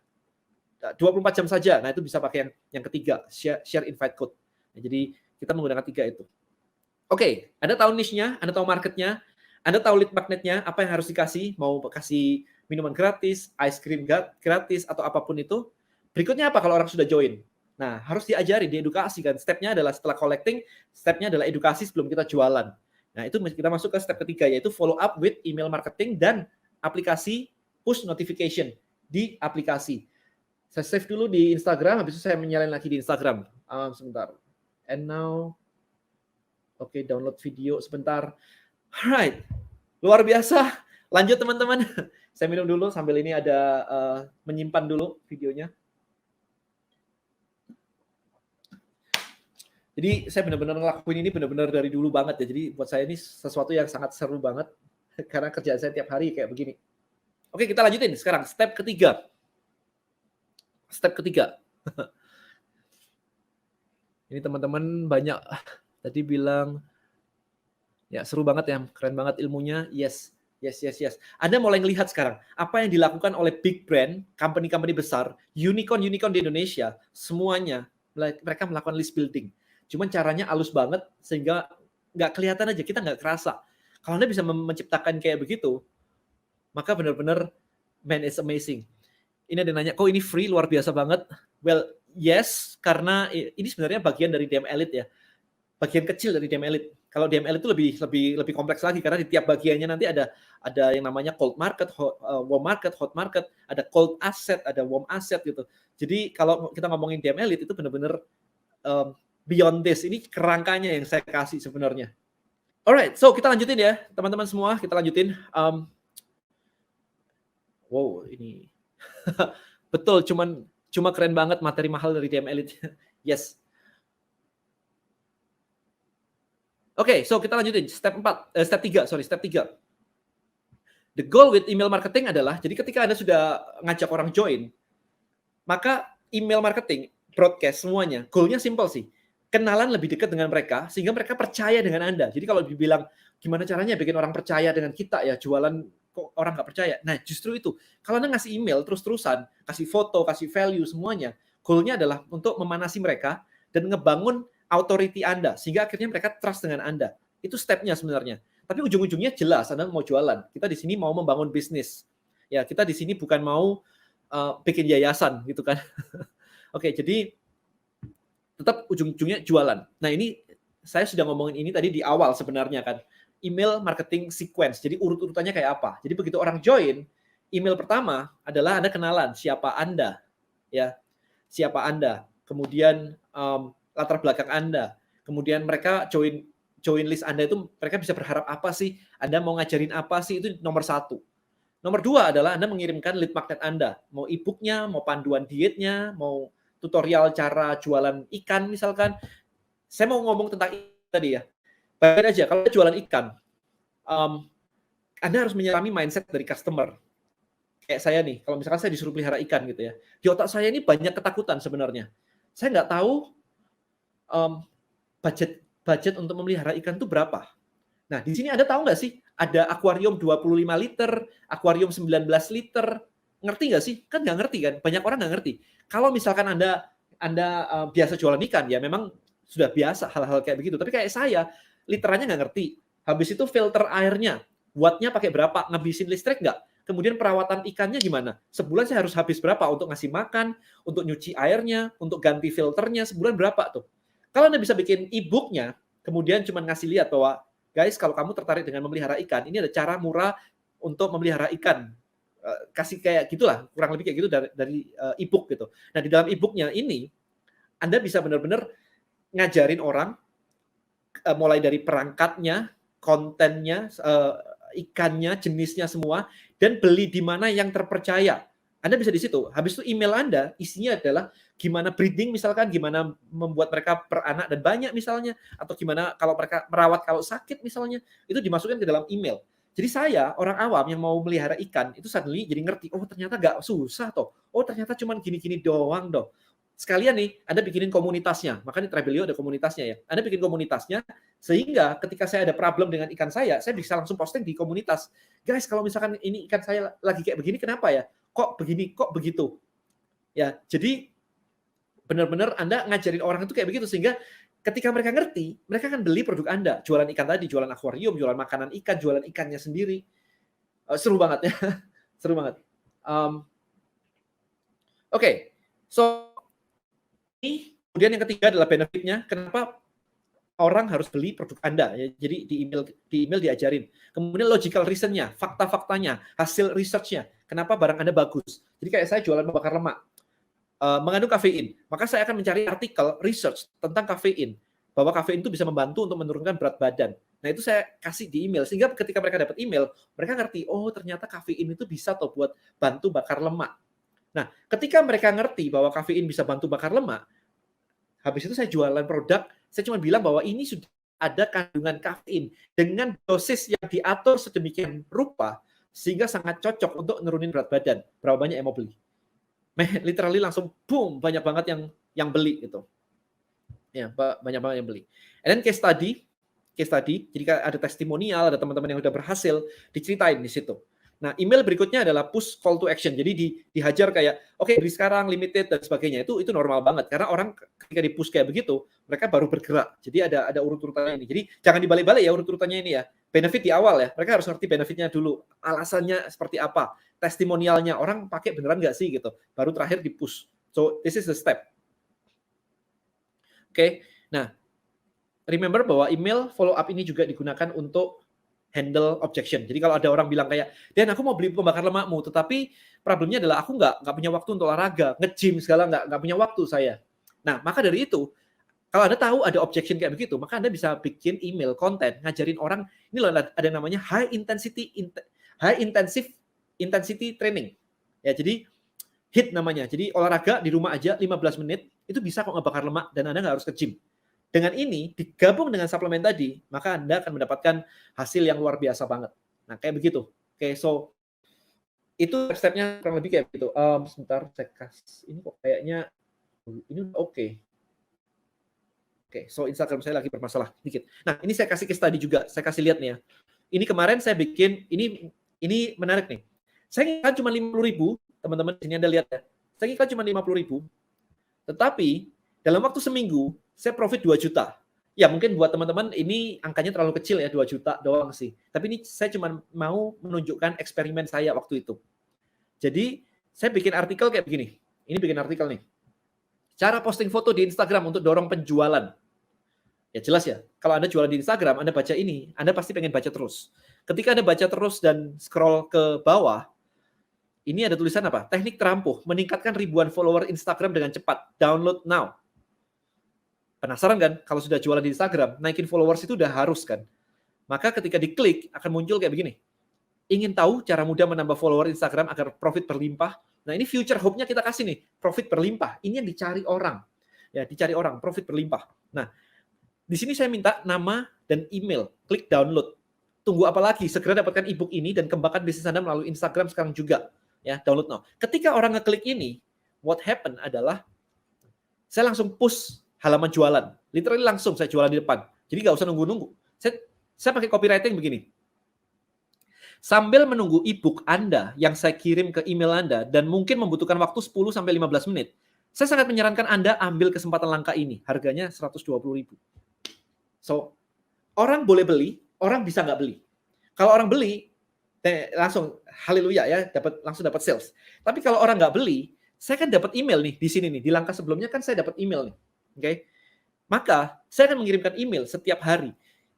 24 jam saja. Nah itu bisa pakai yang ketiga, share invite code. Nah, jadi kita menggunakan 3 itu. Oke, Anda tahu niche-nya, Anda tahu market-nya, Anda tahu lead magnet-nya, apa yang harus dikasih, mau kasih minuman gratis, ice cream gratis, atau apapun itu. Berikutnya apa kalau orang sudah join? Nah, harus diajari, diedukasi kan. Step-nya adalah setelah collecting, step-nya adalah edukasi sebelum kita jualan. Nah, itu kita masuk ke step ketiga, yaitu follow up with email marketing dan aplikasi push notification di aplikasi. Saya save dulu di Instagram, habis itu saya menyalain lagi di Instagram. Sebentar. And now, oke, download video sebentar. Alright, luar biasa. Lanjut teman-teman. Saya minum dulu sambil ini ada menyimpan dulu videonya. Jadi saya benar-benar ngelakuin ini benar-benar dari dulu banget ya. Jadi buat saya ini sesuatu yang sangat seru banget karena kerjaan saya tiap hari kayak begini. Oke, kita lanjutin sekarang step ketiga. Step ketiga. Ini teman-teman banyak tadi bilang ya seru banget ya, keren banget ilmunya. Yes. Anda mulai ngelihat sekarang apa yang dilakukan oleh big brand, company-company besar, unicorn di Indonesia, semuanya mereka melakukan list building. Cuman caranya halus banget sehingga nggak kelihatan aja, kita nggak kerasa. Kalau Anda bisa menciptakan kayak begitu, maka benar-benar man it's amazing. Ini ada nanya, kok ini free luar biasa banget? Well, yes, karena ini sebenarnya bagian dari DM Elite ya. Bagian kecil dari DM Elite. Kalau DM Elite itu lebih kompleks lagi karena di tiap bagiannya nanti ada yang namanya cold market, warm market, hot market, ada cold asset, ada warm asset gitu. Jadi kalau kita ngomongin DM Elite itu benar-benar beyond this. Ini kerangkanya yang saya kasih sebenarnya. Alright, so kita lanjutin ya, teman-teman semua, kita lanjutin. Wow, ini betul, cuma keren banget materi mahal dari DM Elite. Yes. Oke, so kita lanjutin step 3. The goal with email marketing adalah, jadi ketika Anda sudah ngajak orang join, maka email marketing, broadcast semuanya, goalnya simple sih. Kenalan lebih dekat dengan mereka, sehingga mereka percaya dengan Anda. Jadi kalau dibilang, gimana caranya bikin orang percaya dengan kita ya, jualan kok orang nggak percaya. Nah, justru itu. Kalau Anda ngasih email terus-terusan, kasih foto, kasih value, semuanya, goalnya adalah untuk memanasi mereka dan ngebangun authority Anda, sehingga akhirnya mereka trust dengan Anda. Itu stepnya sebenarnya. Tapi ujung-ujungnya jelas, Anda mau jualan. Kita di sini mau membangun bisnis. Ya, kita di sini bukan mau bikin yayasan, gitu kan. Oke, jadi tetap ujung-ujungnya jualan. Nah, ini saya sudah ngomongin ini tadi di awal sebenarnya kan. Email marketing sequence. Jadi urut-urutannya kayak apa? Jadi begitu orang join, email pertama adalah Anda kenalan siapa Anda, ya. Siapa Anda. Kemudian latar belakang Anda. Kemudian mereka join list Anda itu mereka bisa berharap apa sih? Anda mau ngajarin apa sih? Itu nomor 1. Nomor 2 adalah Anda mengirimkan lead magnet Anda. Mau e-book-nya, mau panduan dietnya, mau tutorial cara jualan ikan misalkan. Saya mau ngomong tentang tadi ya. Bayangin aja, kalau jualan ikan, Anda harus menyelami mindset dari customer. Kayak saya nih, kalau misalkan saya disuruh pelihara ikan gitu ya, di otak saya ini banyak ketakutan sebenarnya. Saya nggak tahu budget untuk memelihara ikan itu berapa. Nah, di sini Anda tahu nggak sih, ada akuarium 25 liter, akuarium 19 liter, ngerti nggak sih? Kan nggak ngerti kan, banyak orang nggak ngerti. Kalau misalkan Anda biasa jualan ikan, ya memang sudah biasa hal-hal kayak begitu. Tapi kayak saya, literannya nggak ngerti. Habis itu filter airnya, wattnya pakai berapa, ngabisin listrik nggak? Kemudian perawatan ikannya gimana? Sebulan saya harus habis berapa untuk ngasih makan, untuk nyuci airnya, untuk ganti filternya, sebulan berapa tuh? Kalau Anda bisa bikin e-book-nya, kemudian cuma ngasih lihat bahwa, guys, kalau kamu tertarik dengan memelihara ikan, ini ada cara murah untuk memelihara ikan. Kasih kayak gitulah, kurang lebih kayak gitu dari e-book gitu. Nah, di dalam e-book-nya ini, Anda bisa benar-benar ngajarin orang mulai dari perangkatnya, kontennya, ikannya, jenisnya semua, dan beli di mana yang terpercaya. Anda bisa di situ. Habis itu email Anda isinya adalah gimana breeding misalkan, gimana membuat mereka beranak dan banyak misalnya, atau gimana kalau mereka merawat kalau sakit misalnya, itu dimasukkan ke dalam email. Jadi saya, orang awam yang mau melihara ikan, itu suddenly jadi ngerti, oh ternyata nggak susah toh. Oh ternyata cuma gini-gini doang dong. Sekalian nih, Anda bikinin komunitasnya. Makanya Trebelio ada komunitasnya ya. Anda bikin komunitasnya, sehingga ketika saya ada problem dengan ikan saya bisa langsung posting di komunitas. Guys, kalau misalkan ini ikan saya lagi kayak begini, kenapa ya? Kok begini, kok begitu? Ya, jadi benar-benar Anda ngajarin orang itu kayak begitu, sehingga ketika mereka ngerti, mereka akan beli produk Anda. Jualan ikan tadi, jualan akuarium, jualan makanan ikan, jualan ikannya sendiri. Seru banget ya. Seru banget. Oke. So, kemudian yang ketiga adalah benefitnya. Kenapa orang harus beli produk Anda? Ya, jadi di email diajarin. Kemudian logical reason-nya, fakta-faktanya, hasil research-nya. Kenapa barang Anda bagus? Jadi kayak saya jualan pembakar lemak, mengandung kafein. Maka saya akan mencari artikel research tentang kafein. Bahwa kafein itu bisa membantu untuk menurunkan berat badan. Nah itu saya kasih di email. Sehingga ketika mereka dapat email, mereka ngerti, oh ternyata kafein itu bisa tuh buat bantu bakar lemak. Nah, ketika mereka ngerti bahwa kafein bisa bantu bakar lemak, habis itu saya jualan produk, saya cuma bilang bahwa ini sudah ada kandungan kafein dengan dosis yang diatur sedemikian rupa, sehingga sangat cocok untuk nurunin berat badan. Berapa banyak yang mau beli? Literally langsung boom, banyak banget yang beli gitu. Ya, banyak banget yang beli. And then case study, jadi ada testimonial, ada teman-teman yang udah berhasil, diceritain di situ. Nah, email berikutnya adalah push call to action. Jadi dihajar kayak, oke, beli sekarang, limited, dan sebagainya. Itu normal banget. Karena orang ketika di push kayak begitu, mereka baru bergerak. Jadi ada urut-urutannya ini. Jadi jangan dibalik-balik ya urut-urutannya ini ya. benefit di awal ya. Mereka harus ngerti benefitnya dulu. Alasannya seperti apa. Testimonialnya. Orang pakai beneran nggak sih gitu. Baru terakhir di-push. So, this is the step. Oke. Nah, remember bahwa email follow up ini juga digunakan untuk handle objection. Jadi kalau ada orang bilang kayak, Dan aku mau beli pembakar lemakmu, tetapi problemnya adalah aku nggak punya waktu untuk olahraga, nge-gym segala nggak punya waktu saya. Nah, maka dari itu, kalau Anda tahu ada objection kayak begitu, maka Anda bisa bikin email konten ngajarin orang, ini loh ada yang namanya high intensity training. Ya, jadi HIIT namanya. Jadi olahraga di rumah aja 15 menit itu bisa kok ngebakar lemak dan Anda nggak harus ke gym. Dengan ini digabung dengan suplemen tadi, maka Anda akan mendapatkan hasil yang luar biasa banget. Nah, kayak begitu. Oke, so itu step-nya kurang lebih kayak gitu. Sebentar, saya kasih ini kok kayaknya ini oke. Oke, so Instagram saya lagi bermasalah dikit. Nah, ini saya kasih case tadi juga. Saya kasih lihat nih ya. Ini kemarin saya bikin ini menarik nih. Saya ngiklan cuma 50.000, teman-teman di sini Anda lihat ya. Saya ngiklan cuma 50.000. Tetapi dalam waktu seminggu saya profit 2 juta. Ya mungkin buat teman-teman ini angkanya terlalu kecil ya, 2 juta doang sih. Tapi ini saya cuma mau menunjukkan eksperimen saya waktu itu. Jadi saya bikin artikel kayak begini. Ini bikin artikel nih. Cara posting foto di Instagram untuk dorong penjualan. Ya jelas ya, kalau Anda jualan di Instagram, Anda baca ini, Anda pasti pengen baca terus. Ketika Anda baca terus dan scroll ke bawah, ini ada tulisan apa? Teknik terampuh, meningkatkan ribuan follower Instagram dengan cepat. Download now. Penasaran kan? Kalau sudah jualan di Instagram, naikin followers itu udah harus kan? Maka ketika diklik, akan muncul kayak begini. Ingin tahu cara mudah menambah follower Instagram agar profit berlimpah? Nah, ini future hope-nya kita kasih nih, profit berlimpah. Ini yang dicari orang. Ya, dicari orang, profit berlimpah. Nah, di sini saya minta nama dan email. Klik download. Tunggu apa lagi? Segera dapatkan ebook ini dan kembangkan bisnis Anda melalui Instagram sekarang juga. Ya, download now. Ketika orang ngeklik ini, what happen adalah saya langsung push halaman jualan. Literally langsung saya jualan di depan. Jadi nggak usah nunggu-nunggu. Saya pakai copywriting begini. Sambil menunggu ebook Anda yang saya kirim ke email Anda dan mungkin membutuhkan waktu 10-15 menit, saya sangat menyarankan Anda ambil kesempatan langka ini. Harganya 120.000. So, orang boleh beli, orang bisa nggak beli. Kalau orang beli, langsung haleluya ya, langsung dapat sales. Tapi kalau orang nggak beli, saya kan dapat email nih di sini nih. Di langkah sebelumnya kan saya dapat email nih. Oke. Maka, saya akan mengirimkan email setiap hari.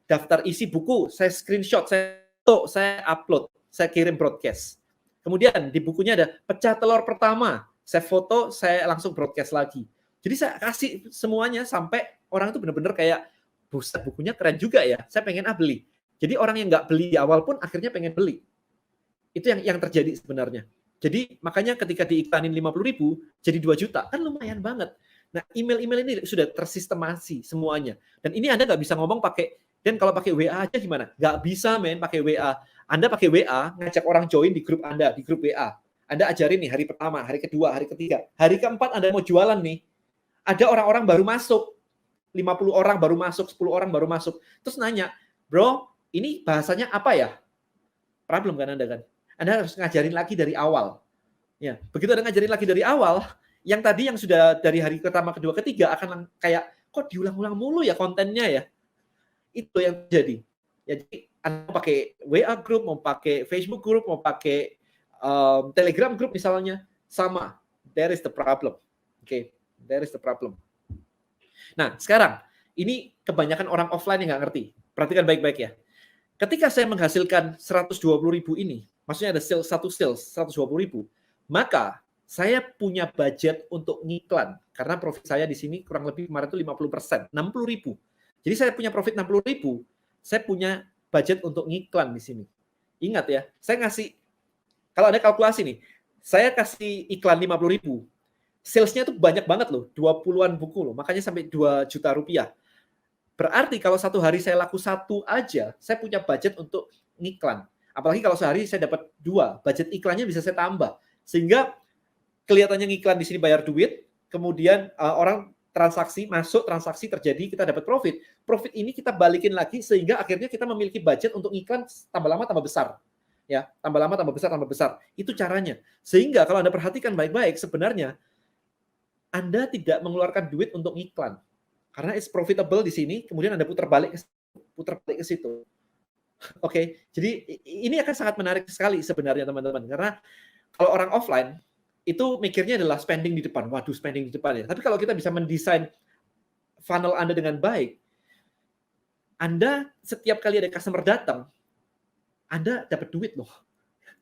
Daftar isi buku, saya screenshot, saya upload, saya kirim broadcast. Kemudian di bukunya ada pecah telur pertama, saya foto, saya langsung broadcast lagi. Jadi saya kasih semuanya sampai orang itu benar-benar kayak, buset bukunya keren juga ya, saya pengen beli. Jadi orang yang nggak beli di awal pun akhirnya pengen beli. Itu yang terjadi sebenarnya. Jadi makanya ketika diiklanin 50.000 jadi 2 juta, kan lumayan banget. Nah, email-email ini sudah tersistemasi semuanya. Dan ini Anda nggak bisa ngomong dan kalau pakai WA aja gimana? Nggak bisa, men, pakai WA. Anda pakai WA, ngajak orang join di grup Anda, di grup WA. Anda ajarin nih hari pertama, hari kedua, hari ketiga. Hari keempat Anda mau jualan nih. Ada orang-orang baru masuk. 50 orang baru masuk, 10 orang baru masuk. Terus nanya, bro, ini bahasanya apa ya? Problem kan Anda kan? Anda harus ngajarin lagi dari awal. Ya, begitu Anda ngajarin lagi dari awal, yang tadi yang sudah dari hari pertama, kedua, ketiga akan kayak, kok diulang-ulang mulu ya kontennya ya? Itu yang terjadi. Jadi Anda mau pakai WA group, mau pakai Facebook group, mau pakai Telegram group misalnya, sama. There is the problem. Oke, there is the problem. Nah, sekarang ini kebanyakan orang offline yang nggak ngerti. Perhatikan baik-baik ya. Ketika saya menghasilkan 120.000 ini, maksudnya ada satu sales 120.000, maka saya punya budget untuk ngiklan. Karena profit saya di sini kurang lebih kemarin itu 50%, 60.000. Jadi saya punya profit 60.000, saya punya budget untuk ngiklan di sini. Ingat ya, saya ngasih, kalau ada kalkulasi nih, saya kasih iklan 50.000, salesnya tuh banyak banget loh, 20-an buku loh, makanya sampai 2 juta rupiah. Berarti kalau satu hari saya laku 1 aja, saya punya budget untuk ngiklan. Apalagi kalau sehari saya dapat 2, budget iklannya bisa saya tambah. Sehingga kelihatannya ngiklan di sini bayar duit, kemudian orang transaksi masuk, transaksi terjadi, kita dapat profit. Profit ini kita balikin lagi sehingga akhirnya kita memiliki budget untuk iklan tambah lama tambah besar. Ya, tambah lama tambah besar tambah besar. Itu caranya. Sehingga kalau Anda perhatikan baik-baik, sebenarnya Anda tidak mengeluarkan duit untuk iklan. Karena it's profitable di sini, kemudian Anda putar balik ke situ. Oke, jadi ini akan sangat menarik sekali sebenarnya teman-teman, karena kalau orang offline itu mikirnya adalah spending di depan. Waduh, spending di depan ya. Tapi kalau kita bisa mendesain funnel Anda dengan baik, Anda setiap kali ada customer datang, Anda dapat duit loh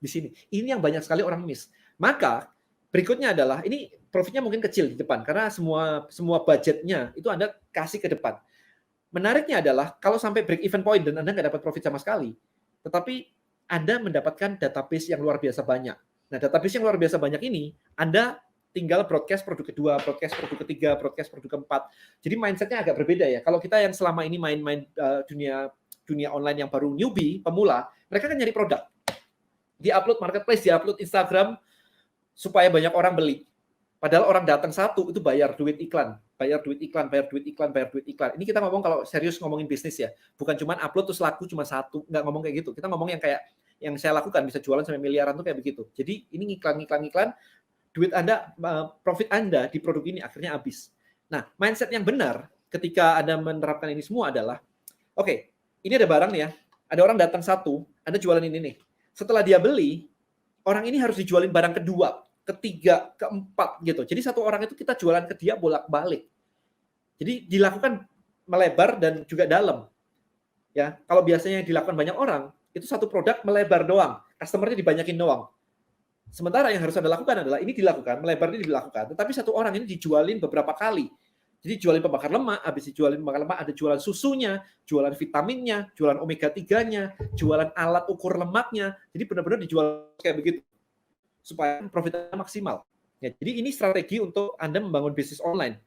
di sini. Ini yang banyak sekali orang miss. Maka berikutnya adalah ini profitnya mungkin kecil di depan karena semua budgetnya itu Anda kasih ke depan. Menariknya adalah kalau sampai break even point dan Anda nggak dapat profit sama sekali, tetapi Anda mendapatkan database yang luar biasa banyak. Nah, database yang luar biasa banyak ini, Anda tinggal broadcast produk kedua, broadcast produk ketiga, broadcast produk keempat. Jadi mindsetnya agak berbeda ya. Kalau kita yang selama ini main-main dunia online yang baru newbie, pemula, mereka kan nyari produk. Di-upload marketplace, di-upload Instagram, supaya banyak orang beli. Padahal orang datang satu itu bayar duit iklan, bayar duit iklan, bayar duit iklan, bayar duit iklan. Ini kita ngomong kalau serius ngomongin bisnis ya, bukan cuma upload terus laku cuma satu, nggak ngomong kayak gitu. Kita ngomong yang kayak yang saya lakukan bisa jualan sampai miliaran tuh kayak begitu. Jadi ini iklan, duit Anda, profit Anda di produk ini akhirnya habis. Nah, mindset yang benar ketika Anda menerapkan ini semua adalah, oke, ini ada barang nih ya, ada orang datang satu, Anda jualan ini nih. Setelah dia beli, orang ini harus dijualin barang kedua, ketiga, keempat gitu. Jadi satu orang itu kita jualan ke dia bolak-balik. Jadi dilakukan melebar dan juga dalam. Ya, kalau biasanya yang dilakukan banyak orang, itu satu produk melebar doang, customer-nya dibanyakin doang. Sementara yang harus Anda lakukan adalah ini dilakukan, melebar ini dilakukan, tetapi satu orang ini dijualin beberapa kali. Jadi jualin pembakar lemak, habis dijualin pembakar lemak ada jualan susunya, jualan vitaminnya, jualan omega 3-nya, jualan alat ukur lemaknya. Jadi benar-benar dijual kayak begitu supaya profitnya maksimal. Ya, jadi ini strategi untuk Anda membangun bisnis online.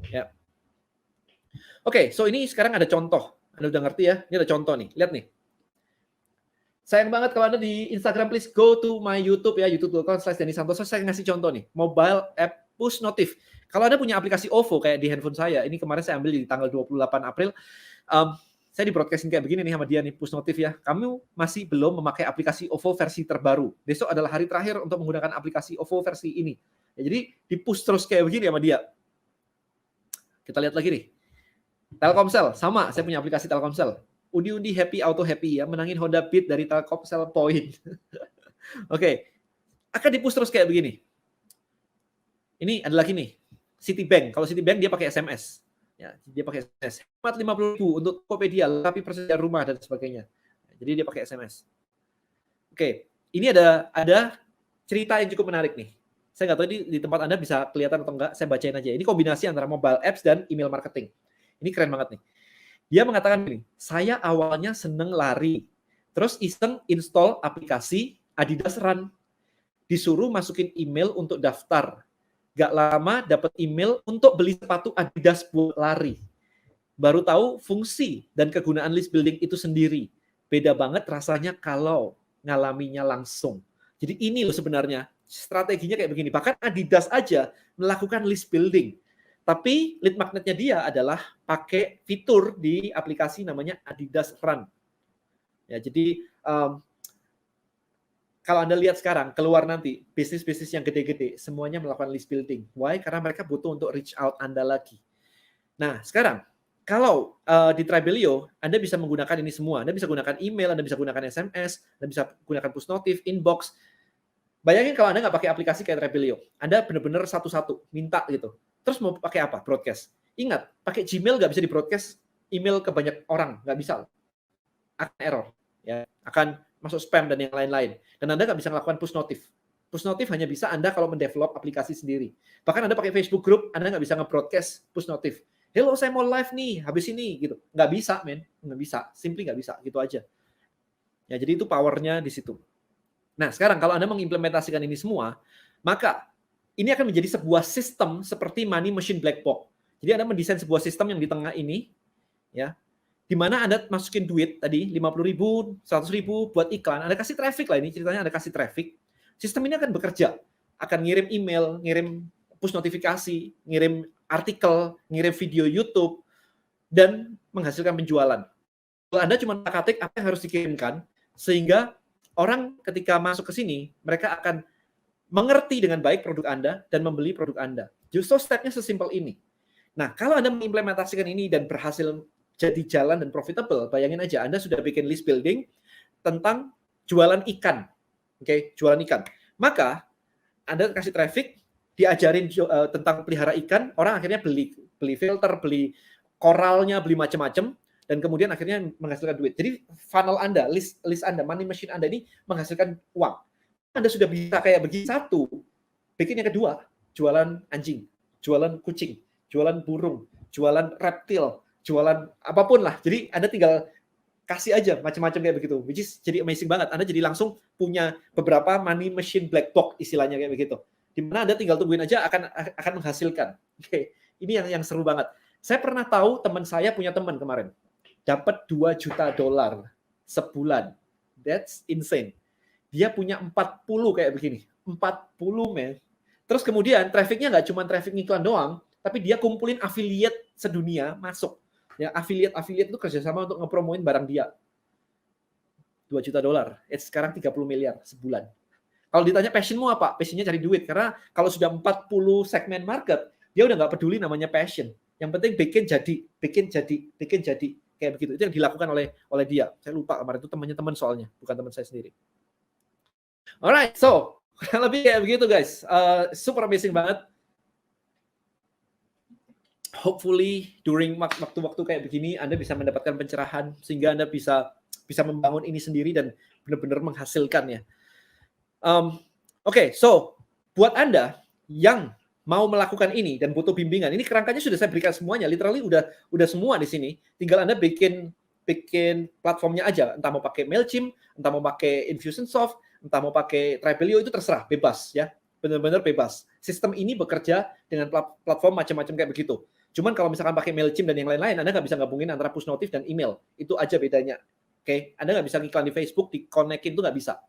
Ya. Oke, so ini sekarang ada contoh. Anda udah ngerti ya? Ini ada contoh nih. Lihat nih. Sayang banget kalau Anda di Instagram, please go to my YouTube ya, youtube.com/DannySantoso. Saya ngasih contoh nih, mobile app push notif. Kalau Anda punya aplikasi OVO kayak di handphone saya, ini kemarin saya ambil di tanggal 28 April, saya di broadcasting kayak begini nih sama dia nih, push notif ya. Kamu masih belum memakai aplikasi OVO versi terbaru. Besok adalah hari terakhir untuk menggunakan aplikasi OVO versi ini. Ya, jadi di push terus kayak begini sama dia. Kita lihat lagi nih. Telkomsel, sama, saya punya aplikasi Telkomsel. Undi-undi happy, auto happy ya, menangin Honda Beat dari Telkomsel Point. Oke, akan di-push terus kayak begini. Ini ada lagi nih, Citibank. Kalau Citibank dia pakai SMS. Ya, dia pakai SMS. Hemat 50.000 untuk Tokopedia, lengkapi persediaan rumah dan sebagainya. Jadi dia pakai SMS. Oke, ini ada cerita yang cukup menarik nih. Saya nggak tahu di tempat Anda bisa kelihatan atau enggak, saya bacain aja. Ini kombinasi antara mobile apps dan email marketing. Ini keren banget nih. Dia mengatakan gini, saya awalnya seneng lari, terus iseng install aplikasi Adidas Run. Disuruh masukin email untuk daftar. Gak lama dapat email untuk beli sepatu Adidas buat lari. Baru tahu fungsi dan kegunaan list building itu sendiri. Beda banget rasanya kalau ngalaminya langsung. Jadi ini loh sebenarnya strateginya kayak begini. Bahkan Adidas aja melakukan list building. Tapi lead magnetnya dia adalah pakai fitur di aplikasi namanya Adidas Run. Ya, jadi kalau Anda lihat sekarang, keluar nanti, bisnis-bisnis yang gede-gede, semuanya melakukan list building. Why? Karena mereka butuh untuk reach out Anda lagi. Nah, sekarang, kalau di Tribelio, Anda bisa menggunakan ini semua. Anda bisa gunakan email, Anda bisa gunakan SMS, Anda bisa gunakan push notif, inbox. Bayangin kalau Anda nggak pakai aplikasi kayak Tribelio. Anda benar-benar satu-satu, minta gitu. Terus mau pakai apa? Broadcast. Ingat, pakai Gmail nggak bisa di-broadcast email ke banyak orang. Nggak bisa. Akan error. Ya. Akan masuk spam dan yang lain-lain. Dan Anda nggak bisa melakukan push notif. Push notif hanya bisa Anda kalau mendevelop aplikasi sendiri. Bahkan Anda pakai Facebook Group, Anda nggak bisa nge-broadcast push notif. Hello, saya mau live nih, habis ini. Gitu. Nggak bisa, men. Nggak bisa. Simply nggak bisa. Gitu aja. Ya, jadi itu powernya di situ. Nah, sekarang kalau Anda mengimplementasikan ini semua, maka ini akan menjadi sebuah sistem seperti money machine black box. Jadi Anda mendesain sebuah sistem yang di tengah ini, ya, di mana Anda masukin duit tadi 50.000, 100.000 buat iklan. Anda kasih traffic lah ini ceritanya, Anda kasih traffic. Sistem ini akan bekerja, akan ngirim email, ngirim push notifikasi, ngirim artikel, ngirim video YouTube, dan menghasilkan penjualan. Kalau Anda cuma ketik apa yang harus dikirimkan, sehingga orang ketika masuk ke sini, mereka akan mengerti dengan baik produk Anda dan membeli produk Anda. Justru stepnya sesimpel ini. Nah, kalau Anda mengimplementasikan ini dan berhasil jadi jalan dan profitable, bayangin aja Anda sudah bikin list building tentang jualan ikan. Oke, jualan ikan. Maka Anda kasih traffic, diajarin tentang pelihara ikan, orang akhirnya beli filter, beli koralnya, beli macam-macam, dan kemudian akhirnya menghasilkan duit. Jadi funnel Anda, list Anda, money machine Anda ini menghasilkan uang. Anda sudah bisa kayak begini satu, bikin yang kedua, jualan anjing, jualan kucing, jualan burung, jualan reptil, jualan apapun lah. Jadi Anda tinggal kasih aja macam-macam kayak begitu, which is jadi amazing banget. Anda jadi langsung punya beberapa money machine black box istilahnya kayak begitu. Di mana Anda tinggal tungguin aja akan menghasilkan. Oke, ini yang seru banget. Saya pernah tahu teman saya punya teman kemarin dapat $2 juta sebulan. That's insane. Dia punya 40 kayak begini. 40, men. Terus kemudian trafficnya nggak cuma traffic iklan doang, tapi dia kumpulin affiliate sedunia masuk. Ya, affiliate itu kerjasama untuk ngepromoin barang dia. $2 juta. Sekarang 30 miliar sebulan. Kalau ditanya passionmu apa? Passionnya cari duit. Karena kalau sudah 40 segmen market, dia udah nggak peduli namanya passion. Yang penting bikin jadi. Kayak begitu. Itu yang dilakukan oleh dia. Saya lupa kemarin itu temannya teman soalnya, bukan teman saya sendiri. Alright, so kurang lebih kayak begitu guys. Super amazing banget. Hopefully during waktu-waktu kayak begini Anda bisa mendapatkan pencerahan sehingga Anda bisa membangun ini sendiri dan benar-benar menghasilkan ya. Oke, so buat Anda yang mau melakukan ini dan butuh bimbingan, ini kerangkanya sudah saya berikan semuanya, literally udah semua di sini. Tinggal Anda bikin platformnya aja, entah mau pakai Mailchimp, entah mau pakai Infusionsoft, entah mau pakai Tribelio, itu terserah, bebas ya. Benar-benar bebas. Sistem ini bekerja dengan platform macam-macam kayak begitu. Cuman kalau misalkan pakai Mailchimp dan yang lain-lain, Anda nggak bisa gabungin antara push notif dan email. Itu aja bedanya. Oke, Anda nggak bisa iklan di Facebook, di-connect-in itu nggak bisa.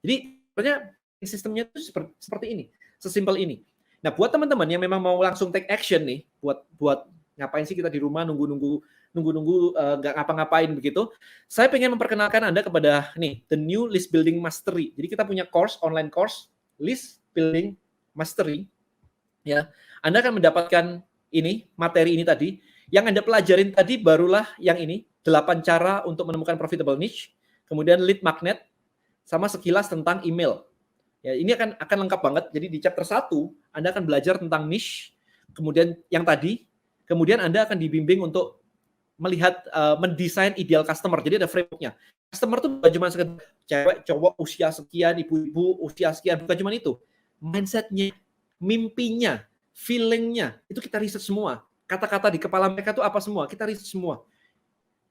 Jadi, sebenarnya sistemnya itu seperti ini. Sesimpel ini. Nah, buat teman-teman yang memang mau langsung take action nih, buat ngapain sih kita di rumah nunggu nggak ngapa-ngapain begitu. Saya pengen memperkenalkan Anda kepada The New List Building Mastery. Jadi kita punya online course, List Building Mastery. Ya, Anda akan mendapatkan materi ini tadi. Yang Anda pelajarin tadi barulah yang ini, 8 cara untuk menemukan profitable niche, kemudian lead magnet, sama sekilas tentang email. Ya, ini akan lengkap banget. Jadi di chapter 1, Anda akan belajar tentang niche, kemudian yang tadi, kemudian Anda akan dibimbing untuk melihat, mendesain ideal customer. Jadi ada framework-nya. Customer itu bukan cuma sekedar cewek, cowok, usia sekian, ibu-ibu, usia sekian, bukan cuma itu. Mindset-nya, mimpinya, feeling-nya, itu kita riset semua. Kata-kata di kepala mereka itu apa semua, kita riset semua.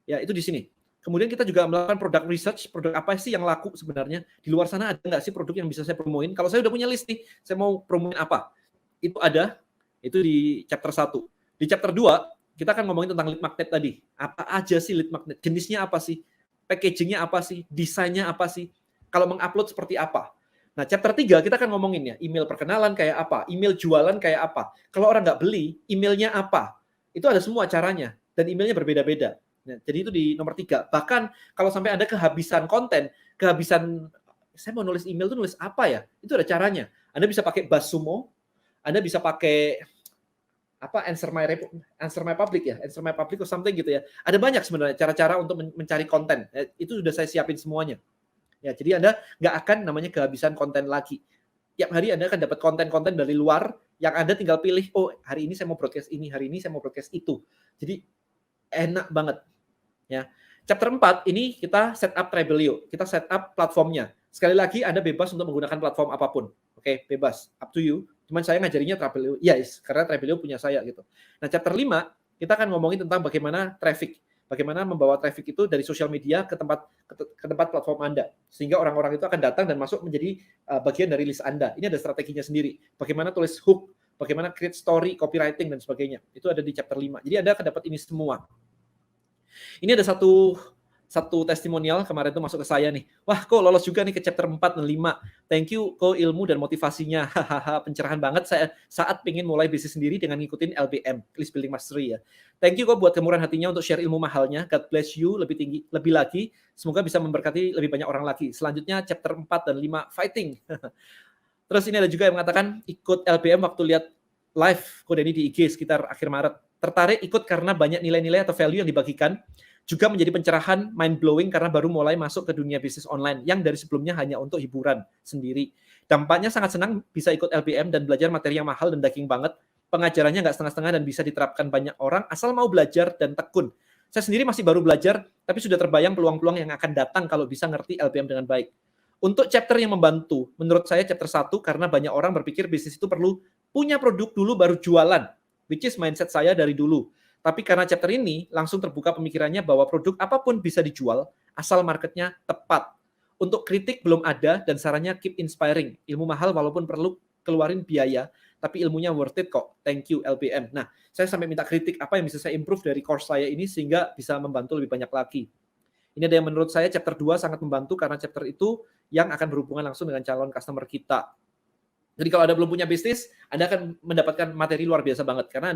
Ya, itu di sini. Kemudian kita juga melakukan product research, produk apa sih yang laku sebenarnya. Di luar sana ada nggak sih produk yang bisa saya promoin? Kalau saya udah punya list nih, saya mau promoin apa? Itu ada, itu di chapter 1. Di chapter 2, kita akan ngomongin tentang lead magnet tadi. Apa aja sih lead magnet? Jenisnya apa sih? Packagingnya apa sih? Desainnya apa sih? Kalau mengupload seperti apa? Nah, chapter 3 kita akan ngomongin ya, email perkenalan kayak apa, email jualan kayak apa. Kalau orang nggak beli, emailnya apa? Itu ada semua caranya, dan emailnya berbeda-beda. Nah, jadi itu di nomor 3. Bahkan kalau sampai Anda kehabisan konten, saya mau nulis email itu nulis apa ya? Itu ada caranya. Anda bisa pakai BuzzSumo, Anda bisa pakai answer my public or something gitu ya. Ada banyak sebenarnya cara-cara untuk mencari konten. Itu sudah saya siapin semuanya. Ya, jadi Anda nggak akan namanya kehabisan konten lagi. Tiap hari Anda akan dapat konten-konten dari luar yang Anda tinggal pilih, oh hari ini saya mau broadcast ini, hari ini saya mau broadcast itu. Jadi enak banget. Ya. Chapter 4 ini kita set up Tribelio, kita set up platformnya. Sekali lagi Anda bebas untuk menggunakan platform apapun. Oke, bebas, up to you. Cuman saya ngajarinya Tribelio, yes, karena Tribelio punya saya gitu. Nah, chapter 5 kita akan ngomongin tentang bagaimana traffic, bagaimana membawa traffic itu dari sosial media ke tempat platform Anda, sehingga orang-orang itu akan datang dan masuk menjadi bagian dari list Anda. Ini ada strateginya sendiri. Bagaimana tulis hook, bagaimana create story, copywriting dan sebagainya. Itu ada di chapter 5. Jadi Anda akan dapat ini semua. Ini ada satu testimonial kemarin itu masuk ke saya nih. Wah, kok lolos juga nih ke chapter 4 dan 5. Thank you kok ilmu dan motivasinya. Hahaha, pencerahan banget saya saat pengen mulai bisnis sendiri dengan ngikutin LBM, List Building Mastery ya. Thank you kok buat kemurahan hatinya untuk share ilmu mahalnya. God bless you lebih lagi. Semoga bisa memberkati lebih banyak orang lagi. Selanjutnya chapter 4 dan 5 fighting. Terus ini ada juga yang mengatakan ikut LBM waktu lihat live Ko Denny di IG sekitar akhir Maret. tertarik ikut karena banyak nilai-nilai atau value yang dibagikan. Juga menjadi pencerahan mind-blowing karena baru mulai masuk ke dunia bisnis online yang dari sebelumnya hanya untuk hiburan sendiri. Dampaknya sangat senang bisa ikut LBM dan belajar materi yang mahal dan daging banget. Pengajarannya nggak setengah-setengah dan bisa diterapkan banyak orang asal mau belajar dan tekun. Saya sendiri masih baru belajar, tapi sudah terbayang peluang-peluang yang akan datang kalau bisa ngerti LBM dengan baik. Untuk chapter yang membantu, menurut saya chapter 1 karena banyak orang berpikir bisnis itu perlu punya produk dulu baru jualan, which is mindset saya dari dulu. Tapi karena chapter ini langsung terbuka pemikirannya bahwa produk apapun bisa dijual asal marketnya tepat. Untuk kritik belum ada dan sarannya keep inspiring. Ilmu mahal walaupun perlu keluarin biaya, tapi ilmunya worth it kok. Thank you LBM. Nah, saya sampai minta kritik apa yang bisa saya improve dari course saya ini sehingga bisa membantu lebih banyak lagi. Ini ada yang menurut saya chapter 2 sangat membantu karena chapter itu yang akan berhubungan langsung dengan calon customer kita. Jadi kalau Anda belum punya bisnis, Anda akan mendapatkan materi luar biasa banget. Karena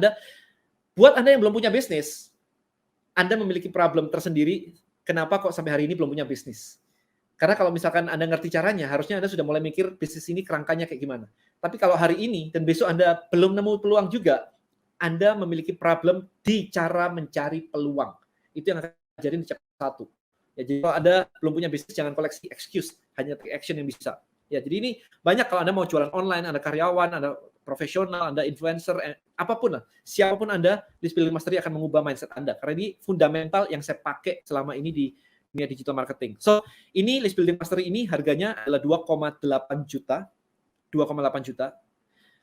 buat Anda yang belum punya bisnis, Anda memiliki problem tersendiri, kenapa kok sampai hari ini belum punya bisnis. Karena kalau misalkan Anda ngerti caranya, harusnya Anda sudah mulai mikir bisnis ini kerangkanya kayak gimana. Tapi kalau hari ini dan besok Anda belum nemu peluang juga, Anda memiliki problem di cara mencari peluang. Itu yang akan ajarin di chapter 1. Ya, jadi kalau Anda belum punya bisnis, jangan koleksi excuse, hanya take action yang bisa. Ya, jadi ini banyak kalau Anda mau jualan online, Anda karyawan, Anda profesional, Anda influencer, apapun lah, siapapun Anda, List Building Mastery akan mengubah mindset Anda. Karena ini fundamental yang saya pakai selama ini di dunia digital marketing. So, ini List Building Mastery ini harganya adalah 2,8 juta. 2,8 juta.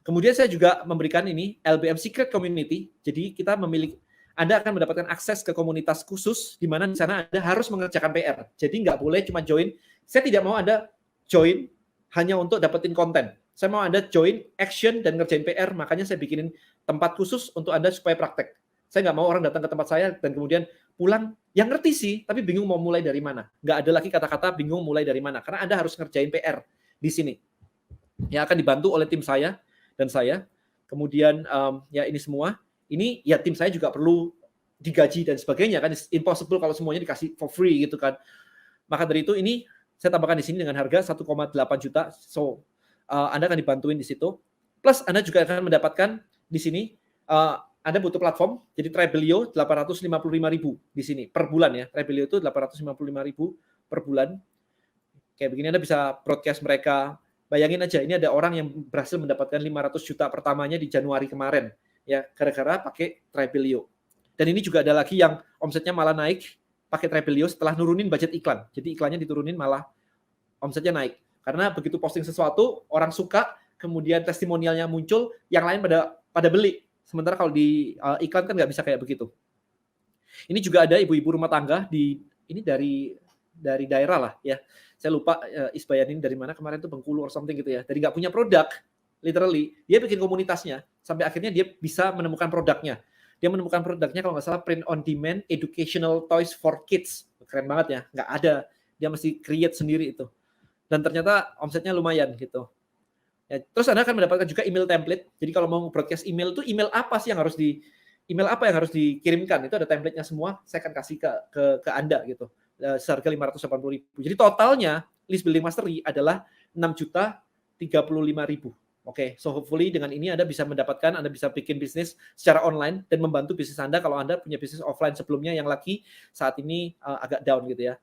Kemudian saya juga memberikan ini LBM Secret Community. Jadi kita memiliki, Anda akan mendapatkan akses ke komunitas khusus di mana di sana Anda harus mengerjakan PR. Jadi nggak boleh cuma join. Saya tidak mau Anda join hanya untuk dapetin konten. Saya mau Anda join, action, dan ngerjain PR, makanya saya bikinin tempat khusus untuk Anda supaya praktek. Saya nggak mau orang datang ke tempat saya dan kemudian pulang, yang ngerti sih, tapi bingung mau mulai dari mana. Nggak ada lagi kata-kata bingung mulai dari mana, karena Anda harus ngerjain PR di sini. Yang akan dibantu oleh tim saya dan saya. Kemudian ya ini semua, ini ya tim saya juga perlu digaji dan sebagainya, kan impossible kalau semuanya dikasih for free gitu kan. Maka dari itu ini saya tambahkan di sini dengan harga 1,8 juta. So, Anda akan dibantuin di situ. Plus Anda juga akan mendapatkan di sini Anda butuh platform. Jadi Trebelio 855.000 di sini per bulan ya. Trebelio itu 855.000 per bulan. Kayak begini Anda bisa broadcast mereka. Bayangin aja ini ada orang yang berhasil mendapatkan 500 juta pertamanya di Januari kemarin ya gara-gara pakai Trebelio. Dan ini juga ada lagi yang omsetnya malah naik pakai Trebelio setelah nurunin budget iklan. Jadi iklannya diturunin malah omsetnya naik. Karena begitu posting sesuatu, orang suka, kemudian testimonialnya muncul, yang lain pada beli. Sementara kalau di iklan kan nggak bisa kayak begitu. Ini juga ada ibu-ibu rumah tangga ini dari daerah lah ya. Saya lupa Isbayanin dari mana kemarin tuh Bengkulu or something gitu ya. Dari nggak punya produk, literally, dia bikin komunitasnya sampai akhirnya dia bisa menemukan produknya. Dia menemukan produknya kalau nggak salah print on demand educational toys for kids. Keren banget ya, nggak ada. Dia mesti create sendiri itu. Dan ternyata omsetnya lumayan gitu. Ya, terus Anda akan mendapatkan juga email template. Jadi kalau mau broadcast email itu email apa sih yang harus dikirimkan? Itu ada template-nya semua. Saya akan kasih ke Anda gitu. Seharga 580.000. Jadi totalnya List Building Mastery adalah 6.035.000. Oke, so hopefully dengan ini Anda bisa bikin bisnis secara online dan membantu bisnis Anda kalau Anda punya bisnis offline sebelumnya yang lagi saat ini agak down gitu ya.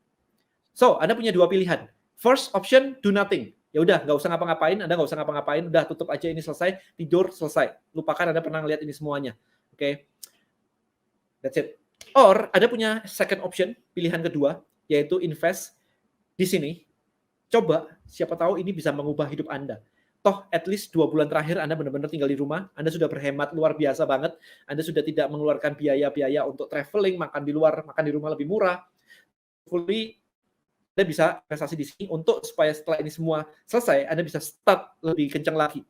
So, Anda punya dua pilihan. First option, do nothing. Ya udah, nggak usah ngapa-ngapain, Anda nggak usah ngapa-ngapain, udah tutup aja ini selesai, tidur selesai. Lupakan Anda pernah lihat ini semuanya. Oke. That's it. Or Anda punya second option, pilihan kedua, yaitu invest di sini. Coba, siapa tahu ini bisa mengubah hidup Anda. Toh at least 2 bulan terakhir Anda benar-benar tinggal di rumah, Anda sudah berhemat luar biasa banget, Anda sudah tidak mengeluarkan biaya-biaya untuk traveling, makan di luar, makan di rumah lebih murah. Hopefully Anda bisa investasi di sini untuk supaya setelah ini semua selesai, Anda bisa start lebih kencang lagi.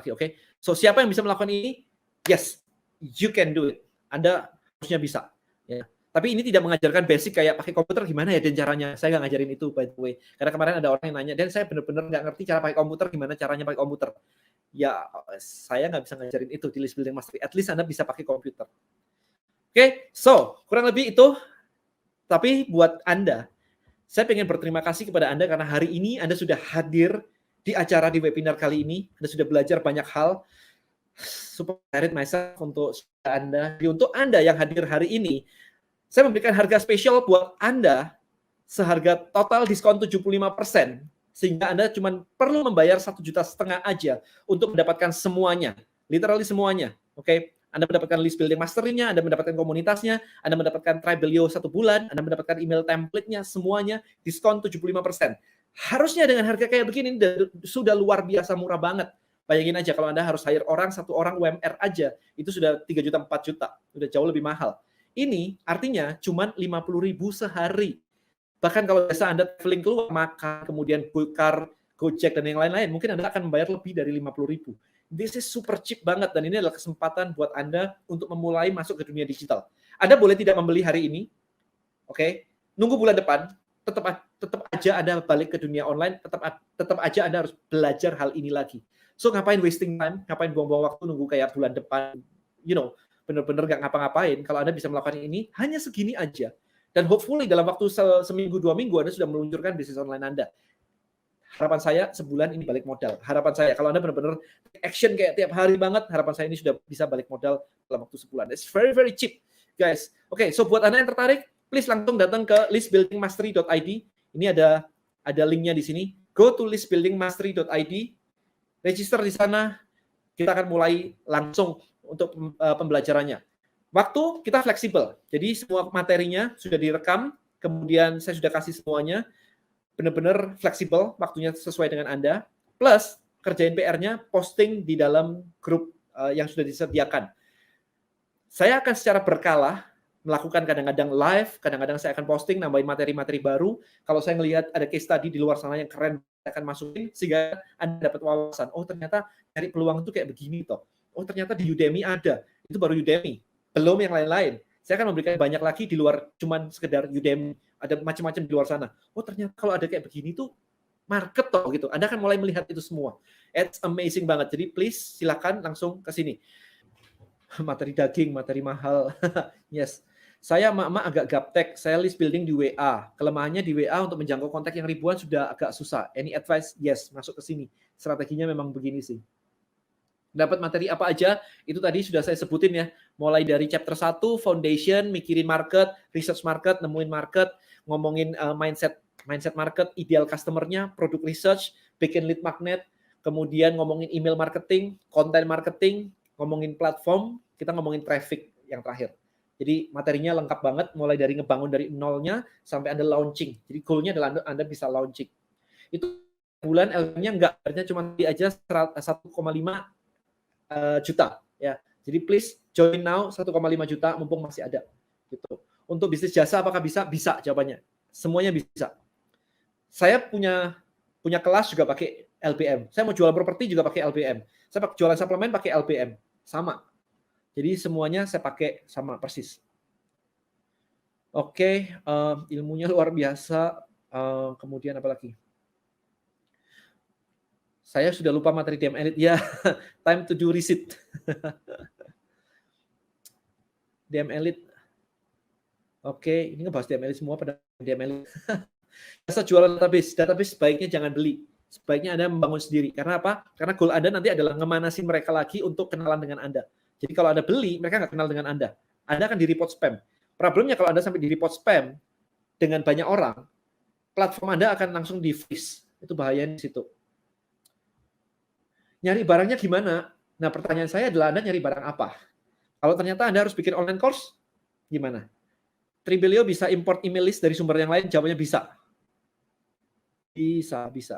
Oke? So, siapa yang bisa melakukan ini? Yes, you can do it. Anda harusnya bisa. Ya. Tapi ini tidak mengajarkan basic kayak pakai komputer gimana ya dan caranya. Saya nggak ngajarin itu by the way. Karena kemarin ada orang yang nanya, dan saya benar-benar nggak ngerti cara pakai komputer, gimana caranya pakai komputer. Ya, saya nggak bisa ngajarin itu di List Building Mastery. At least Anda bisa pakai komputer. Oke, so kurang lebih itu. Tapi buat Anda, saya ingin berterima kasih kepada Anda karena hari ini Anda sudah hadir di acara di webinar kali ini. Anda sudah belajar banyak hal. super excited myself untuk Anda. Jadi untuk Anda yang hadir hari ini, saya memberikan harga spesial buat Anda seharga total diskon 75%, sehingga Anda cuma perlu membayar 1,5 juta aja untuk mendapatkan semuanya, literally semuanya. Oke, Anda mendapatkan list building mastery-nya, Anda mendapatkan komunitasnya, Anda mendapatkan Tribelio 1 bulan, Anda mendapatkan email template-nya, semuanya diskon 75%. Harusnya dengan harga kayak begini sudah luar biasa murah banget. Bayangin aja kalau Anda harus hire orang, 1 orang UMR aja, itu sudah 3 juta, 4 juta. Udah jauh lebih mahal. Ini artinya cuma 50.000 sehari. Bahkan kalau biasa Anda traveling keluar, makan, kemudian Gokar, Gojek, dan yang lain-lain, mungkin Anda akan membayar lebih dari 50.000. This is super cheap banget, dan ini adalah kesempatan buat Anda untuk memulai masuk ke dunia digital. Anda boleh tidak membeli hari ini, oke? Nunggu bulan depan, tetap aja Anda balik ke dunia online, tetap aja Anda harus belajar hal ini lagi. So ngapain wasting time, ngapain buang-buang waktu nunggu kayak bulan depan, bener-bener nggak ngapa-ngapain. Kalau Anda bisa melakukan ini, hanya segini aja. Dan hopefully dalam waktu seminggu, 2 minggu, Anda sudah meluncurkan bisnis online Anda. Harapan saya sebulan ini balik modal. Harapan saya kalau Anda benar-benar action kayak tiap hari banget, harapan saya ini sudah bisa balik modal dalam waktu sebulan. It's very very cheap, guys. Oke, so buat Anda yang tertarik, please langsung datang ke listbuildingmastery.id. Ini ada linknya di sini. Go to listbuildingmastery.id. Register di sana. Kita akan mulai langsung untuk pembelajarannya. Waktu kita fleksibel. Jadi semua materinya sudah direkam, kemudian saya sudah kasih semuanya. Benar-benar fleksibel, waktunya sesuai dengan Anda. Plus, kerjain PR-nya, posting di dalam grup yang sudah disediakan. Saya akan secara berkala melakukan kadang-kadang live, kadang-kadang saya akan posting, nambahin materi-materi baru. Kalau saya melihat ada case study di luar sana yang keren, saya akan masukin, sehingga Anda dapat wawasan. Oh, ternyata cari peluang itu kayak begini toh. Oh, ternyata di Udemy ada. Itu baru Udemy. Belum yang lain-lain. Saya akan memberikan banyak lagi di luar cuman sekedar Udemy, ada macam-macam di luar sana. Oh ternyata kalau ada kayak begini tuh market toh gitu. Anda akan mulai melihat itu semua. It's amazing banget. Jadi please silakan langsung ke sini. Materi daging, materi mahal. Yes. Saya mak-mak agak gaptek. Saya list building di WA. Kelemahannya di WA untuk menjangkau kontak yang ribuan sudah agak susah. Any advice? Yes, masuk ke sini. Strateginya memang begini sih. Dapat materi apa aja, itu tadi sudah saya sebutin ya. Mulai dari chapter 1, foundation, mikirin market, research market, nemuin market, ngomongin mindset market, ideal customer-nya, product research, bikin lead magnet, kemudian ngomongin email marketing, content marketing, ngomongin platform, kita ngomongin traffic yang terakhir. Jadi materinya lengkap banget, mulai dari ngebangun dari nolnya sampai Anda launching. Jadi goal-nya adalah Anda bisa launching. Itu bulan LM-nya enggak, artinya cuma di aja 1,5 juta ya. Jadi please join now 1,5 juta mumpung masih ada gitu. Untuk bisnis jasa apakah bisa? Bisa jawabannya. Semuanya bisa. Saya punya kelas juga pakai LBM. Saya mau jual properti juga pakai LBM. Saya jualan suplemen pakai LBM. Sama. Jadi semuanya saya pakai sama persis. Oke, ilmunya luar biasa. Kemudian apa lagi? Saya sudah lupa materi DM Elite. Ya, time to do receipt. DM Elite. Oke, ini ngebahas DM Elite semua pada DM Elite. Jasa jualan database. Database sebaiknya jangan beli. Sebaiknya Anda membangun sendiri. Karena apa? Karena goal Anda nanti adalah ngemanasin mereka lagi untuk kenalan dengan Anda. Jadi kalau Anda beli, mereka nggak kenal dengan Anda. Anda akan di-report spam. Problemnya kalau Anda sampai di-report spam dengan banyak orang, platform Anda akan langsung di-freeze. Itu bahayanya di situ. Nyari barangnya gimana? Nah, pertanyaan saya adalah Anda nyari barang apa? Kalau ternyata Anda harus bikin online course, gimana? Tribelio bisa import email list dari sumber yang lain? Jawabannya bisa. Bisa.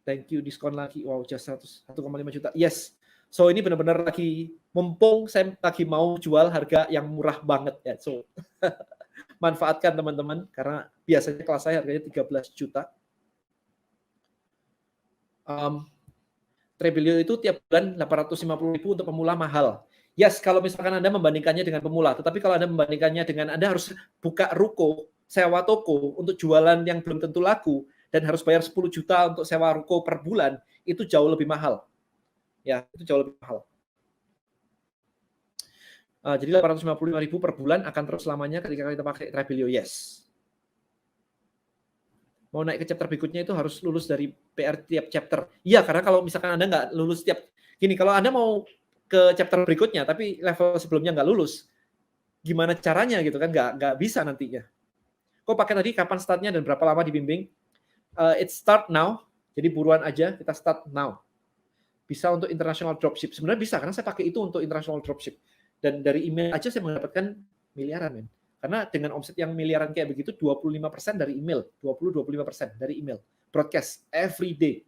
Thank you, diskon lagi. Wow, just 1,5 juta. Yes. So, ini benar-benar lagi mumpung saya lagi mau jual harga yang murah banget ya. So, manfaatkan teman-teman, karena biasanya kelas saya harganya 13 juta. Tribelio itu tiap bulan 850.000 untuk pemula mahal. Yes, kalau misalkan Anda membandingkannya dengan pemula, tetapi kalau Anda membandingkannya dengan Anda harus buka ruko, sewa toko untuk jualan yang belum tentu laku dan harus bayar 10 juta untuk sewa ruko per bulan, itu jauh lebih mahal. Ya, itu jauh lebih mahal. Jadi 855.000 per bulan akan terus selamanya ketika kita pakai Tribelio. Yes. Mau naik ke chapter berikutnya itu harus lulus dari PR tiap chapter. Iya, karena kalau misalkan Anda nggak lulus gini, kalau Anda mau ke chapter berikutnya tapi level sebelumnya nggak lulus, gimana caranya gitu kan, nggak bisa nantinya. Kok pakai tadi kapan startnya dan berapa lama dibimbing? It start now, jadi buruan aja kita start now. Bisa untuk international dropship. Sebenarnya bisa, karena saya pakai itu untuk international dropship. Dan dari email aja saya mendapatkan miliaran, men. Karena dengan omset yang miliaran kayak begitu, 25% dari email. 20-25% dari email. Broadcast, every day.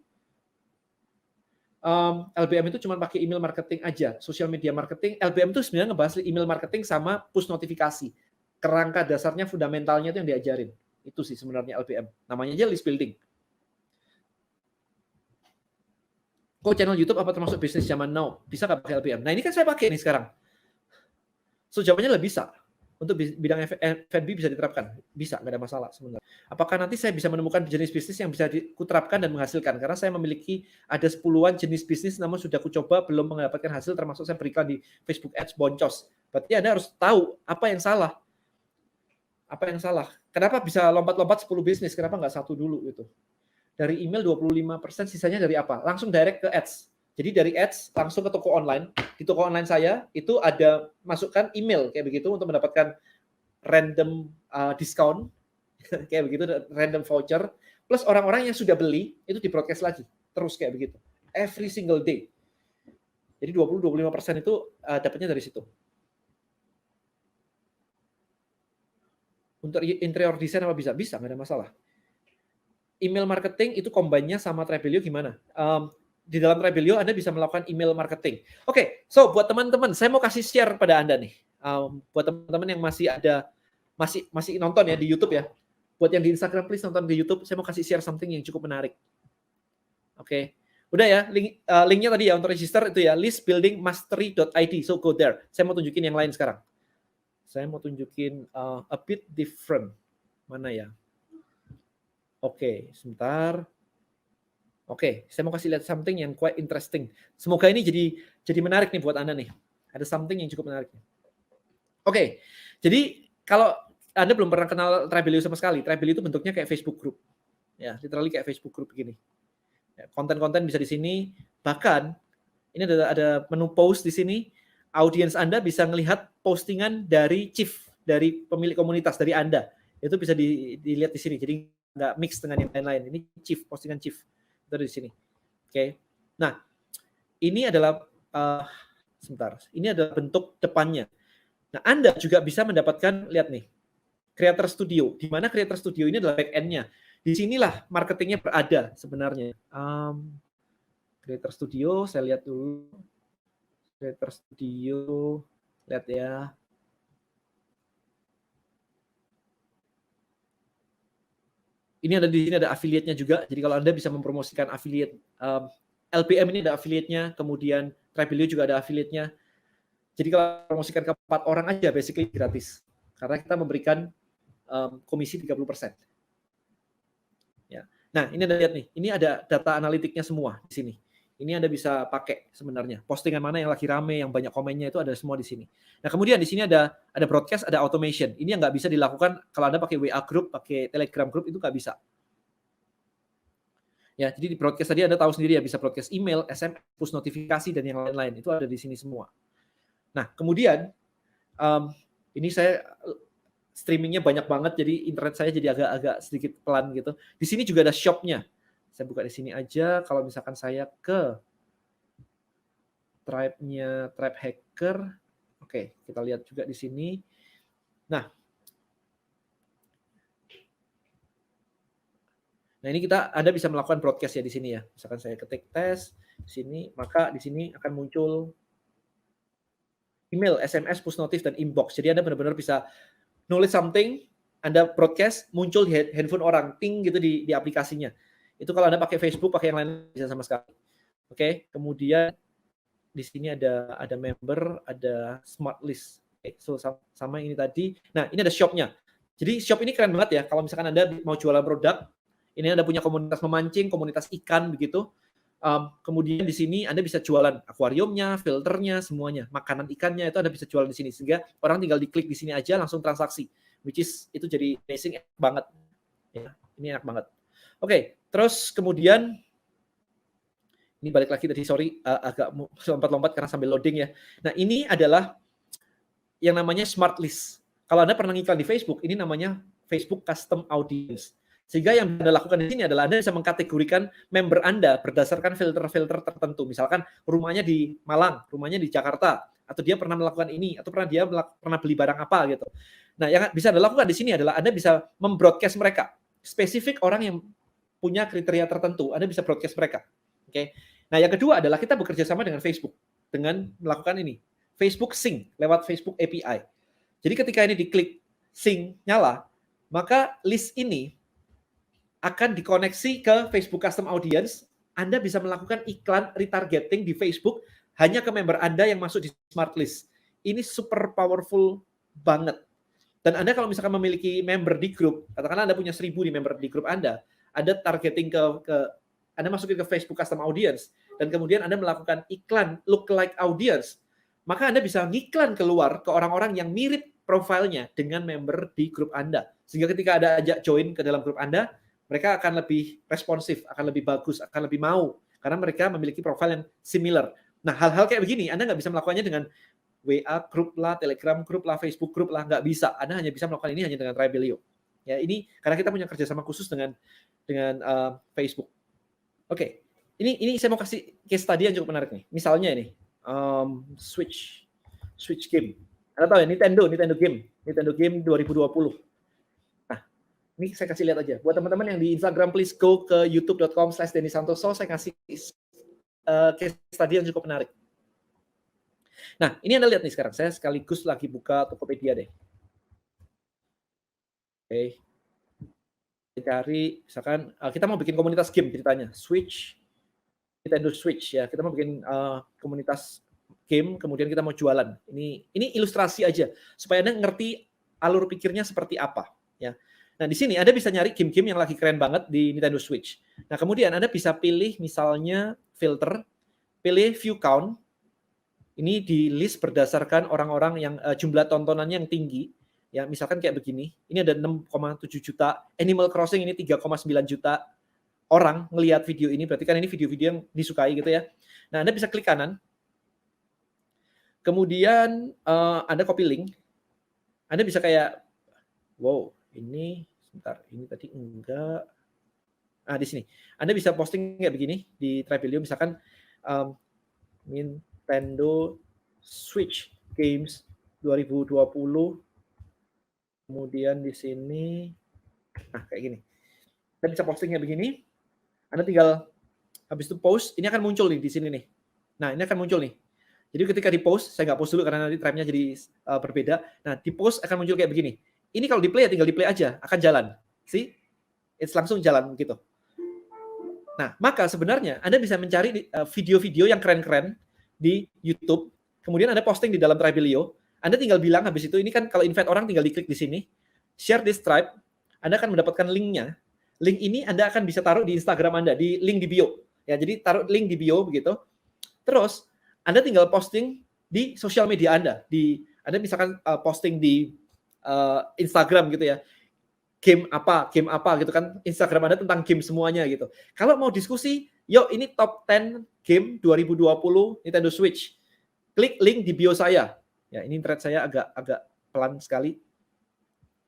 LBM itu cuma pakai email marketing aja, social media marketing. LBM itu sebenarnya ngebahas email marketing sama push notifikasi. Kerangka dasarnya, fundamentalnya itu yang diajarin. Itu sih sebenarnya LBM. Namanya aja list building. Kok channel YouTube apa termasuk bisnis zaman now? Bisa nggak pakai LBM? Nah ini kan saya pakai nih sekarang. So jawabannya lebih bisa. Untuk bidang F&B bisa diterapkan. Bisa, nggak ada masalah sebenarnya. Apakah nanti saya bisa menemukan jenis bisnis yang bisa dikuterapkan dan menghasilkan? Karena saya memiliki ada 10-an jenis bisnis, namun sudah coba belum mendapatkan hasil, termasuk saya berikan di Facebook Ads boncos. Berarti Anda harus tahu apa yang salah. Apa yang salah? Kenapa bisa lompat-lompat 10 bisnis? Kenapa nggak satu dulu gitu? Dari email 25%, sisanya dari apa? Langsung direct ke ads. Jadi dari ads langsung ke toko online. Di toko online saya itu ada masukkan email kayak begitu untuk mendapatkan random discount kayak begitu, random voucher. Plus orang-orang yang sudah beli itu di broadcast lagi. Terus kayak begitu. Every single day. Jadi 20-25% itu dapatnya dari situ. Untuk interior design apa bisa? Bisa, nggak ada masalah. Email marketing itu combine-nya sama Trebelio gimana? Di dalam Trebelio Anda bisa melakukan email marketing. Oke, so buat teman-teman, saya mau kasih share pada Anda nih. Buat teman-teman yang masih nonton ya di YouTube ya. Buat yang di Instagram, please nonton di YouTube. Saya mau kasih share something yang cukup menarik. Oke. Udah ya, linknya tadi ya untuk register itu ya, listbuildingmastery.id. So go there. Saya mau tunjukin yang lain sekarang. Saya mau tunjukin a bit different. Mana ya? Oke, sebentar. Oke, saya mau kasih lihat something yang quite interesting. Semoga ini jadi menarik nih buat Anda nih. Ada something yang cukup menarik. Oke, jadi kalau Anda belum pernah kenal Trebelio sama sekali, Trebelio itu bentuknya kayak Facebook group. Ya, literally kayak Facebook group begini. Ya, konten-konten bisa di sini. Bahkan ini ada menu post di sini. Audiens Anda bisa melihat postingan dari chief, dari pemilik komunitas, dari Anda. Itu bisa dilihat di sini. Jadi nggak mix dengan yang lain-lain. Ini chief, postingan chief. Itu di sini. Oke. Nah, ini adalah sebentar. Ini adalah bentuk depannya. Nah, Anda juga bisa mendapatkan, lihat nih, Creator Studio. Di mana Creator Studio ini adalah back end-nya. Di sinilah marketingnya berada sebenarnya. Creator Studio, saya lihat dulu. Creator Studio, lihat ya. Ini ada di sini ada affiliate-nya juga. Jadi kalau Anda bisa mempromosikan affiliate, LBM ini ada affiliate-nya, kemudian Trebelio juga ada affiliate-nya. Jadi kalau promosikan ke 4 orang aja basically gratis. Karena kita memberikan komisi 30%. Ya. Nah, ini Anda lihat nih. Ini ada data analitiknya semua di sini. Ini Anda bisa pakai sebenarnya. Postingan mana yang lagi rame, yang banyak komennya itu ada semua di sini. Nah, kemudian di sini ada broadcast, ada automation. Ini yang nggak bisa dilakukan kalau Anda pakai WA group, pakai Telegram group, itu nggak bisa. Ya, jadi di broadcast tadi Anda tahu sendiri ya, bisa broadcast email, SMS, push notifikasi, dan yang lain-lain. Itu ada di sini semua. Nah, kemudian ini saya streamingnya banyak banget, jadi internet saya jadi agak sedikit pelan gitu. Di sini juga ada shop-nya. Saya buka di sini aja. Kalau misalkan saya ke Tribe-nya Tribe Hacker, oke, kita lihat juga di sini. Nah, ini Anda bisa melakukan broadcast ya di sini ya. Misalkan saya ketik tes di sini, maka di sini akan muncul email, SMS, push notif, dan inbox. Jadi Anda benar-benar bisa nulis something, Anda broadcast, muncul di handphone orang, ting gitu di aplikasinya. Itu kalau Anda pakai Facebook, pakai yang lain bisa sama sekali. Oke, kemudian di sini ada member, ada smart list. Oke, so sama ini tadi. Nah, ini ada shop-nya. Jadi shop ini keren banget ya. Kalau misalkan Anda mau jualan produk, ini Anda punya komunitas memancing, komunitas ikan begitu. Kemudian di sini Anda bisa jualan akuariumnya, filternya, semuanya, makanan ikannya itu Anda bisa jualan di sini sehingga orang tinggal diklik di sini aja langsung transaksi. Which is itu jadi amazing banget. Ya, ini enak banget. Oke, terus kemudian ini balik lagi tadi, sorry, agak lompat-lompat karena sambil loading ya. Nah, ini adalah yang namanya smart list. Kalau Anda pernah ngiklan di Facebook, ini namanya Facebook Custom Audience. Sehingga yang Anda lakukan di sini adalah Anda bisa mengkategorikan member Anda berdasarkan filter-filter tertentu. Misalkan rumahnya di Malang, rumahnya di Jakarta, atau dia pernah melakukan ini, atau pernah beli barang apa gitu. Nah, yang bisa Anda lakukan di sini adalah Anda bisa membroadcast mereka. Spesifik orang yang punya kriteria tertentu, Anda bisa broadcast mereka. Oke. Nah, yang kedua adalah kita bekerja sama dengan Facebook dengan melakukan ini. Facebook Sync lewat Facebook API. Jadi ketika ini diklik Sync nyala, maka list ini akan dikoneksi ke Facebook Custom Audience. Anda bisa melakukan iklan retargeting di Facebook hanya ke member Anda yang masuk di smart list. Ini super powerful banget. Dan Anda kalau misalkan memiliki member di grup, katakanlah Anda punya 1.000 di member di grup Anda targeting ke Anda masukin ke Facebook Custom Audience, dan kemudian Anda melakukan iklan lookalike audience, maka Anda bisa ngiklan keluar ke orang-orang yang mirip profilnya dengan member di grup Anda. Sehingga ketika Anda ajak join ke dalam grup Anda, mereka akan lebih responsif, akan lebih bagus, akan lebih mau, karena mereka memiliki profil yang similar. Nah, hal-hal kayak begini, Anda nggak bisa melakukannya dengan WA grup lah, Telegram grup lah, Facebook grup lah, nggak bisa. Anda hanya bisa melakukan ini hanya dengan Tribelio. Ya, ini karena kita punya kerjasama khusus dengan Facebook. Oke, ini saya mau kasih case study yang cukup menarik nih. Misalnya ini, Switch game. Anda tahu ya, Nintendo Game 2020. Nah, ini saya kasih lihat aja. Buat teman-teman yang di Instagram, please go ke youtube.com/dennysantoso. Saya kasih case study yang cukup menarik. Nah, ini Anda lihat nih sekarang. Saya sekaligus lagi buka Tokopedia deh. Oke. Cari, misalkan kita mau bikin komunitas game ceritanya. Nintendo Switch ya. Kita mau bikin komunitas game, kemudian kita mau jualan. Ini ilustrasi aja supaya Anda ngerti alur pikirnya seperti apa ya. Nah, di sini Anda bisa nyari game-game yang lagi keren banget di Nintendo Switch. Nah, kemudian Anda bisa pilih misalnya filter, pilih view count. Ini di list berdasarkan orang-orang yang jumlah tontonannya yang tinggi. Ya, misalkan kayak begini. Ini ada 6,7 juta. Animal Crossing ini 3,9 juta orang ngelihat video ini. Berarti kan ini video-video yang disukai gitu ya. Nah, Anda bisa klik kanan. Kemudian Anda copy link. Anda bisa kayak, wow, ini sebentar, ini tadi enggak. Nah, di sini. Anda bisa posting kayak begini di Tribelio, misalkan Nintendo Switch Games 2020. Kemudian di sini, nah kayak gini. Anda bisa posting kayak begini. Anda tinggal habis itu post, ini akan muncul nih di sini nih. Nah, ini akan muncul nih. Jadi ketika di post, saya nggak post dulu karena nanti time-nya jadi berbeda. Nah, di post akan muncul kayak begini. Ini kalau di play, tinggal di play aja, akan jalan. See? It's langsung jalan gitu. Nah, maka sebenarnya Anda bisa mencari video-video yang keren-keren di YouTube. Kemudian Anda posting di dalam Tribelio. Anda tinggal bilang habis itu, ini kan kalau invite orang tinggal diklik di sini. Share this tribe. Anda akan mendapatkan linknya. Link ini Anda akan bisa taruh di Instagram Anda, di link di bio. Ya, jadi taruh link di bio begitu. Terus Anda tinggal posting di sosial media Anda. Anda misalkan posting di Instagram gitu ya. Game apa gitu kan. Instagram Anda tentang game semuanya gitu. Kalau mau diskusi, yuk ini top 10 game 2020 Nintendo Switch. Klik link di bio saya. Ya, ini thread saya agak pelan sekali.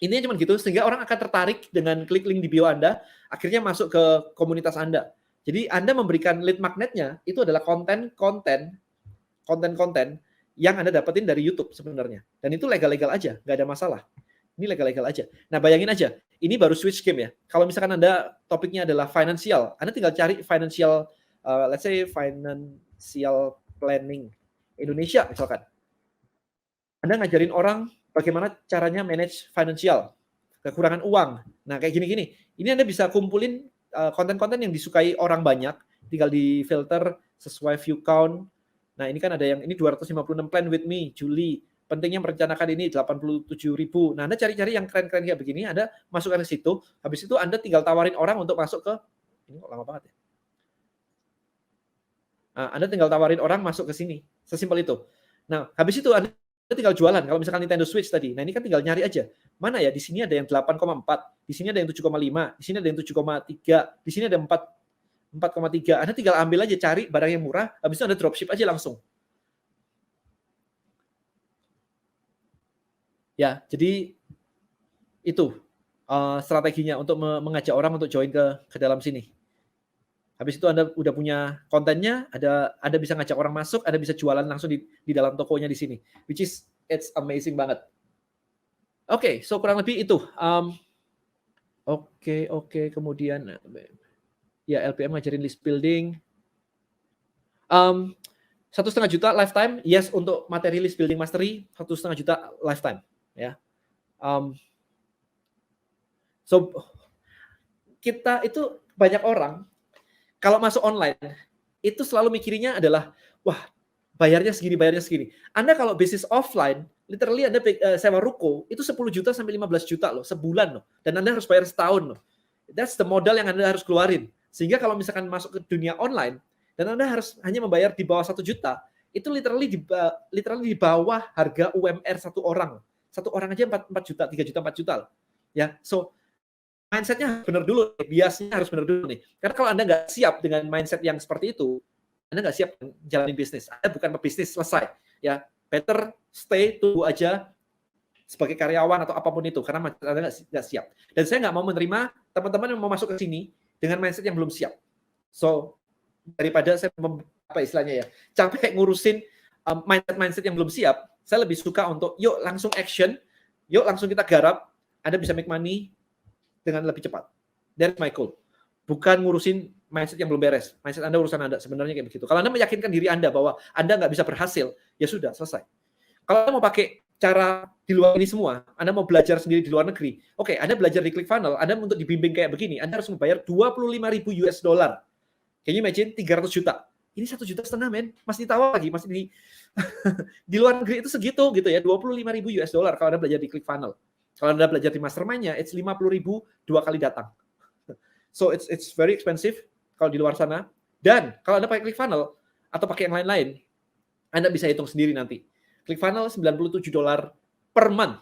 Intinya cuma gitu, sehingga orang akan tertarik dengan klik link di bio Anda, akhirnya masuk ke komunitas Anda. Jadi Anda memberikan lead magnetnya, itu adalah konten-konten yang Anda dapetin dari YouTube sebenarnya. Dan itu legal-legal aja, nggak ada masalah. Ini legal-legal aja. Nah, bayangin aja, ini baru Switch game ya. Kalau misalkan Anda topiknya adalah financial, Anda tinggal cari financial, let's say financial planning Indonesia misalkan. Anda ngajarin orang bagaimana caranya manage financial, kekurangan uang. Nah, kayak gini-gini. Ini Anda bisa kumpulin konten-konten yang disukai orang banyak, tinggal di filter sesuai view count. Nah, ini kan ada yang ini 256 plan with me, Juli. Pentingnya merencanakan ini 87.000. Nah, Anda cari-cari yang keren-keren kayak begini, Anda masukkan ke situ. Habis itu Anda tinggal tawarin orang untuk masuk ke ini kok lama banget ya. Nah, Anda tinggal tawarin orang masuk ke sini. Sesimpel itu. Nah, habis itu Anda Kita tinggal jualan. Kalau misalkan Nintendo Switch tadi, nah ini kan tinggal nyari aja. Mana ya? Di sini ada yang 8,4, di sini ada yang 7,5, di sini ada yang 7,3, di sini ada 4,3. Anda tinggal ambil aja, cari barang yang murah, habis itu Anda dropship aja langsung. Ya, jadi itu strateginya untuk mengajak orang untuk join ke dalam sini. Habis itu Anda udah punya kontennya, Anda bisa ngajak orang masuk, Anda bisa jualan langsung di dalam tokonya di sini, which is it's amazing banget. Oke, so kurang lebih itu. Oke, kemudian ya LPM ngajarin list building. 1,5 juta lifetime, yes untuk materi list building mastery 1,5 juta lifetime, ya. So kita itu banyak orang kalau masuk online itu selalu mikirnya adalah wah bayarnya segini. Anda kalau bisnis offline, literally Anda sewa ruko itu 10 juta sampai 15 juta loh sebulan loh, dan Anda harus bayar setahun loh. That's the modal yang Anda harus keluarin. Sehingga kalau misalkan masuk ke dunia online dan Anda harus hanya membayar di bawah 1 juta, itu literally di bawah harga UMR satu orang. Satu orang aja 4 juta, 3 juta, 4 juta loh. Ya, so mindset-nya benar dulu, biasnya harus benar dulu nih. Karena kalau Anda nggak siap dengan mindset yang seperti itu, Anda nggak siap jalanin bisnis. Anda bukan pebisnis selesai. Ya, better stay, tunggu aja sebagai karyawan atau apapun itu, karena Anda nggak siap. Dan saya nggak mau menerima teman-teman yang mau masuk ke sini dengan mindset yang belum siap. So, daripada saya apa istilahnya ya, capek ngurusin mindset yang belum siap, saya lebih suka untuk yuk langsung action, yuk langsung kita garap, Anda bisa make money dengan lebih cepat. That's my goal. Bukan ngurusin mindset yang belum beres. Mindset Anda urusan Anda, sebenarnya kayak begitu. Kalau Anda meyakinkan diri Anda bahwa Anda nggak bisa berhasil, ya sudah, selesai. Kalau Anda mau pakai cara di luar ini semua, Anda mau belajar sendiri di luar negeri, oke, Anda belajar di ClickFunnels, Anda untuk dibimbing kayak begini, Anda harus membayar 25.000 US dollar. Can you imagine? 300 juta. Ini 1,5 juta, men. Masih ditawar lagi, masih di luar negeri itu segitu gitu ya, 25.000 US dollar kalau Anda belajar di ClickFunnels. Kalau Anda belajar di mastermind-nya, it's 50.000 2 kali datang. So it's very expensive kalau di luar sana. Dan kalau Anda pakai ClickFunnels atau pakai yang lain-lain, Anda bisa hitung sendiri nanti. ClickFunnels $97 per month.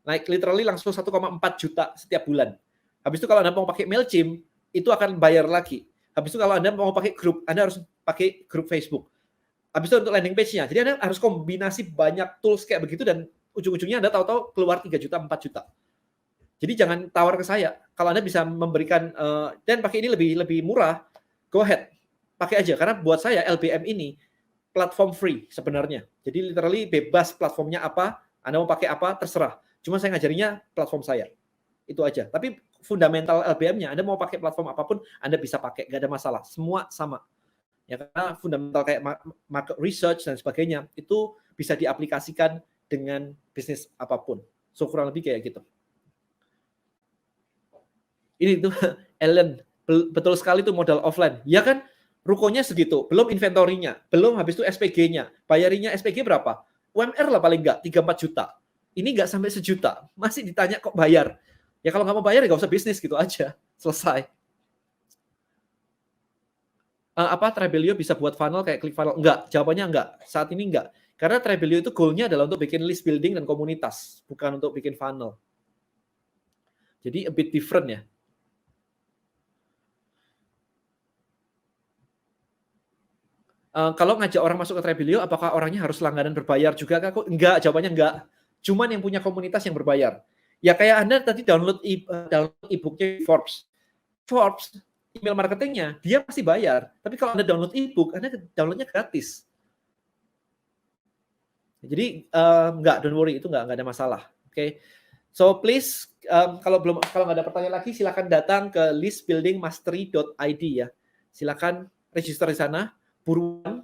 Like literally langsung 1,4 juta setiap bulan. Habis itu kalau Anda mau pakai Mailchimp, itu akan bayar lagi. Habis itu kalau Anda mau pakai grup, Anda harus pakai grup Facebook. Habis itu untuk landing page-nya. Jadi Anda harus kombinasi banyak tools kayak begitu dan ujung-ujungnya Anda tahu-tahu keluar 3 juta, 4 juta. Jadi jangan tawar ke saya. Kalau Anda bisa memberikan dan pakai ini lebih murah, go ahead. Pakai aja karena buat saya LBM ini platform free sebenarnya. Jadi literally bebas platformnya apa, Anda mau pakai apa terserah. Cuma saya ngajarinya platform saya. Itu aja. Tapi fundamental LBM-nya Anda mau pakai platform apapun Anda bisa pakai, nggak ada masalah. Semua sama. Ya karena fundamental kayak market research dan sebagainya itu bisa diaplikasikan dengan bisnis apapun. So kurang lebih kayak gitu. Ini tuh Ellen, betul sekali tuh modal offline. Ya kan? Rukonya segitu, belum inventorinya, belum habis itu SPG-nya. Bayarinya SPG berapa? UMR lah paling enggak 3-4 juta. Ini enggak sampai sejuta. Masih ditanya kok bayar. Ya kalau nggak mau bayar ya nggak usah bisnis gitu aja. Selesai. Apa Trebelio bisa buat funnel kayak ClickFunnels? Enggak, jawabannya enggak. Saat ini enggak. Karena Trebelio itu goal-nya adalah untuk bikin list building dan komunitas, bukan untuk bikin funnel. Jadi a bit different ya. Kalau ngajak orang masuk ke Trebelio, apakah orangnya harus langganan berbayar juga? Enggak, jawabannya enggak. Cuman yang punya komunitas yang berbayar. Ya kayak Anda tadi download e-booknya Forbes. Forbes, email marketingnya, dia pasti bayar. Tapi kalau Anda download e-book, Anda downloadnya gratis. Jadi enggak, don't worry, itu enggak ada masalah. Oke. So please, kalau nggak ada pertanyaan lagi, silakan datang ke listbuildingmastery.id ya. Silakan register di sana. Buruan,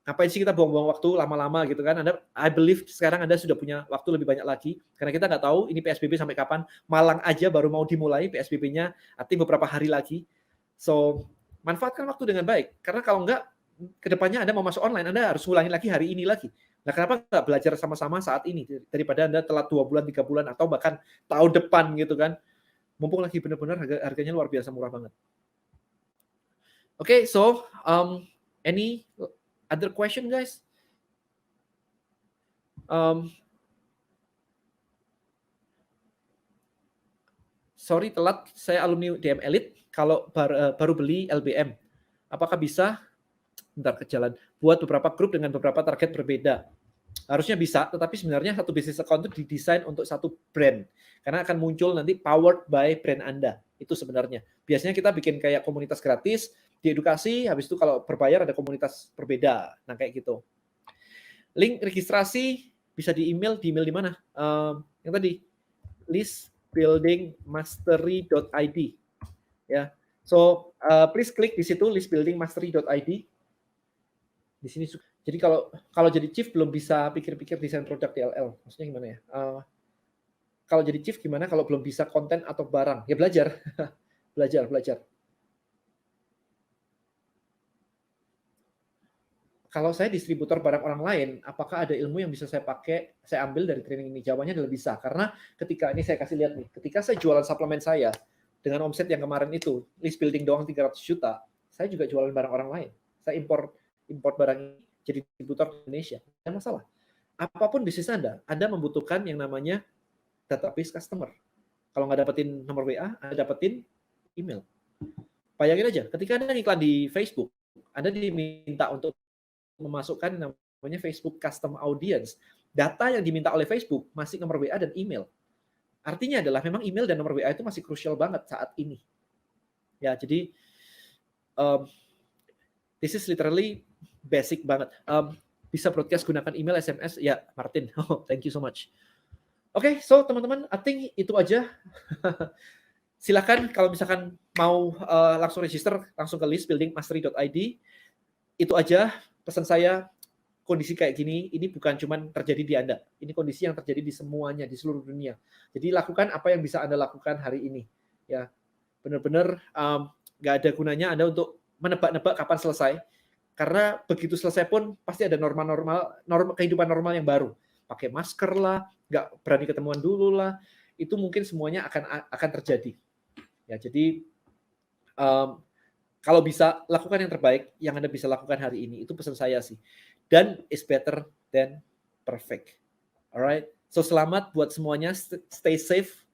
ngapain sih kita buang-buang waktu lama-lama gitu kan? I believe sekarang Anda sudah punya waktu lebih banyak lagi, karena kita nggak tahu ini PSBB sampai kapan. Malang aja baru mau dimulai PSBB-nya, artinya beberapa hari lagi. So, manfaatkan waktu dengan baik, karena kalau nggak, kedepannya Anda mau masuk online, Anda harus ulangi lagi hari ini lagi. Nah, kenapa nggak belajar sama-sama saat ini, daripada Anda telat 2 bulan, 3 bulan, atau bahkan tahun depan gitu kan. Mumpung lagi benar-benar harganya luar biasa murah banget. Okay, so, any other question, guys? Sorry telat, saya alumni DM Elite. Kalau baru beli LBM, apakah bisa? Bentar ke jalan. Buat beberapa grup dengan beberapa target berbeda. Harusnya bisa, tetapi sebenarnya satu bisnis account itu didesain untuk satu brand. Karena akan muncul nanti powered by brand Anda. Itu sebenarnya. Biasanya kita bikin kayak komunitas gratis, di edukasi, habis itu kalau berbayar ada komunitas berbeda. Nah, kayak gitu. Link registrasi bisa di email di mana? Yang tadi, listbuildingmastery.id. Ya. So, please klik di situ listbuildingmastery.id. Di sini jadi kalau jadi chief belum bisa pikir-pikir desain produk DLL. Maksudnya gimana ya? Kalau jadi chief gimana kalau belum bisa konten atau barang? Ya belajar. belajar. Kalau saya distributor barang orang lain, apakah ada ilmu yang bisa saya pakai, saya ambil dari training ini? Jawabannya adalah bisa. Karena ketika ini saya kasih lihat nih, ketika saya jualan suplemen saya dengan omset yang kemarin itu, list building doang 300 juta, saya juga jualan barang orang lain. Saya import barang ini jadi distributor di Indonesia. Tidak masalah. Apapun bisnis Anda membutuhkan yang namanya database customer. Kalau nggak dapetin nomor WA, Anda dapetin email. Bayangin aja, ketika Anda iklan di Facebook, Anda diminta untuk memasukkan namanya Facebook Custom Audience. Data yang diminta oleh Facebook masih nomor WA dan email. Artinya adalah memang email dan nomor WA itu masih krusial banget saat ini. Ya, jadi this is literally basic banget. Bisa broadcast gunakan email, SMS, ya Martin. Oh, thank you so much. Oke, so teman-teman, I think itu aja. Silakan kalau misalkan mau langsung register, langsung ke listbuildingmastery.id. Itu aja pesan saya. Kondisi kayak gini, ini bukan cuma terjadi di Anda. Ini kondisi yang terjadi di semuanya, di seluruh dunia. Jadi lakukan apa yang bisa Anda lakukan hari ini. Ya, benar-benar nggak ada gunanya Anda untuk menebak-nebak kapan selesai. Karena begitu selesai pun pasti ada kehidupan normal yang baru. Pakai masker lah, nggak berani ketemuan dulu lah. Itu mungkin semuanya akan terjadi. Ya, jadi kalau bisa lakukan yang terbaik yang Anda bisa lakukan hari ini. Itu pesan saya sih. Dan is better than perfect. Alright. So selamat buat semuanya. Stay safe,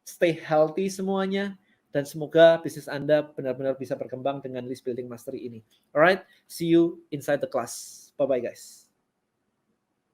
stay healthy semuanya, dan semoga bisnis Anda benar-benar bisa berkembang dengan list building mastery ini. Alright. See you inside the class. Bye bye guys.